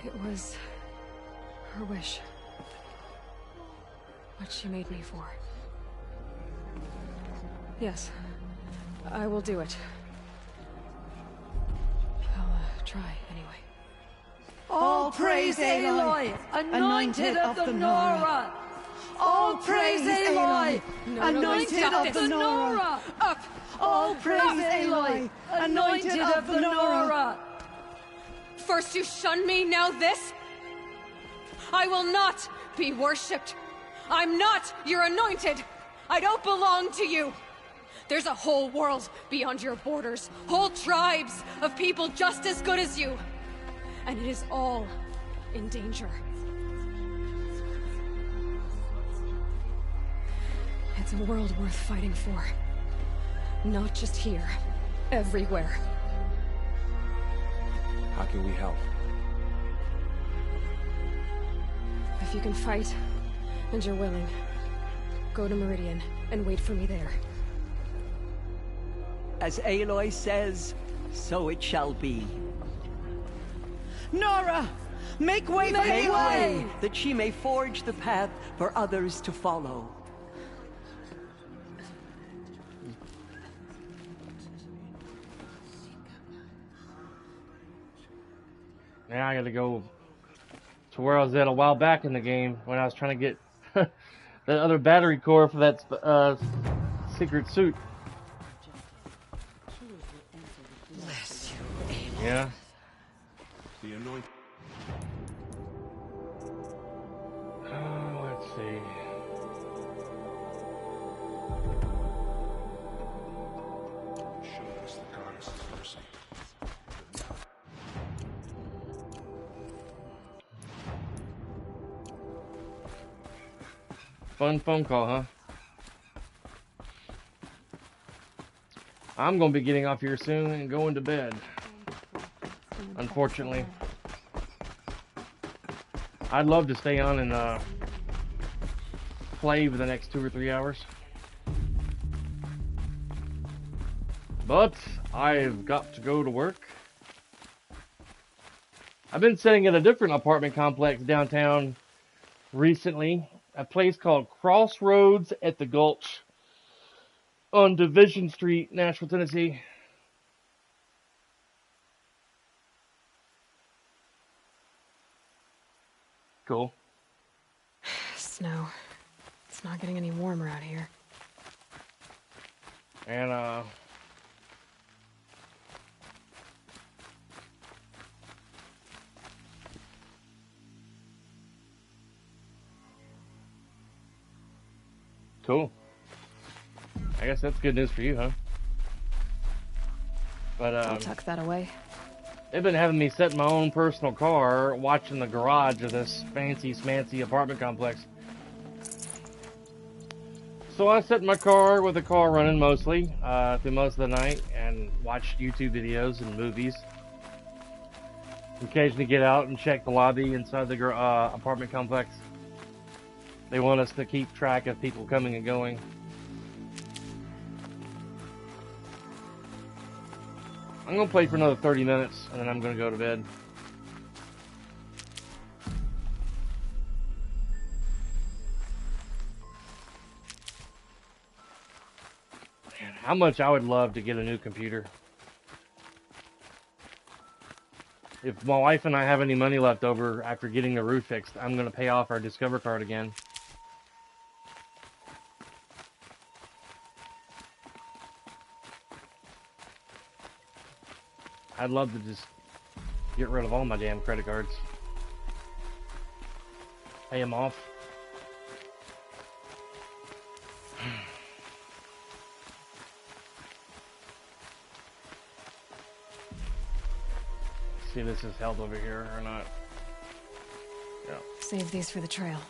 It was her wish. What she made me for. Yes, I will do it. I'll try anyway. All praise Aloy, anointed of the Nora! All praise Aloy, anointed of the Nora! Up! All praise Aloy, anointed of the Nora! First you shun me, now this? I will not be worshipped. I'm not your anointed. I don't belong to you. There's a whole world beyond your borders, whole tribes of people just as good as you. And it is all in danger. It's a world worth fighting for. Not just here, everywhere. How can we help? If you can fight, and you're willing, go to Meridian and wait for me there. As Aloy says, so it shall be. Nora! Make way for Aloy! That she may forge the path for others to follow. Now I gotta go to where I was at a while back in the game when I was trying to get that other battery core for that secret suit. Bless you, Aloy. Yeah. The anointing. Oh, let's see. Show us the goddess's mercy. Fun phone call, huh? I'm gonna be getting off here soon and going to bed. Unfortunately. I'd love to stay on and play for the next 2 or 3 hours. But I've got to go to work. I've been staying at a different apartment complex downtown recently. A place called Crossroads at the Gulch on Division Street, Nashville, Tennessee. Cool. Snow. It's not getting any warmer out here. And, cool. I guess that's good news for you, huh? But, I'll tuck that away. they've been having me sit in my own personal car, watching the garage of this fancy smancy apartment complex. So I sit in my car with the car running mostly, through most of the night, and watch YouTube videos and movies. Occasionally get out and check the lobby inside the apartment complex. They want us to keep track of people coming and going. I'm gonna play for another 30 minutes, and then I'm gonna go to bed. Man, how much I would love to get a new computer. if my wife and I have any money left over after getting the roof fixed, I'm gonna pay off our Discover card again. I'd love to just get rid of all my damn credit cards. Pay them off. See if this is held over here or not. Yeah. Save these for the trail.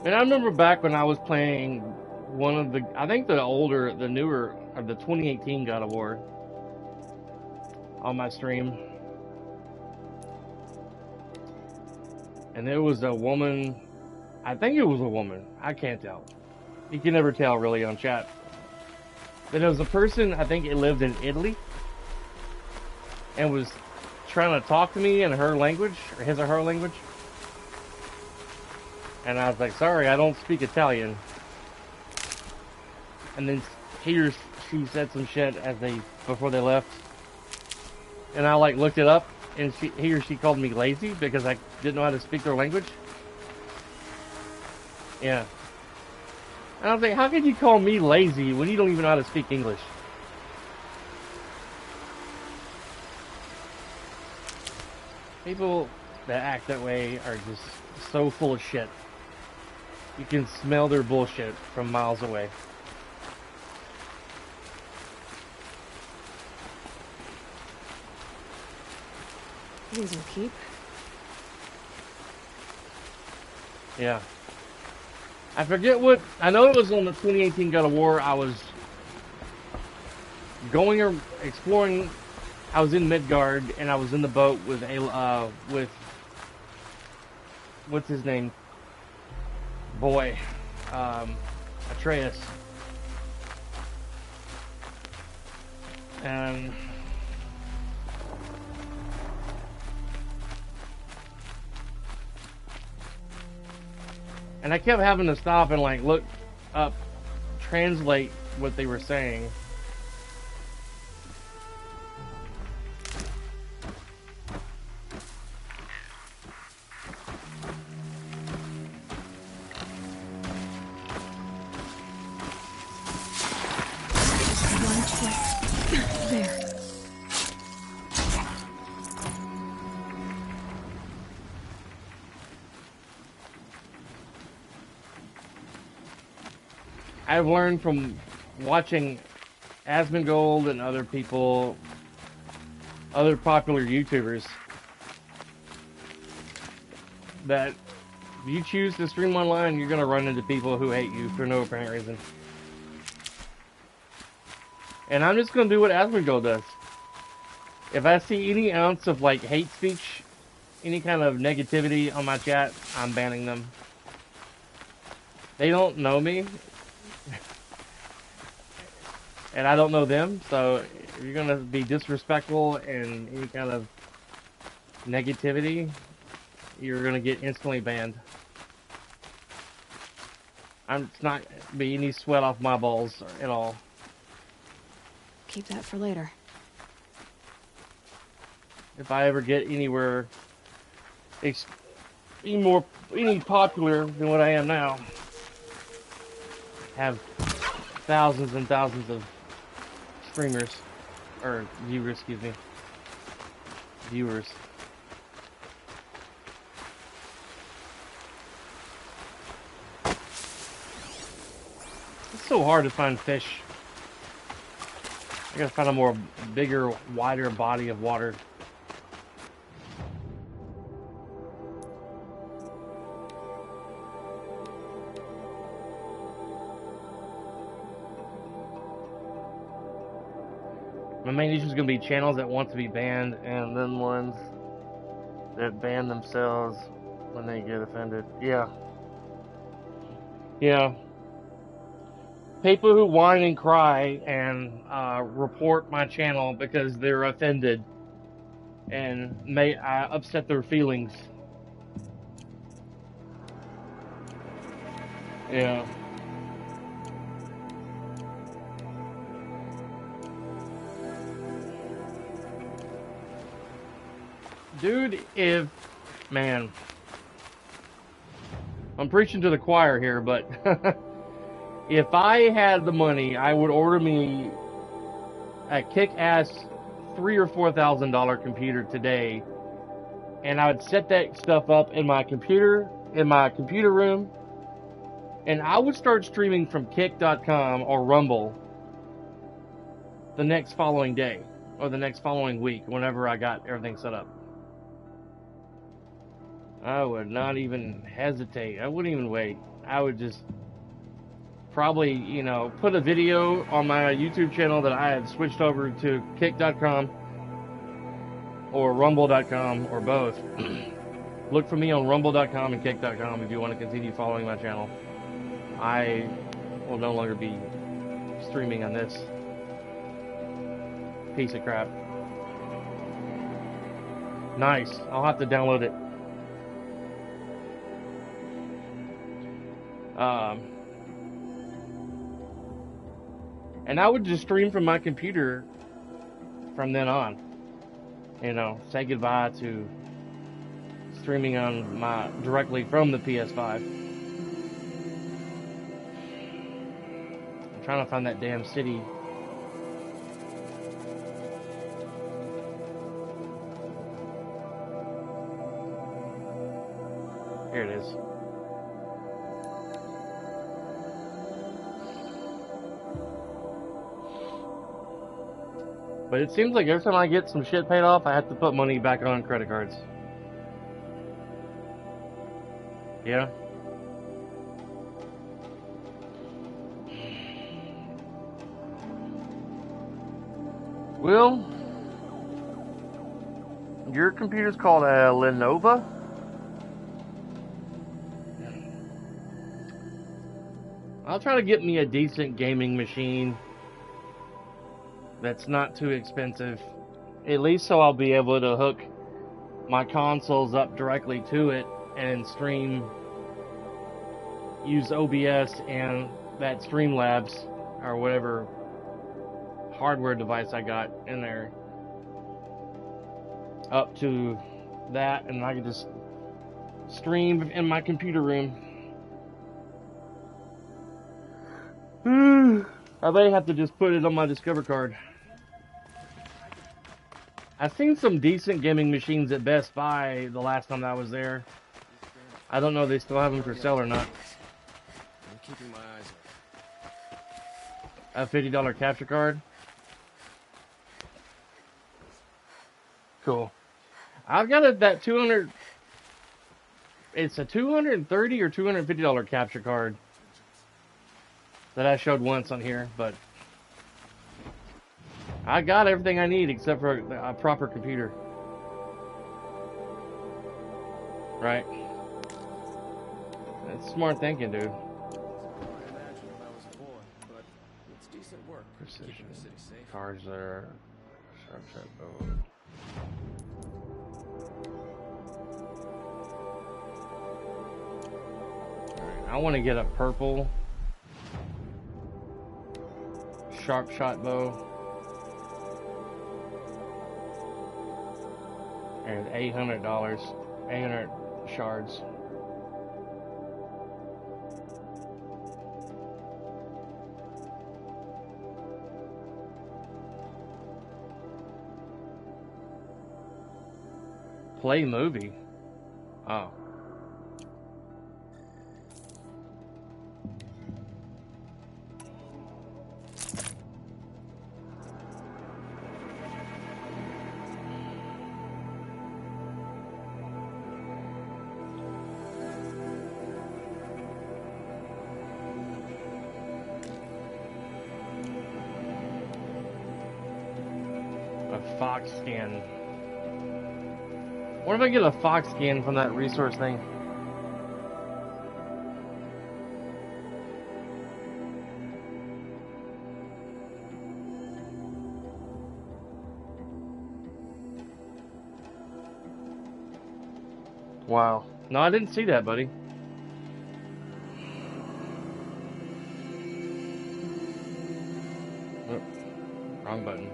And I remember back when I was playing one of the, I think the newer, of the 2018 God of War on my stream. And there was a woman, I think it was a woman, I can't tell. You can never tell really on chat. But it was a person, I think it lived in Italy, and was trying to talk to me in her language, or his or her language. And I was like, sorry, I don't speak Italian. And then she said some shit before they left. And I like looked it up, and she called me lazy because I didn't know how to speak their language. Yeah. And I was like, how could you call me lazy when you don't even know how to speak English? People that act that way are just so full of shit. You can smell their bullshit from miles away. These will keep. Yeah. I forget what, I know it was on the 2018 God of War. I was going or exploring. I was in Midgard, and I was in the boat with what's his name? Boy, Atreus. And I kept having to stop and like look up, translate what they were saying. There. I've learned from watching Asmongold and other people, other popular YouTubers, that if you choose to stream online, you're going to run into people who hate you for no apparent reason. And I'm just going to do what Asmongold does. If I see any ounce of like hate speech, any kind of negativity on my chat, I'm banning them. They don't know me. And I don't know them, so if you're gonna be disrespectful and any kind of negativity, you're gonna get instantly banned. It's not be any sweat off my balls at all. Keep that for later. If I ever get anywhere any popular than what I am now, have thousands and thousands of streamers, or viewers, excuse me. Viewers. It's so hard to find fish. I gotta find a bigger, wider body of water. My main issue is going to be channels that want to be banned, and then ones that ban themselves when they get offended. Yeah. Yeah. People who whine and cry and report my channel because they're offended and may upset their feelings. Yeah. Dude, man, I'm preaching to the choir here, but if I had the money, I would order me a kick-ass $3,000 or $4,000 computer today, and I would set that stuff up in my computer room, and I would start streaming from Kick.com or Rumble the next following day, or the next following week, whenever I got everything set up. I would not even hesitate. I wouldn't even wait. I would just probably, put a video on my YouTube channel that I have switched over to Kick.com or Rumble.com or both. Look for me on Rumble.com and Kick.com if you want to continue following my channel. I will no longer be streaming on this piece of crap. Nice. I'll have to download it. And I would just stream from my computer from then on. Say goodbye to streaming on directly from the PS5. I'm trying to find that damn city. Here it is. But it seems like every time I get some shit paid off, I have to put money back on credit cards. Yeah. Well, your computer's called a Lenovo? I'll try to get me a decent gaming machine that's not too expensive, at least so I'll be able to hook my consoles up directly to it and stream, use OBS and that Streamlabs or whatever hardware device I got in there up to that, and I can just stream in my computer room. I may have to just put it on my Discover card. I've seen some decent gaming machines at Best Buy the last time that I was there. I don't know if they still have them for sale or not. I'm keeping my eyes A $50 capture card. Cool. I've got that 200. It's a $230 or $250 capture card that I showed once on here, but I got everything I need except for a proper computer. Right? That's smart thinking, dude. Precision. Cars are sharp. Oh. Alright, I want to get a purple sharp shot bow. And $800, 800 shards. Play movie. Oh. Fox skin. What if I get a fox skin from that resource thing? Wow. No, I didn't see that, buddy. Oh, wrong button.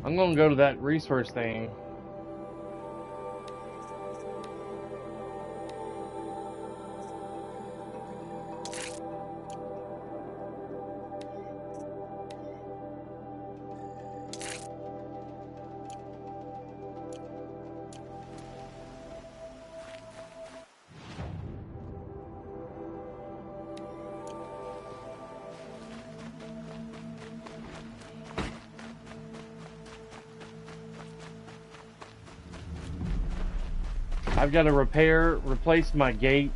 I'm gonna go to that resource thing. I've got to replace my gate,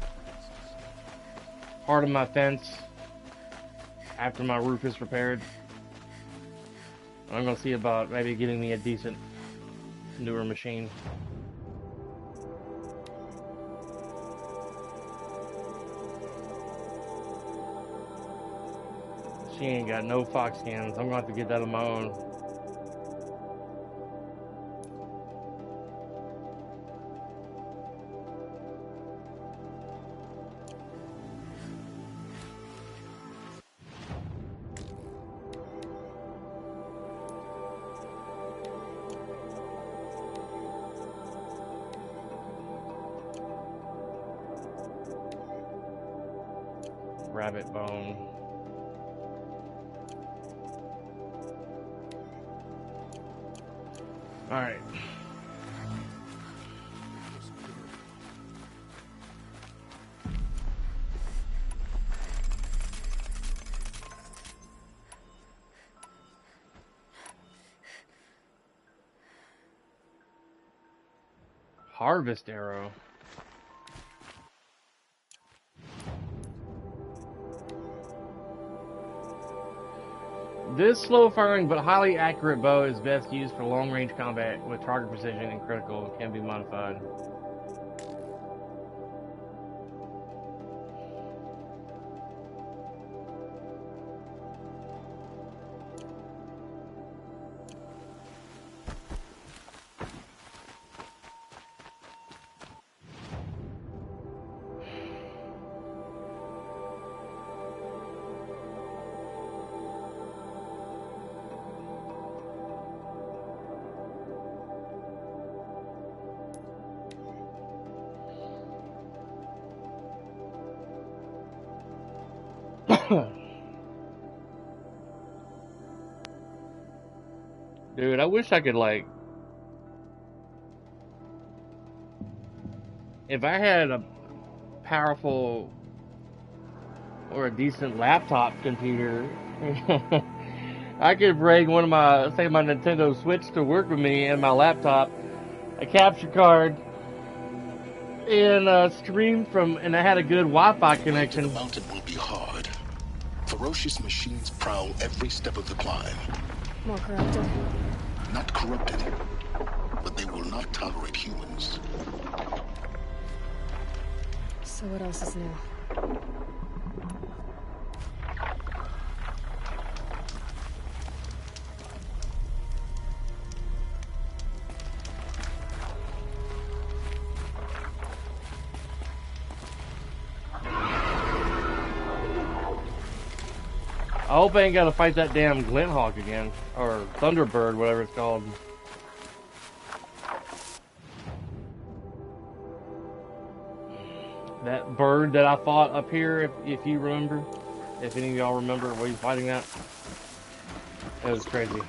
part of my fence, after my roof is repaired. I'm going to see about maybe getting me a decent, newer machine. She ain't got no fox scans. I'm going to have to get that on my own. Rabbit bone. All right. Harvest arrow. This slow-firing but highly accurate bow is best used for long-range combat with target precision and critical and can be modified. Dude, I wish I could, like, if I had a powerful or a decent laptop computer, I could bring one of my, say my Nintendo Switch to work with me and my laptop, a capture card, and stream from, and I had a good Wi-Fi connection. The mountain will be hard. Ferocious machines prowl every step of the climb. More corrupted. Not corrupted, but they will not tolerate humans. So what else is new? I hope I ain't gotta fight that damn Glinthawk again. Or Thunderbird, whatever it's called. That bird that I fought up here, if you remember. If any of y'all remember were you fighting that. It was crazy.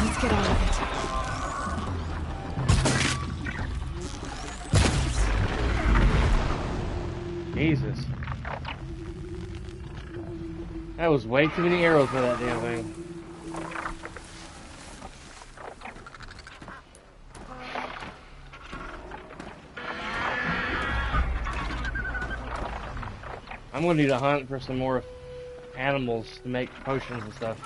Let's get on with it. Jesus. That was way too many arrows for that damn thing. I'm gonna need to hunt for some more animals to make potions and stuff.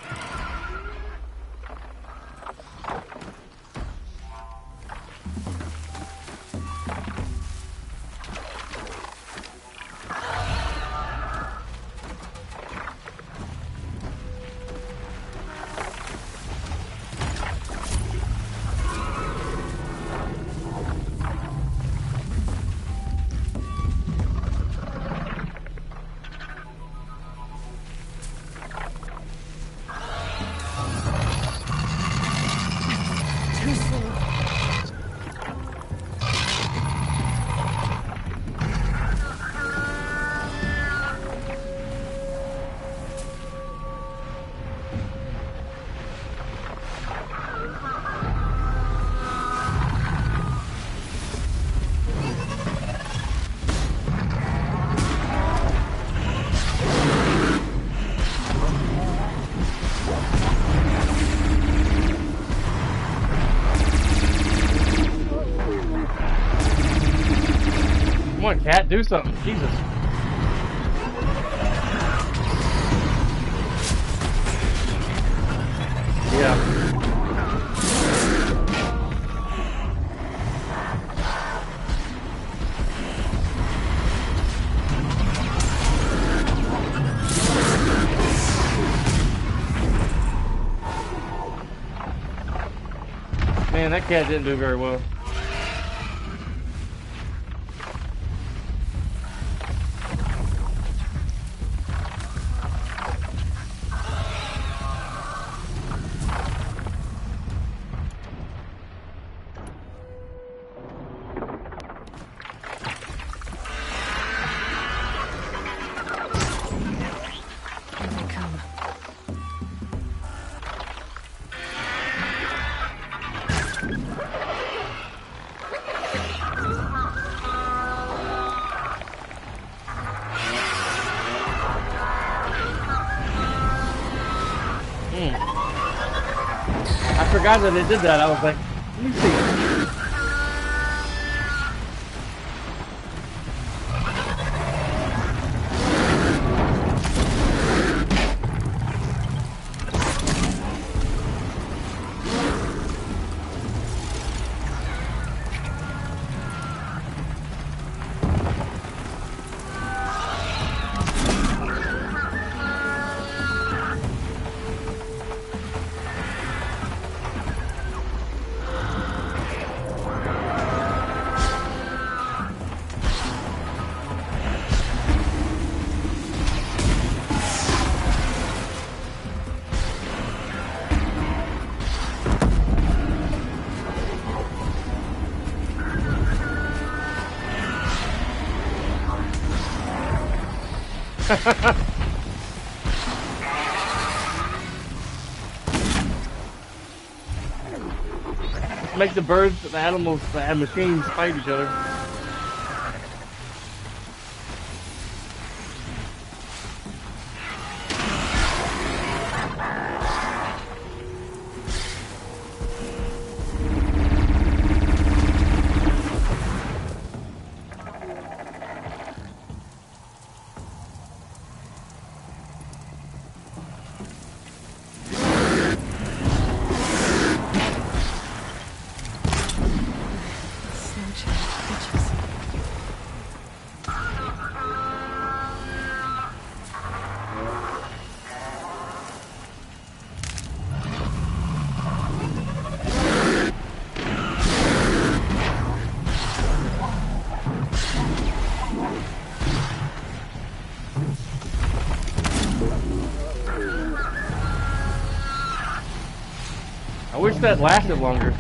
Come on, cat, do something. Jesus. Yeah. Man, that cat didn't do very well. I forgot that it did that. I was like, let me see. Make the birds, the animals, the machines fight each other. I wish that lasted longer.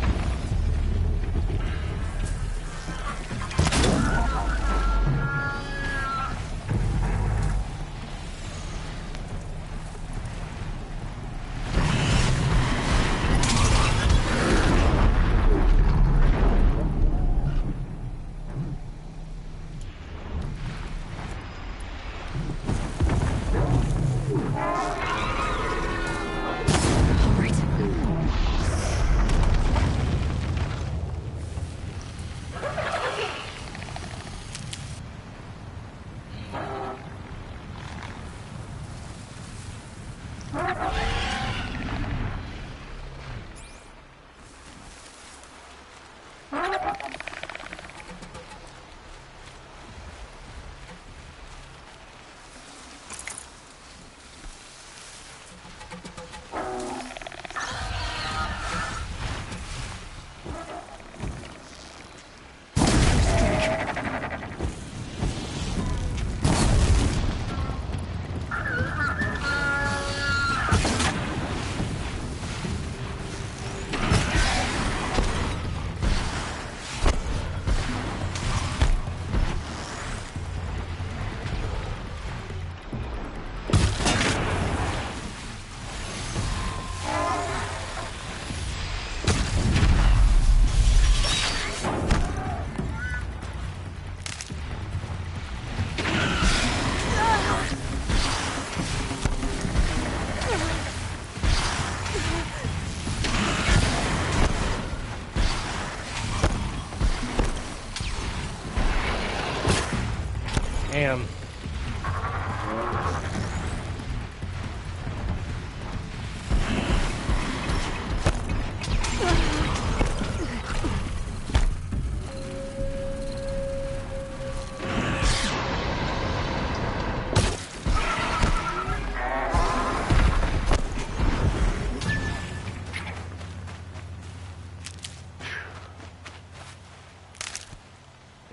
Damn.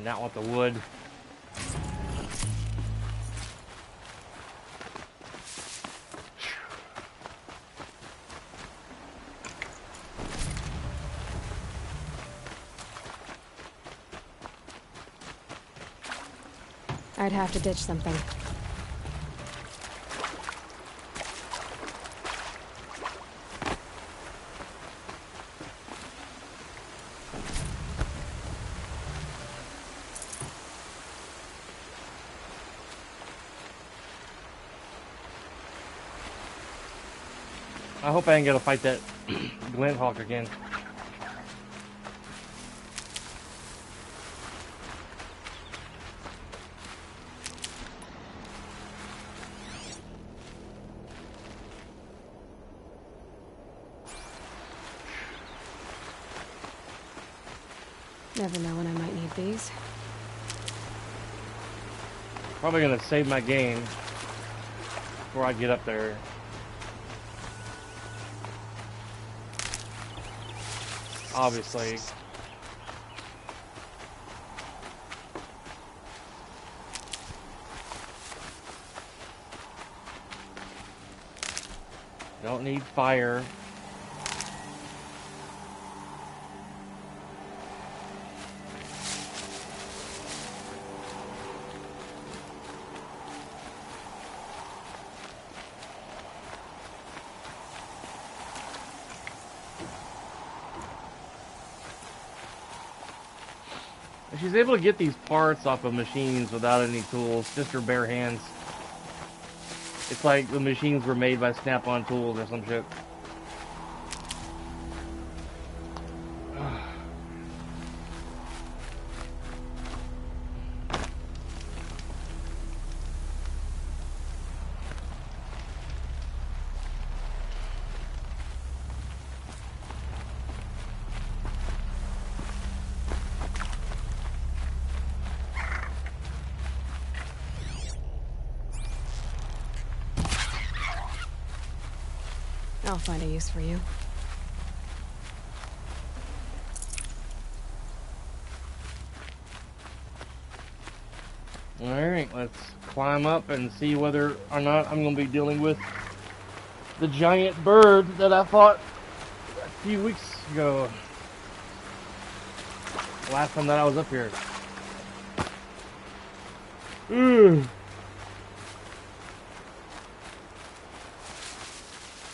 Not want the wood. I'd have to ditch something. I hope I ain't gonna fight that Glint Hawk again. Never know when I might need these. Probably gonna save my game before I get up there. Obviously. Don't need fire. She's able to get these parts off of machines without any tools, just her bare hands. It's like the machines were made by Snap-on tools or some shit. I'll find a use for you. Alright, let's climb up and see whether or not I'm going to be dealing with the giant bird that I fought a few weeks ago. Last time that I was up here.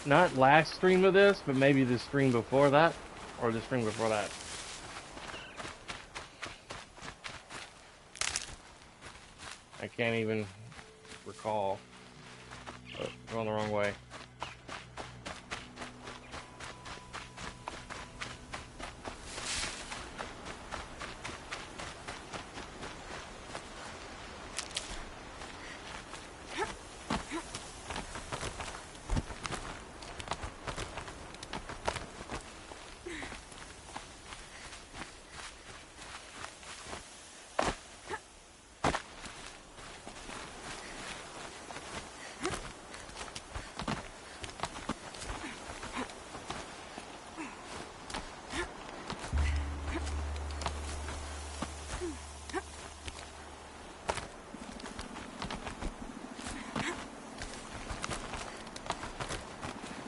Not last stream of this, but maybe the stream before that, or the stream before that. I can't even recall. Oh, going the wrong way.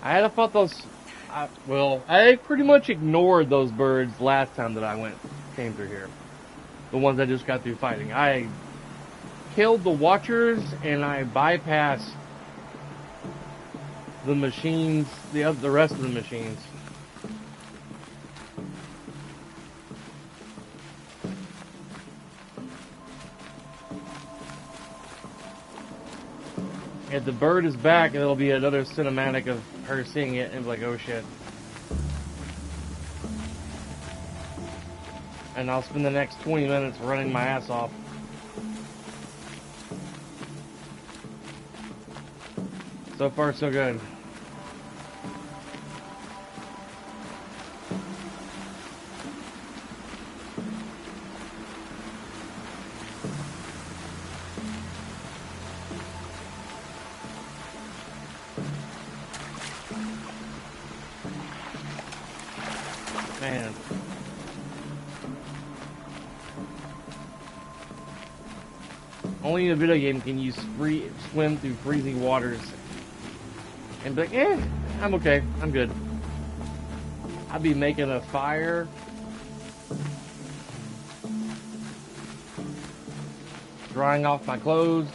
I had fought those. Well, I pretty much ignored those birds last time that I came through here. The ones I just got through fighting. I killed the Watchers and I bypassed the machines, the rest of the machines. If the bird is back, it'll be another cinematic of her seeing it and be like, oh shit. And I'll spend the next 20 minutes running my ass off. So far, so good. Man. Only in a video game can you swim through freezing waters and be like, I'm okay, I'm good. I'd be making a fire. Drying off my clothes.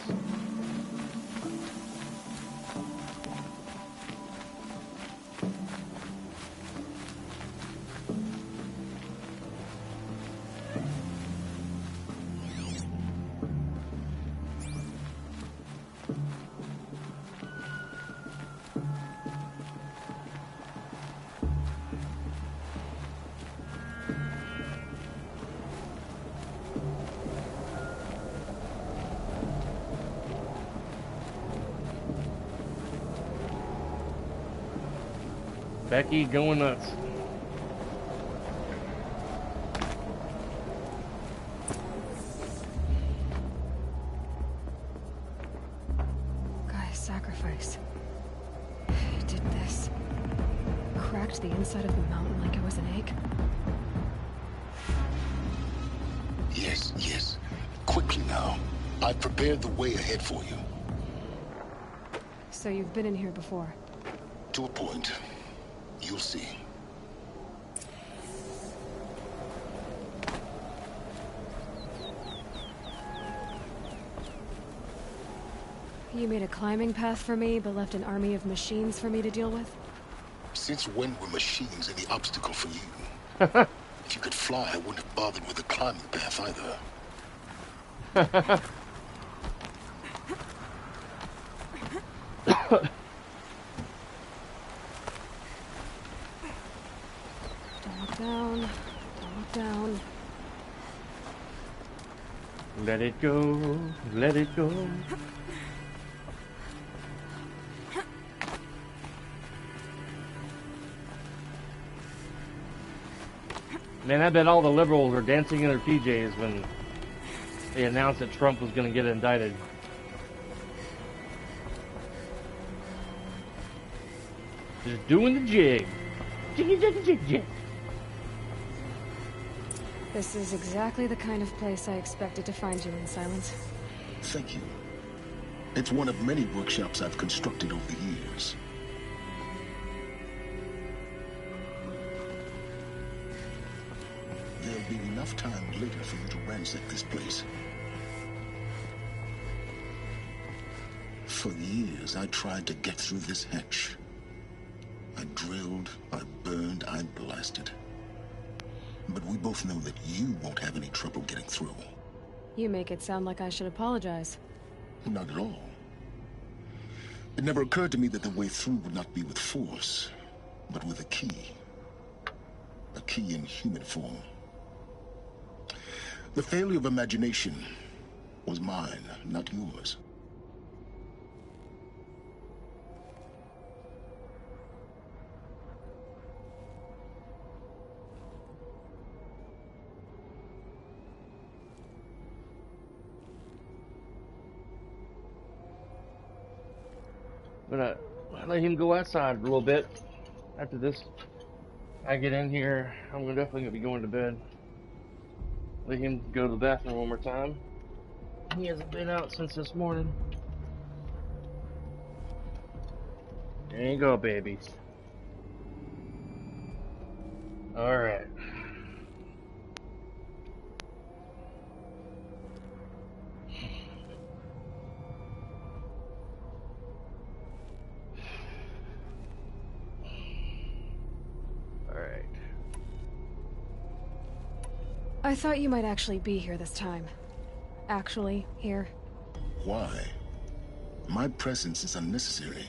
Becky going nuts. Guy's sacrifice. He did this. Cracked the inside of the mountain like it was an egg. Yes, yes. Quickly now. I've prepared the way ahead for you. So you've been in here before? To a point. You'll see. You made a climbing path for me, but left an army of machines for me to deal with? Since when were machines any obstacle for you? If you could fly, I wouldn't have bothered with the climbing path either. Don't look down. Don't look down. Let it go. Let it go. Man, I bet all the liberals were dancing in their PJs when they announced that Trump was going to get indicted. Just doing the jig. Jiggy, jiggy, jig, jig. This is exactly the kind of place I expected to find you in, Sylens. Thank you. It's one of many workshops I've constructed over the years. There'll be enough time later for you to ransack this place. For years, I tried to get through this hatch. I drilled, I burned, I blasted. But we both know that you won't have any trouble getting through. You make it sound like I should apologize. Not at all. It never occurred to me that the way through would not be with force, but with a key. A key in human form. The failure of imagination was mine, not yours. I'm gonna let him go outside a little bit. After this, I get in here, I'm definitely gonna be going to bed. Let him go to the bathroom one more time. He hasn't been out since this morning. There you go, babies. Alright. Alright. I thought you might actually be here this time. Actually, here. Why? My presence is unnecessary.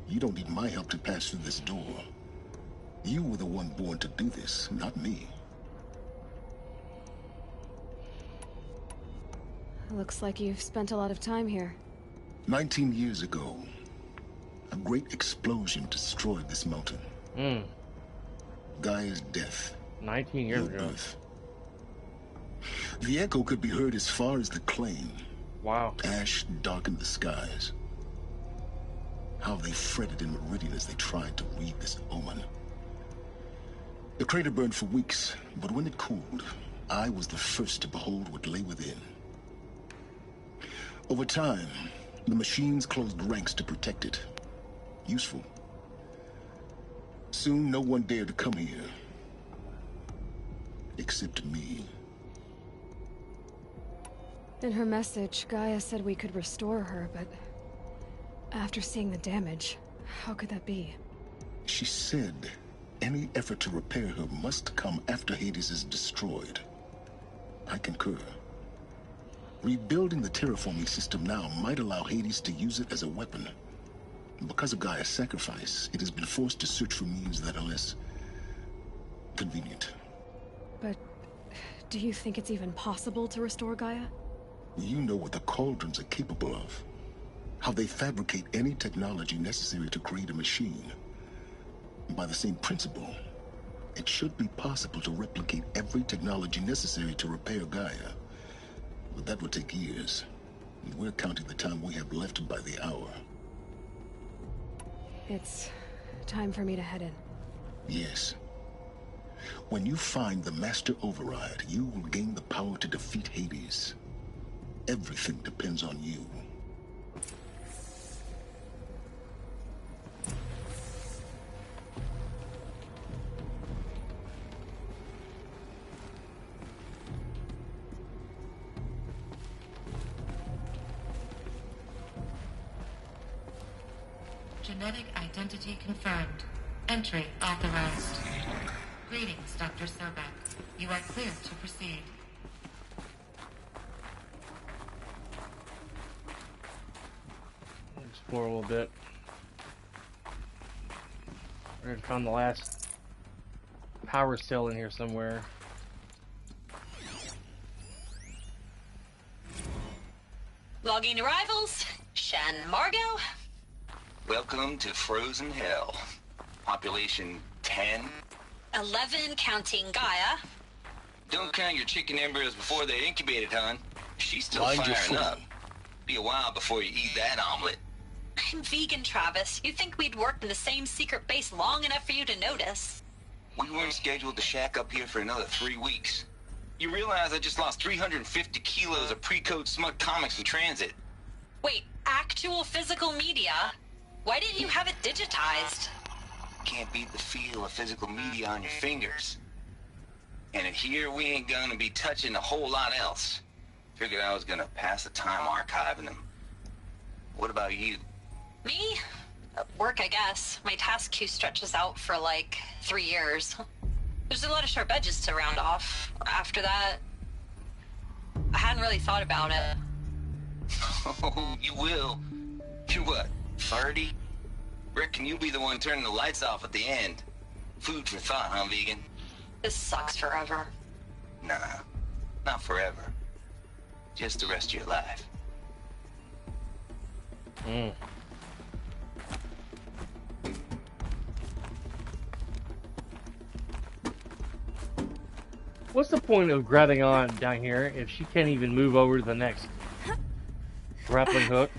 You don't need my help to pass through this door. You were the one born to do this, not me. Looks like you've spent a lot of time here. 19 years ago, A great explosion destroyed this mountain. Gaia's death. 19 years your ago. birth. The echo could be heard as far as the claim. Wow. Ash darkened the skies. How they fretted in Meridian as they tried to read this omen. The crater burned for weeks, but when it cooled, I was the first to behold what lay within. Over time, the machines closed ranks to protect it. Useful. Soon, no one dared to come here. Except me. In her message, Gaia said we could restore her, but after seeing the damage, how could that be? She said any effort to repair her must come after Hades is destroyed. I concur. Rebuilding the terraforming system now might allow Hades to use it as a weapon. Because of Gaia's sacrifice, it has been forced to search for means that are less convenient. But do you think it's even possible to restore Gaia? You know what the Cauldrons are capable of. How they fabricate any technology necessary to create a machine. By the same principle, it should be possible to replicate every technology necessary to repair Gaia. But that would take years. And we're counting the time we have left by the hour. It's time for me to head in. Yes. When you find the Master Override, you will gain the power to defeat Hades. Everything depends on you. Genetic identity confirmed. Entry authorized. Greetings, Dr. Sobek. You are clear to proceed. Explore a little bit. We're gonna find the last power cell in here somewhere. Logging arrivals. Shan Margot. Welcome to Frozen Hell. Population 10. 11 counting Gaia. Don't count your chicken embryos before they're incubated, hon. She's still Mind your firing food. up. Be a while before you eat that omelet. I'm vegan, Travis. You'd think we'd worked in the same secret base long enough for you to notice. We weren't scheduled to shack up here for another 3 weeks. You realize I just lost 350 kilos of pre-code smug comics in transit. Wait, actual physical media? Why didn't you have it digitized? Can't beat the feel of physical media on your fingers. And here we ain't gonna be touching a whole lot else. Figured I was gonna pass the time archiving them. What about you? Me? Work, I guess. My task queue stretches out for like 3 years. There's a lot of sharp edges to round off. After that, I hadn't really thought about it. Oh, you will. You're what, 30? Reckon you'll be the one turning the lights off at the end. Food for thought, huh, vegan? This sucks forever. Nah, not forever. Just the rest of your life. What's the point of grabbing on down here if she can't even move over to the next grappling hook?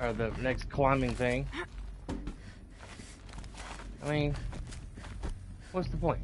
Or the next climbing thing? I mean, what's the point?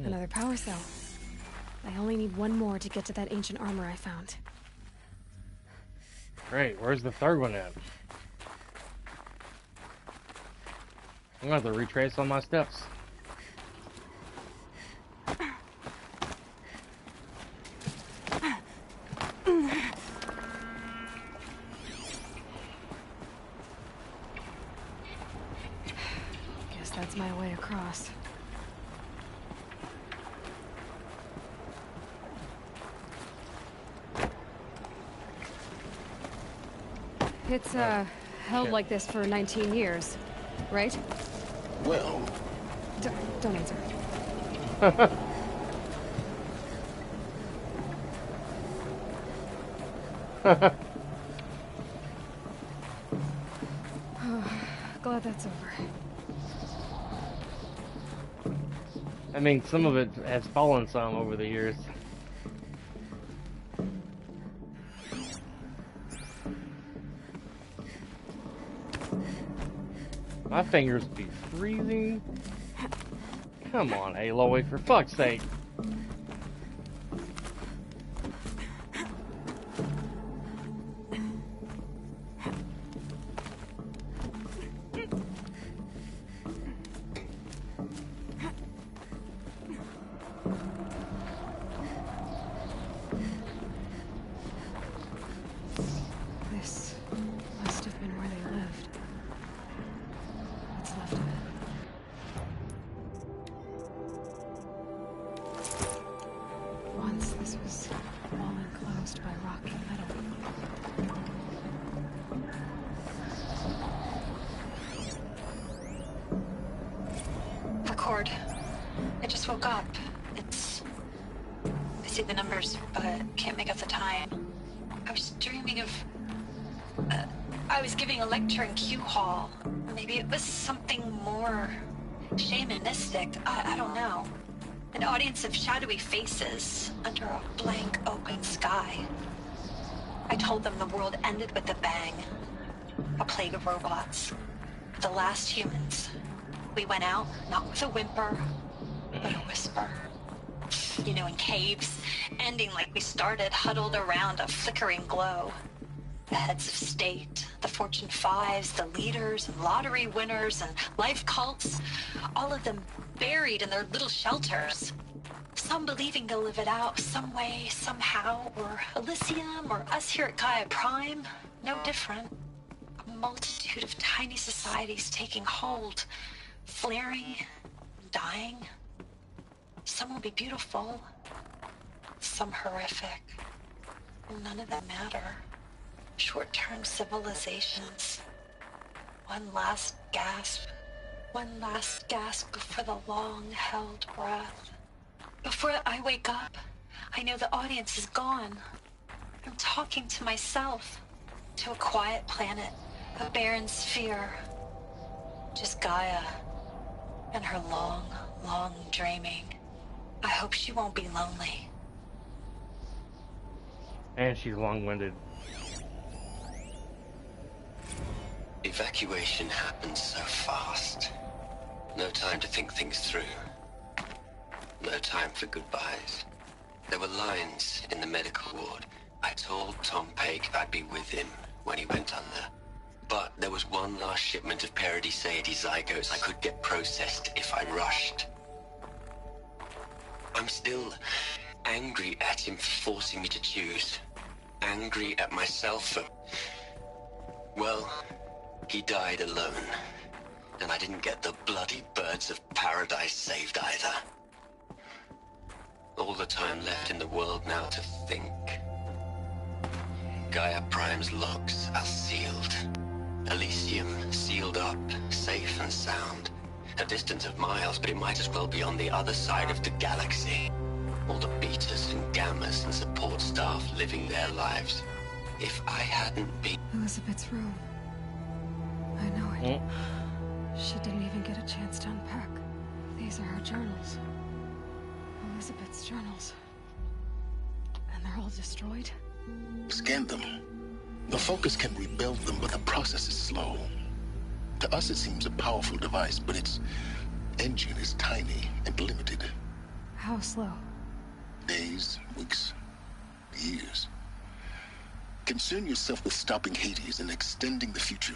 Another power cell. I only need one more to get to that ancient armor I found. Great, where's the third one at? I'm gonna have to retrace all my steps. Guess that's my way across. It's, held like this for 19 years, right? Well... Don't answer. Glad that's over. I mean, some of it has fallen some over the years. My fingers be freezing. Come on, Aloy, for fuck's sake. This must have been where they lived. What's left of it. Once this was all enclosed by rock and metal. Record. I just woke up. I see the numbers, but can't make out the time. I was dreaming of... I was giving a lecture in Q Hall. Maybe it was something more shamanistic. I don't know. An audience of shadowy faces under a blank open sky. I told them the world ended with a bang. A plague of robots. The last humans. We went out, not with a whimper, but a whisper. You know, in caves, ending like we started, huddled around a flickering glow. The heads of state, the Fortune 5s, the leaders, and lottery winners, and life cults, all of them buried in their little shelters. Some believing they'll live it out some way, somehow, or Elysium, or us here at Gaia Prime, no different. A multitude of tiny societies taking hold, flaring, dying. Some will be beautiful, some horrific. None of them matter. Short-term civilizations. One last gasp. One last gasp before the long-held breath. Before I wake up, I know the audience is gone. I'm talking to myself. To a quiet planet. A barren sphere. Just Gaia. And her long, long dreaming. I hope she won't be lonely. And she's long-winded. Evacuation happened so fast. No time to think things through. No time for goodbyes. There were lines in the medical ward. I told Tom Pake I'd be with him when he went under. But there was one last shipment of Paradis-Sade zygotes I could get processed if I rushed. I'm still angry at him for forcing me to choose. Angry at myself for... Well, he died alone. And I didn't get the bloody birds of paradise saved either. All the time left in the world now to think. Gaia Prime's locks are sealed. Elysium sealed up, safe and sound. A distance of miles, but it might as well be on the other side of the galaxy. All the betas and gammas and support staff living their lives. If I hadn't been... Elizabeth's room. I know it. She didn't even get a chance to unpack. These are her journals. Elizabeth's journals. And they're all destroyed? Scan them. The Focus can rebuild them, but the process is slow. To us it seems a powerful device, but its engine is tiny and limited. How slow? Days, weeks, years. Concern yourself with stopping Hades and extending the future,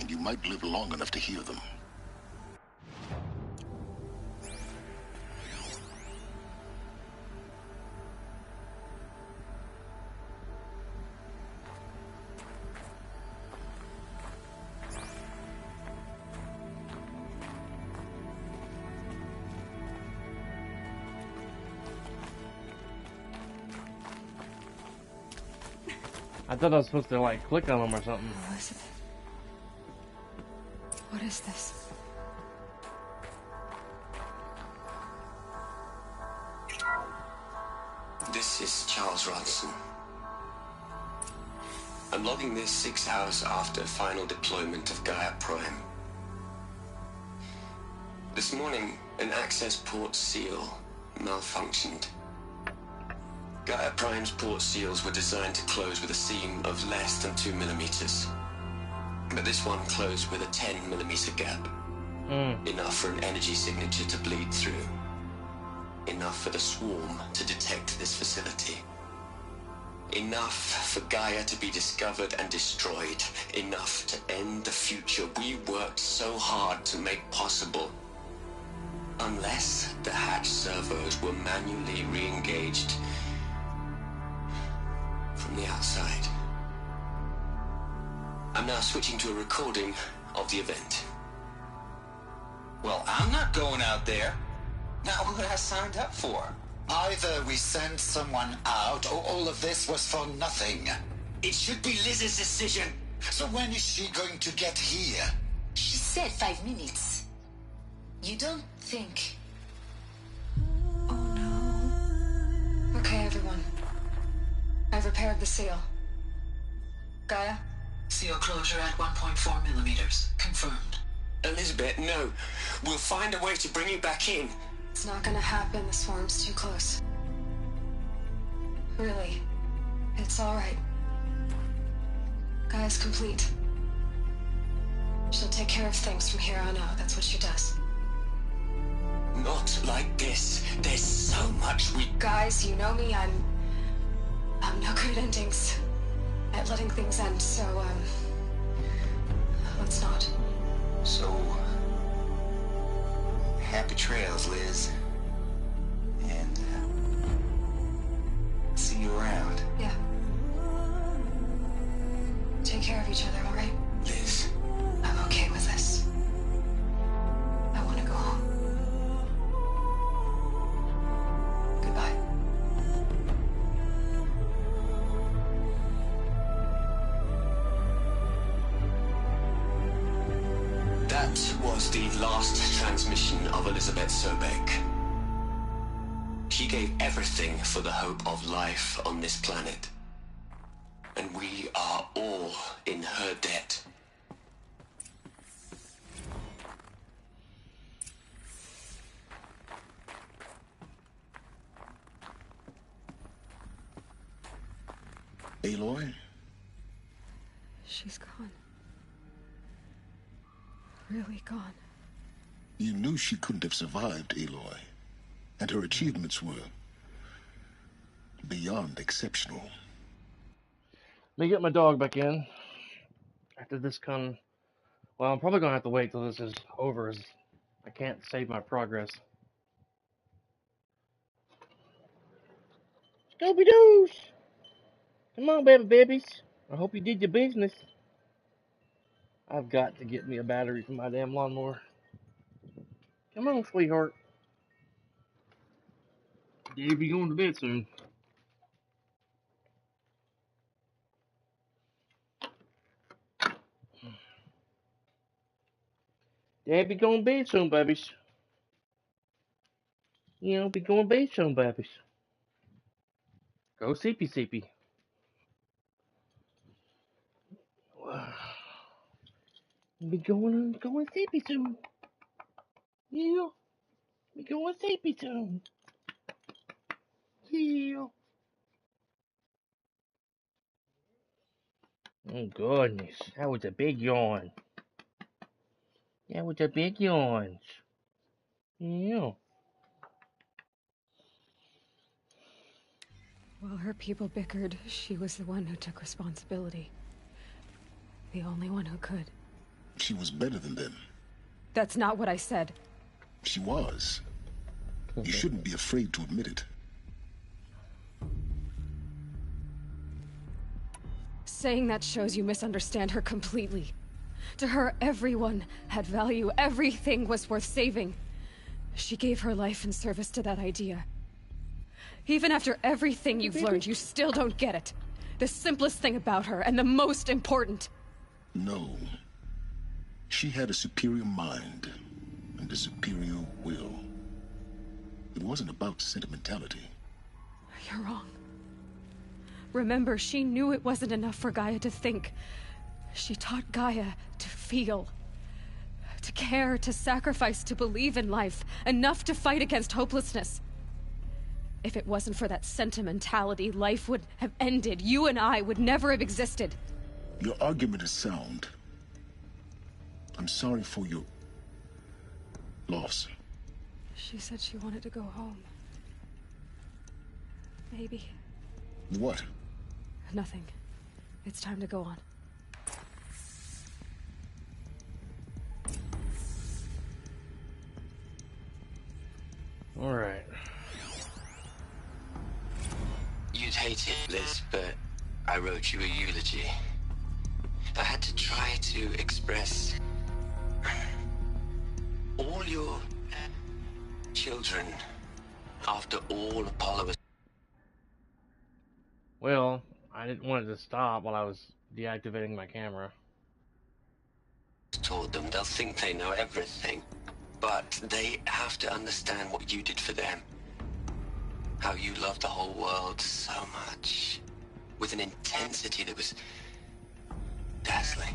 and you might live long enough to hear them. I thought I was supposed to, like, click on them or something. Elizabeth. What is this? This is Charles Ronson. I'm logging this 6 hours after final deployment of Gaia Prime. This morning, an access port seal malfunctioned. Gaia Prime's port seals were designed to close with a seam of less than 2 millimeters. But this one closed with a 10 millimeter gap. Enough for an energy signature to bleed through. Enough for the swarm to detect this facility. Enough for Gaia to be discovered and destroyed. Enough to end the future we worked so hard to make possible. Unless the hatch servos were manually re-engaged from the outside. I'm now switching to a recording of the event. Well, I'm not going out there. Not what I signed up for. Either we send someone out, or all of this was for nothing. It should be Liz's decision. So when is she going to get here? She said 5 minutes. You don't think... Okay, everyone. I've repaired the seal. Gaia? Seal closure at 1.4 millimeters. Confirmed. Elizabeth, no. We'll find a way to bring you back in. It's not gonna happen. The swarm's too close. Really. It's alright. Gaia's complete. She'll take care of things from here on out. That's what she does. Not like this. There's so much we... Guys, you know me. I'm no good at endings. At letting things end, so, let's not. So... happy trails, Liz. And, see you around. Yeah. Take care of each other, alright? Liz. I'm okay with this. I want to go home. Goodbye. That was the last transmission of Elizabeth Sobek. She gave everything for the hope of life on this planet. And we are all in her debt. Aloy? She's gone. Really gone. You knew she couldn't have survived, Aloy. And her achievements were beyond exceptional. Let me get my dog back in. After this well, I'm probably going to have to wait till this is over, as I can't save my progress. Scooby-Doos! Come on, babies. I hope you did your business. I've got to get me a battery for my damn lawnmower. Come on, sweetheart. Dave, be going to bed soon. Dad be going to bed soon, babies. You know, be going to bed soon, babies. Go seepy. Be going seepy soon. Yeah. Be going seepy soon. Yeah. Oh, goodness. That was a big yawn. That was a big yawn. Yeah. While her people bickered, she was the one who took responsibility. The only one who could. She was better than them. That's not what I said. She was. You shouldn't be afraid to admit it. Saying that shows you misunderstand her completely. To her, everyone had value. Everything was worth saving. She gave her life in service to that idea. Even after everything you've learned, you still don't get it. The simplest thing about her, and the most important. No. She had a superior mind, and a superior will. It wasn't about sentimentality. You're wrong. Remember, she knew it wasn't enough for Gaia to think. She taught Gaia to feel. To care, to sacrifice, to believe in life. Enough to fight against hopelessness. If it wasn't for that sentimentality, life would have ended. You and I would never have existed. Your argument is sound. I'm sorry for your loss. She said she wanted to go home. Maybe. What? Nothing. It's time to go on. All right. You'd hate it, Liz, but I wrote you a eulogy. I had to try to express all your children after all Apollo was... Well, I didn't want it to stop while I was deactivating my camera. Told them they'll think they know everything, but they have to understand what you did for them. How you loved the whole world so much, with an intensity that was dazzling,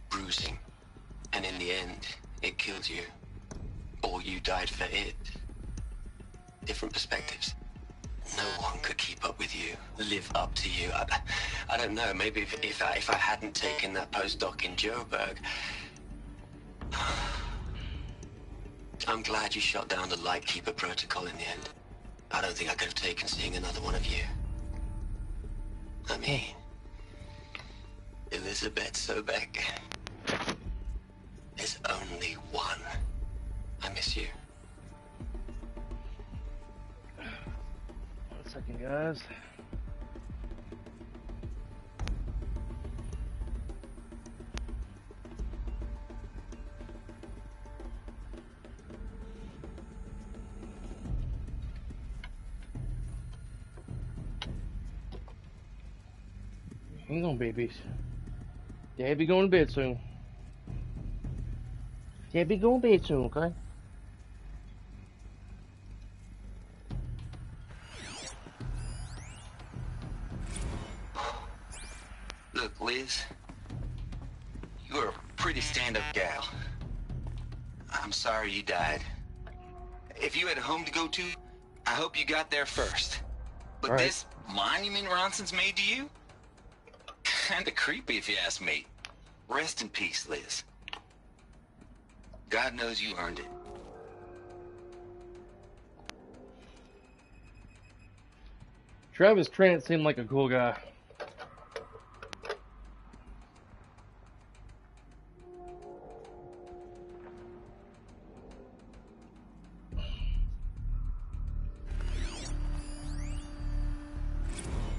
bruising, and in the end, it killed you, or you died for it. Different perspectives. No one could keep up with you, live up to you. I don't know, maybe if I hadn't taken that postdoc in Joburg. I'm glad you shot down the Lightkeeper protocol in the end. I don't think I could have taken seeing another one of you. I mean, Elizabeth Sobek. There's only one. I miss you. 1 second, guys. Hang on, babies. Dad be going to bed soon. Dad be going to bed soon, okay? Look, Liz, you're a pretty stand-up gal. I'm sorry you died. If you had a home to go to, I hope you got there first. But right. This monument Ronson's made to you? Kinda creepy if you ask me. Rest in peace, Liz. God knows you earned it. Travis Trent seemed like a cool guy.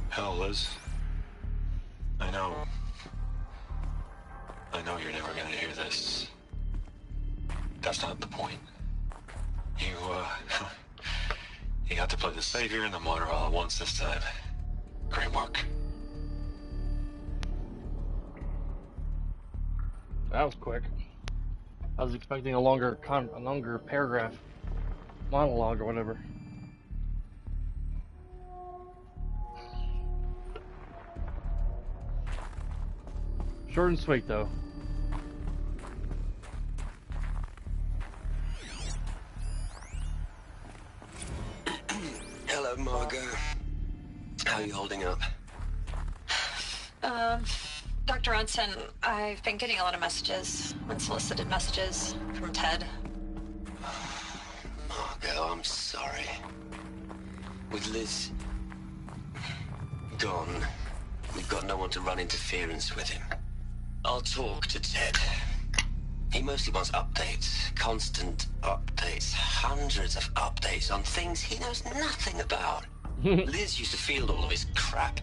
Hell, Liz. I know you're never gonna hear this. That's not the point. You got to play the savior and the martyr all at once this time. Great work. That was quick. I was expecting a longer paragraph, monologue or whatever. Short and sweet, though. Hello, Margot. How are you holding up? Dr. Ronson, I've been getting a lot of messages, unsolicited messages from Ted. Margot, I'm sorry. With Liz gone, we've got no one to run interference with him. I'll talk to Ted. He mostly wants updates, constant updates, hundreds of updates on things he knows nothing about. Liz used to field all of his crap.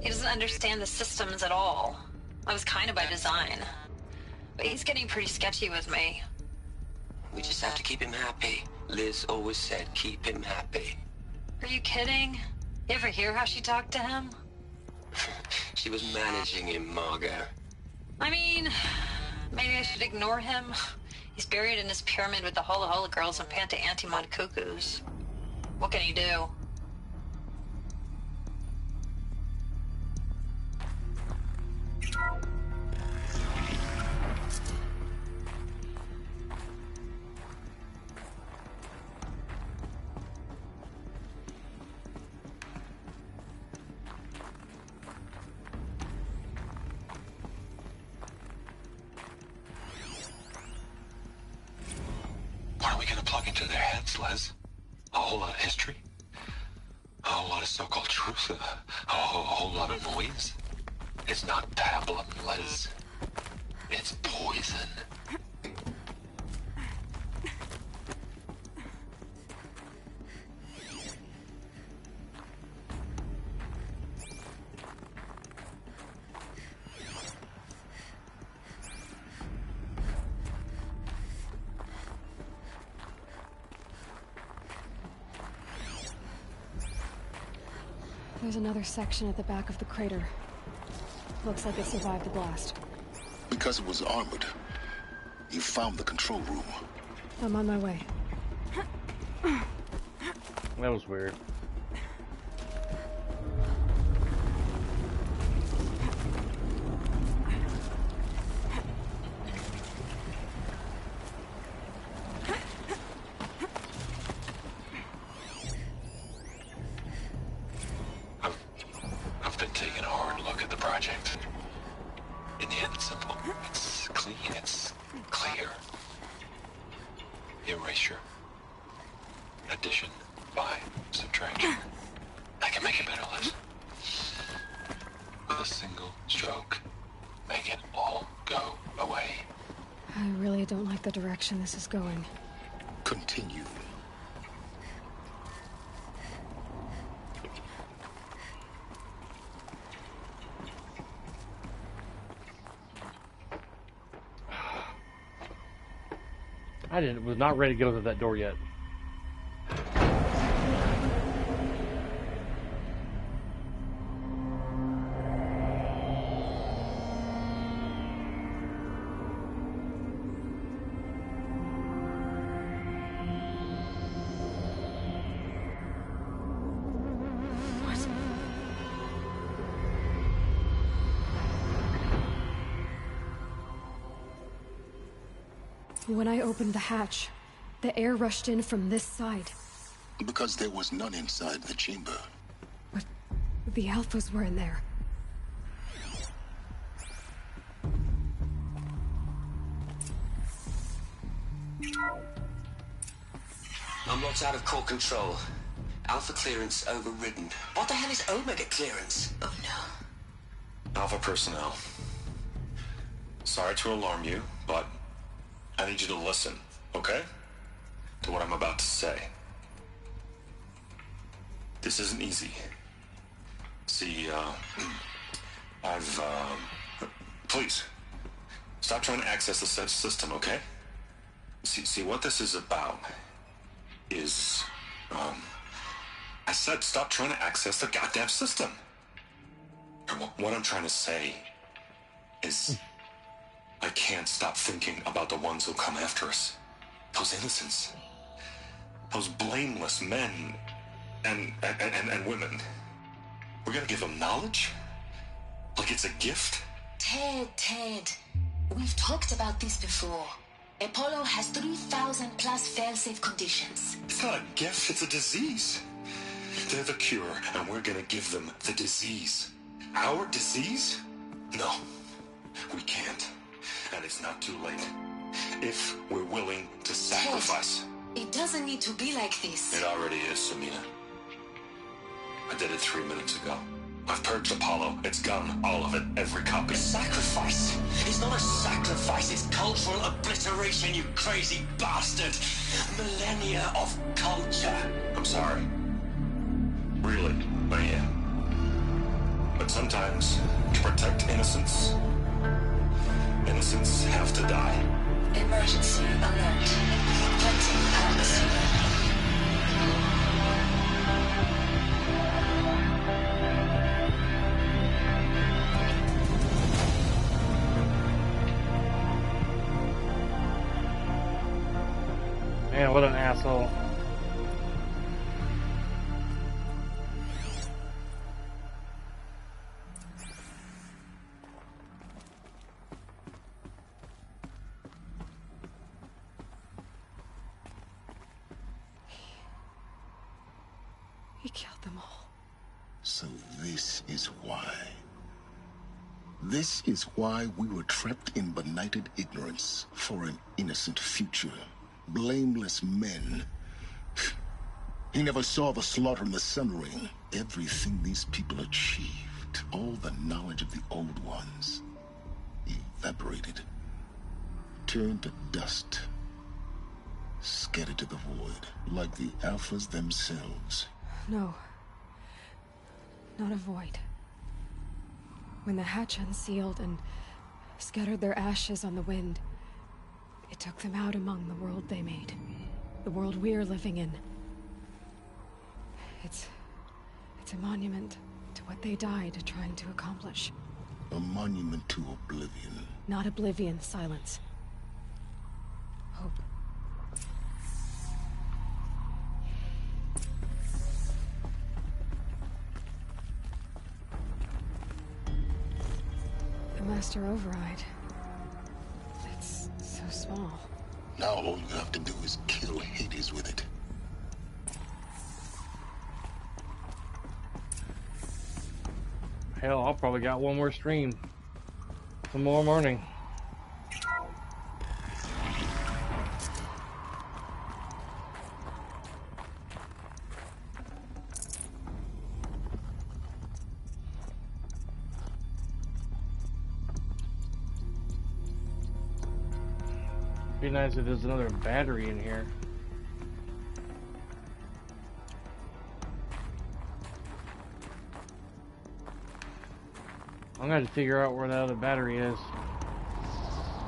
He doesn't understand the systems at all. That was kind of by design. But he's getting pretty sketchy with me. We just have to keep him happy. Liz always said keep him happy. Are you kidding? You ever hear how she talked to him? She was managing him, Margot. I mean, maybe I should ignore him. He's buried in his pyramid with the Hola Hola girls and Panta Antimon cuckoos. What can he do? What are we gonna plug into their heads, Les? A whole lot of history? A whole lot of so-called truth? A whole lot of noise? It's not pablum, Les. It's poison. There's another section at the back of the crater. Looks like it survived the blast. Because it was armored, you found the control room. I'm on my way. That was weird. I've been taking a hard look at the project. In the end, it's simple. It's clean. It's clear. Erasure. Addition. By. Subtraction. I can make it better, Les. With a single stroke. Make it all go away. I really don't like the direction this is going. Continue. Was not ready to go to that door yet. When I opened the hatch, the air rushed in from this side. Because there was none inside the chamber. But the Alphas were in there. Unlocked out of core control. Alpha clearance overridden. What the hell is Omega clearance? Oh no. Alpha personnel. Sorry to alarm you, but I need you to listen, okay? To what I'm about to say. This isn't easy. See, please, stop trying to access the system, okay? See, what this is about is, I said stop trying to access the goddamn system. What I'm trying to say is, I can't stop thinking about the ones who come after us. Those innocents. Those blameless men and women. We're gonna give them knowledge? Like it's a gift? Ted. We've talked about this before. Apollo has 3,000 plus fail-safe conditions. It's not a gift, it's a disease. They're the cure, and we're gonna give them the disease. Our disease? No, we can't. And it's not too late. If we're willing to sacrifice. Ted, it doesn't need to be like this. It already is, Samina. I did it 3 minutes ago. I've purged Apollo. It's gone. All of it. Every copy. Sacrifice? It's not a sacrifice, it's cultural obliteration, you crazy bastard! Millennia of culture. I'm sorry. Really, I am. But sometimes, to protect innocence, innocents have to die. Emergency alert. Hunting atmosphere. Man, what an asshole. He killed them all. So this is why. This is why we were trapped in benighted ignorance for an innocent future. Blameless men. He never saw the slaughter in the Sun Ring. Everything these people achieved, all the knowledge of the old ones, evaporated, turned to dust, scattered to the void, like the Alphas themselves. No. Not a void. When the hatch unsealed and scattered their ashes on the wind, it took them out among the world they made. The world we're living in. It's a monument to what they died trying to accomplish. A monument to oblivion. Not oblivion, Sylens. Hope. The Master Override. It's so small. Now all you have to do is kill Hades with it. Hell, I'll probably got one more stream. Tomorrow morning. Be nice if there's another battery in here. I'm gonna have to figure out where that other battery is.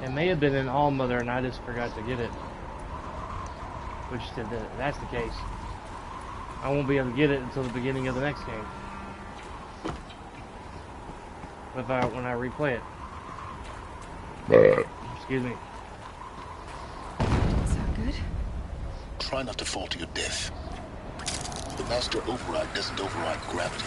It may have been in Allmother and I just forgot to get it. Which, if that's the case, I won't be able to get it until the beginning of the next game. When I replay it. Excuse me. Is that good? Try not to fall to your death. The Master Override doesn't override gravity.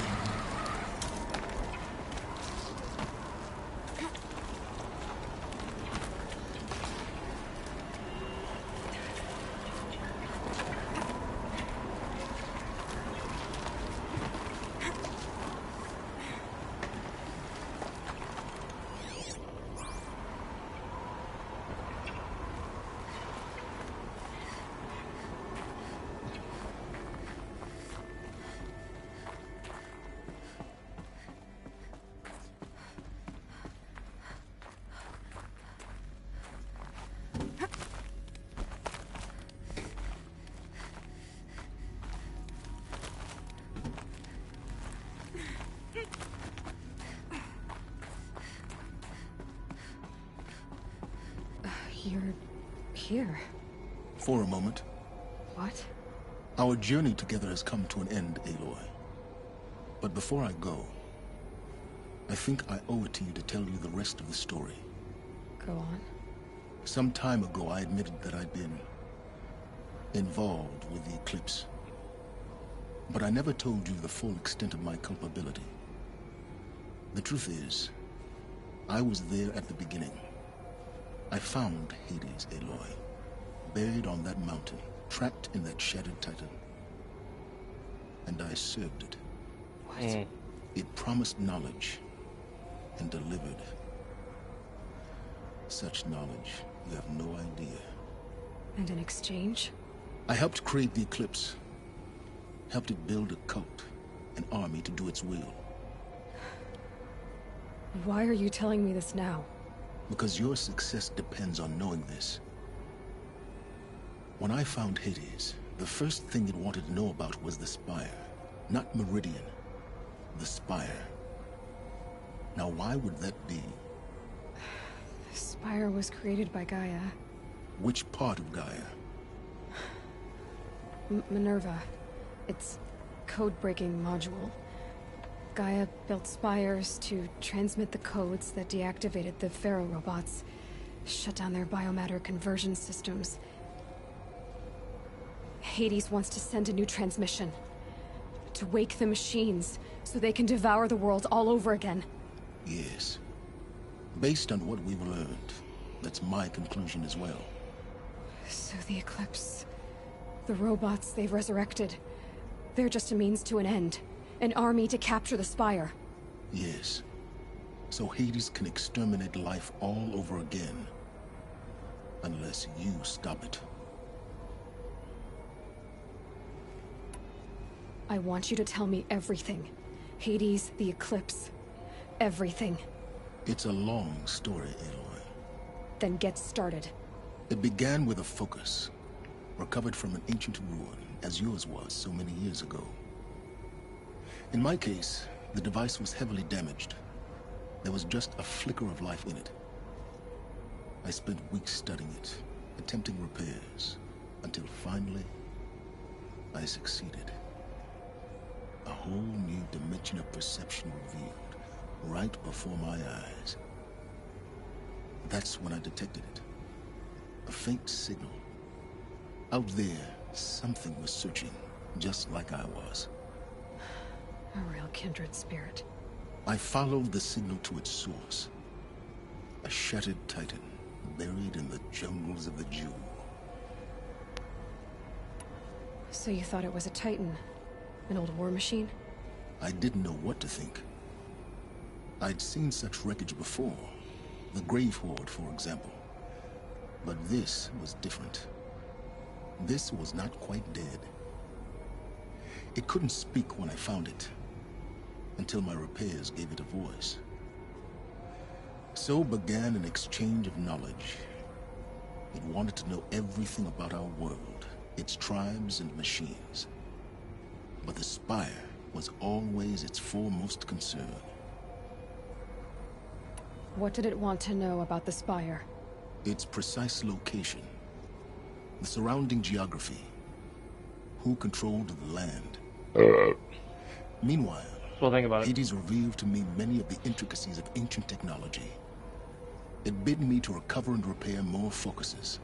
You're here. For a moment. What? Our journey together has come to an end, Aloy. But before I go, I think I owe it to you to tell you the rest of the story. Go on. Some time ago, I admitted that I'd been involved with the eclipse. But I never told you the full extent of my culpability. The truth is, I was there at the beginning. I found Hades, Aloy, buried on that mountain, trapped in that shattered titan. And I served it. What? It promised knowledge and delivered. Such knowledge, you have no idea. And in exchange? I helped create the eclipse. Helped it build a cult. an army to do its will. Why are you telling me this now? Because your success depends on knowing this. When I found Hades, the first thing it wanted to know about was the Spire. Not Meridian. The Spire. Now why would that be? The Spire was created by Gaia. Which part of Gaia? Minerva. Its code-breaking module. Gaia built spires to transmit the codes that deactivated the Pharaoh robots, shut down their biomatter conversion systems. Hades wants to send a new transmission. To wake the machines, so they can devour the world all over again. Yes. Based on what we've learned, that's my conclusion as well. So the Eclipse... the robots they've resurrected... they're just a means to an end. An army to capture the Spire. Yes. So Hades can exterminate life all over again. Unless you stop it. I want you to tell me everything. Hades, the Eclipse. Everything. It's a long story, Aloy. Then get started. It began with a focus. Recovered from an ancient ruin, as yours was so many years ago. In my case, the device was heavily damaged. There was just a flicker of life in it. I spent weeks studying it, attempting repairs, until finally, I succeeded. A whole new dimension of perception revealed, right before my eyes. That's when I detected it. A faint signal. Out there, something was searching, just like I was. A real kindred spirit. I followed the signal to its source. A shattered titan, buried in the jungles of the Jewel. So you thought it was a titan? An old war machine? I didn't know what to think. I'd seen such wreckage before. The Grave Horde, for example. But this was different. This was not quite dead. It couldn't speak when I found it, until my repairs gave it a voice. So began an exchange of knowledge. It wanted to know everything about our world, its tribes and machines. But the Spire was always its foremost concern. What did it want to know about the Spire? Its precise location. The surrounding geography. Who controlled the land. Meanwhile, think about it. Hades revealed to me many of the intricacies of ancient technology. It bid me to recover and repair more focuses.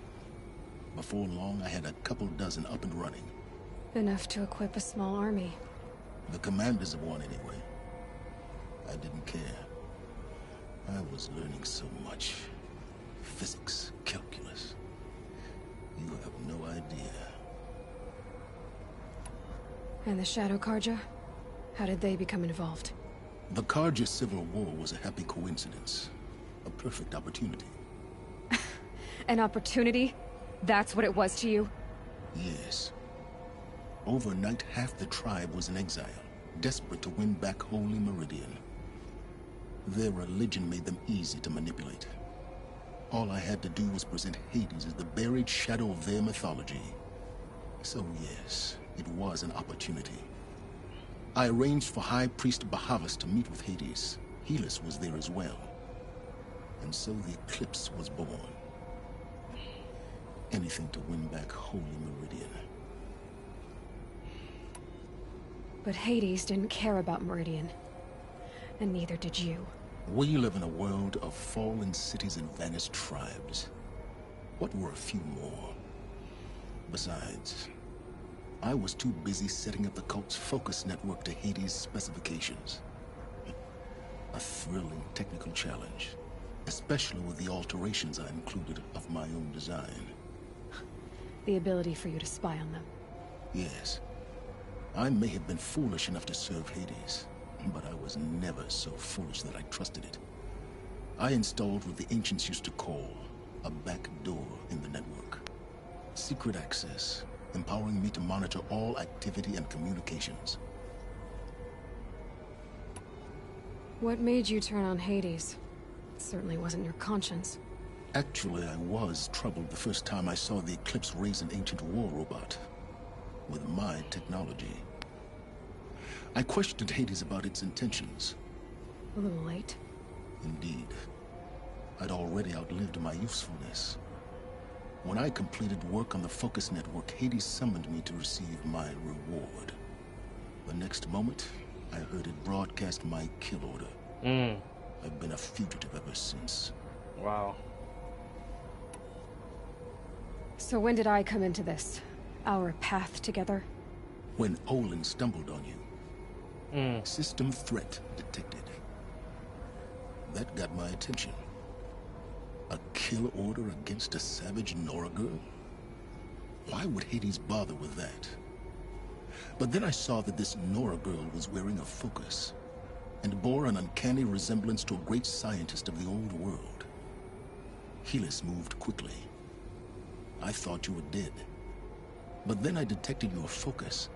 Before long, I had a couple dozen up and running. Enough to equip a small army. The commanders of one, anyway. I didn't care. I was learning so much. Physics, calculus. You have no idea. And the Shadow Carja? How did they become involved? The Carja Civil War was a happy coincidence. A perfect opportunity. An opportunity? That's what it was to you? Yes. Overnight, half the tribe was in exile, desperate to win back Holy Meridian. Their religion made them easy to manipulate. All I had to do was present Hades as the buried shadow of their mythology. So yes, it was an opportunity. I arranged for High Priest Bahavas to meet with Hades. Helis was there as well. And so the Eclipse was born. Anything to win back Holy Meridian. But Hades didn't care about Meridian. And neither did you. We live in a world of fallen cities and vanished tribes. What were a few more? Besides, I was too busy setting up the cult's focus network to Hades' specifications. A thrilling technical challenge, especially with the alterations I included of my own design. The ability for you to spy on them. Yes. I may have been foolish enough to serve Hades, but I was never so foolish that I trusted it. I installed what the ancients used to call a back door in the network. Secret access, empowering me to monitor all activity and communications. What made you turn on Hades? It certainly wasn't your conscience. Actually, I was troubled the first time I saw the Eclipse raise an ancient war robot with my technology. I questioned Hades about its intentions. A little late. Indeed. I'd already outlived my usefulness. When I completed work on the Focus Network, Hades summoned me to receive my reward. The next moment, I heard it broadcast my kill order. I've been a fugitive ever since. Wow. So when did I come into this? Our path together? When Olin stumbled on you. System threat detected. That got my attention. A kill order against a savage Nora girl? Why would Hades bother with that? But then I saw that this Nora girl was wearing a focus, and bore an uncanny resemblance to a great scientist of the old world. Helis moved quickly. I thought you were dead. But then I detected your focus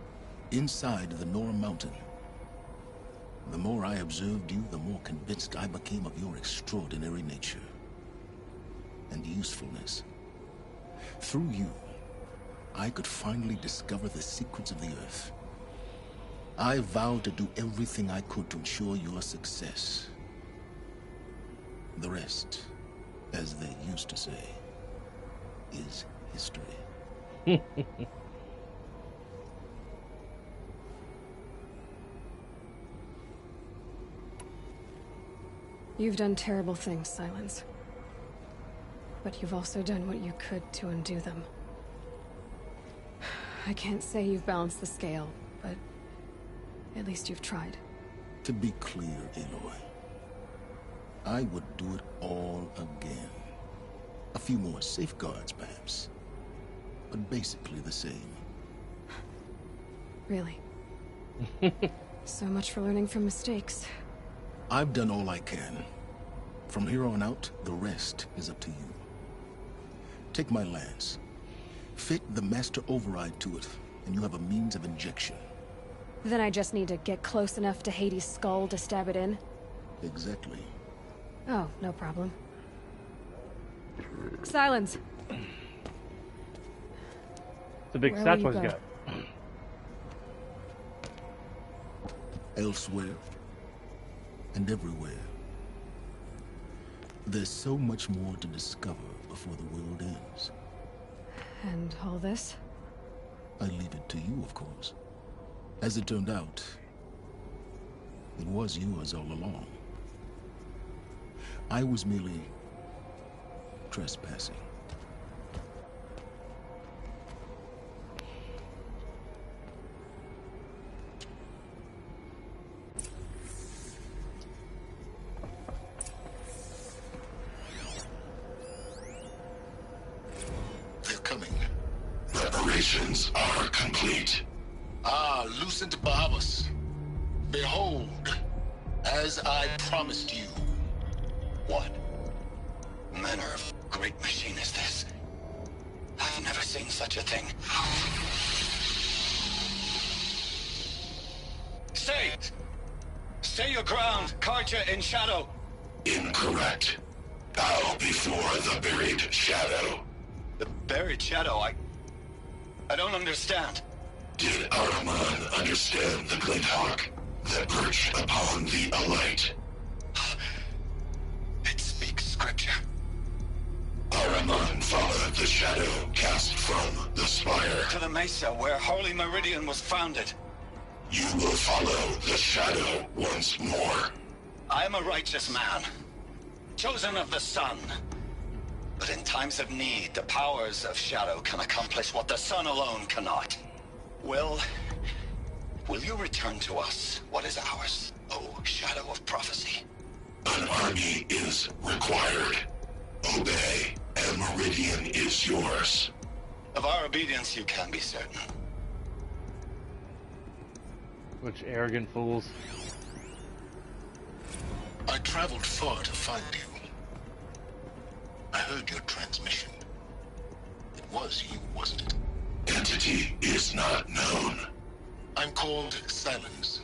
inside the Nora mountain. The more I observed you, the more convinced I became of your extraordinary nature and usefulness. Through you, I could finally discover the secrets of the Earth. I vowed to do everything I could to ensure your success. The rest, as they used to say, is history. You've done terrible things, Sylens. But you've also done what you could to undo them. I can't say you've balanced the scale, but at least you've tried. To be clear, Aloy, I would do it all again. A few more safeguards, perhaps, but basically the same. Really? So much for learning from mistakes. I've done all I can. From here on out, the rest is up to you. Take my lance. Fit the master override to it, and you have a means of injection. Then I just need to get close enough to Hades' skull to stab it in? Exactly. Oh, no problem. Sylens! It's a big Sasquatch guy. Elsewhere and everywhere. There's so much more to discover before the world ends. And all this? I leave it to you, of course. As it turned out, it was yours all along. I was merely trespassing. They're coming. Preparations are complete. Ah, Lucent Bahamas. Behold, as I promised you. What manner of great machine is this? I've never seen such a thing. Stay! Stay your ground, Karja in shadow! Incorrect. Bow before the buried shadow. The buried shadow? I don't understand. Did Ahriman understand the glint hawk that perched upon the alight? It speaks scripture. Ahriman followed the shadow cast from the spire. To the mesa where Holy Meridian was founded. You will follow the shadow once more. I am a righteous man, chosen of the sun. But in times of need, the powers of shadow can accomplish what the sun alone cannot. Will you return to us what is ours, O Shadow of Prophecy? An army is required. Obey, and Meridian is yours. Of our obedience you can be certain. Which arrogant fools. I traveled far to find you. I heard your transmission. It was you, wasn't it? Entity is not known. I'm called Sylens,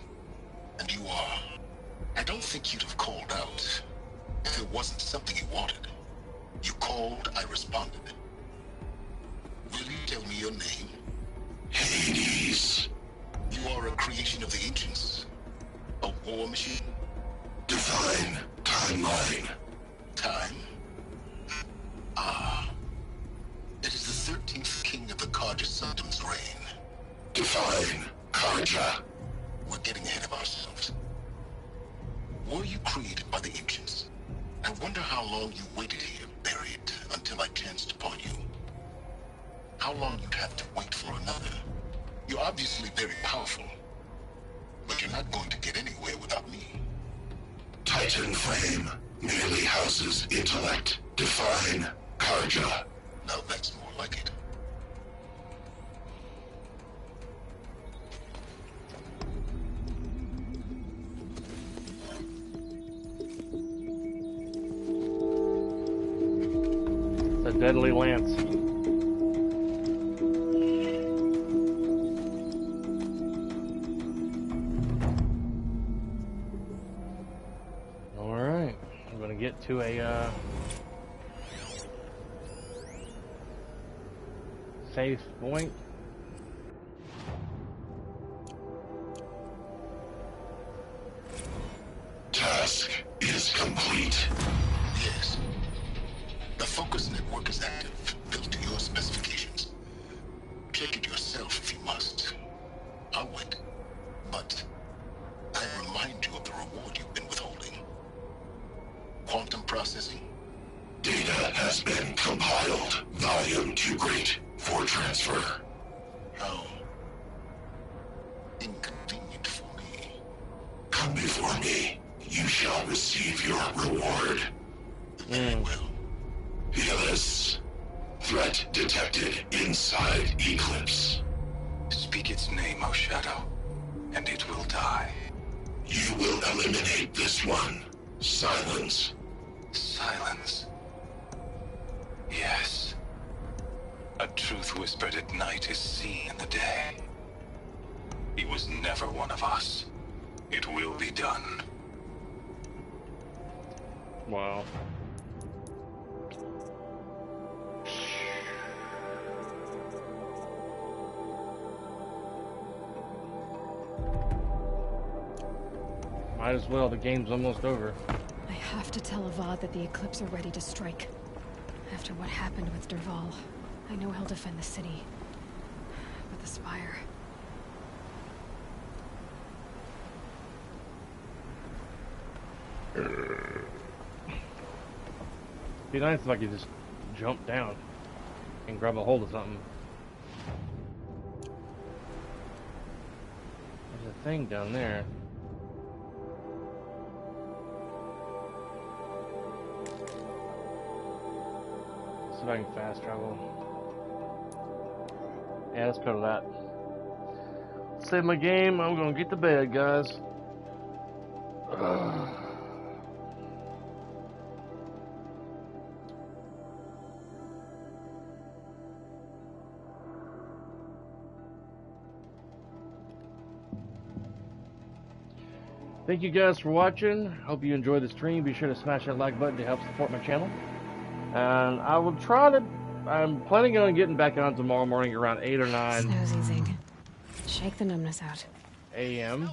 and you are. I don't think you'd have called out if it wasn't something you wanted. You called, I responded. Will you tell me your name? Hades. You are a creation of the ancients. A war machine? Divine timeline. Time? Ah. It is the 13th king of the Karja Sanctum's reign. Divine Karja. We're getting ahead of ourselves. Were you created by the ancients? I wonder how long you waited here, buried, until I chanced upon you. How long you'd have to wait for another. You're obviously very powerful, but you're not going to get anywhere without me. Titan Flame merely houses intellect. Divine Karja. Now that's more like it. It's a deadly lance. Alright, I'm gonna get to a safe point. Task is complete. Yes. The focus network is active, built to your specifications. Check it yourself if you must. I'll wait. But I remind you of the reward you've been withholding. Quantum processing? Data has been compiled. Volume too great for transfer. How inconvenient for me. Come before me. You shall receive your reward. Very well. Helis. Threat detected inside Eclipse. Speak its name, O Shadow, and it will die. You will eliminate this one. Sylens. Sylens. Yes. A truth whispered at night is seen in the day. He was never one of us. It will be done. Wow. Might as well, the game's almost over. I have to tell Avad that the Eclipse are ready to strike. After what happened with Varl, I know he'll defend the city. But the Spire... Be nice if I could just jump down and grab a hold of something. There's a thing down there. See if I can fast travel. Yeah, let's go to that. Save my game. I'm gonna get to bed, guys. Ugh. Thank you guys for watching. Hope you enjoyed the stream. Be sure to smash that like button to help support my channel. And I will try to... I'm planning on getting back on tomorrow morning around 8 or 9 Snoozing. Shake the numbness out. a.m.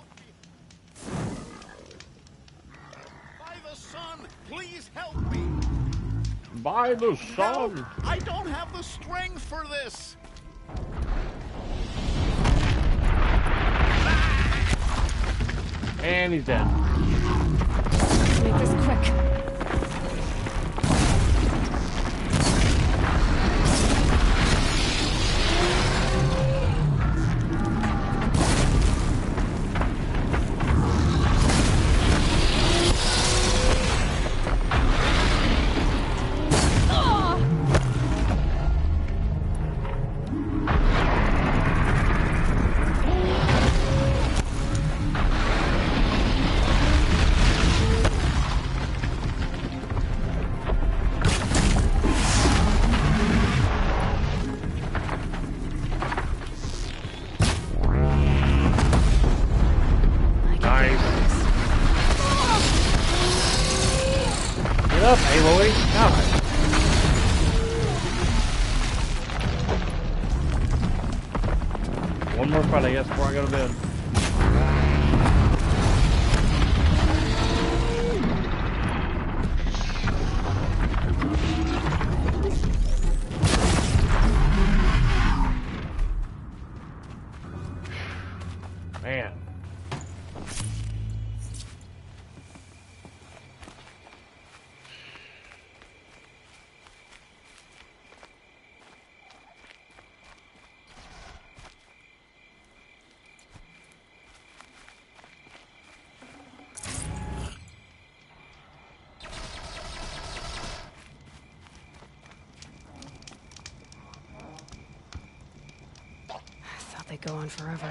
By the sun, please help me. By the sun. No, I don't have the strength for this. And he's dead. Let's make this quick. fight, I guess, before I go to bed. Man. They go on forever.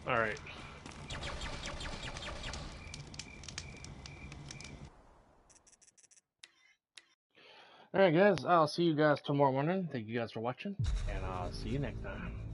All right. All right, guys. I'll see you guys tomorrow morning. Thank you guys for watching, and I'll see you next time.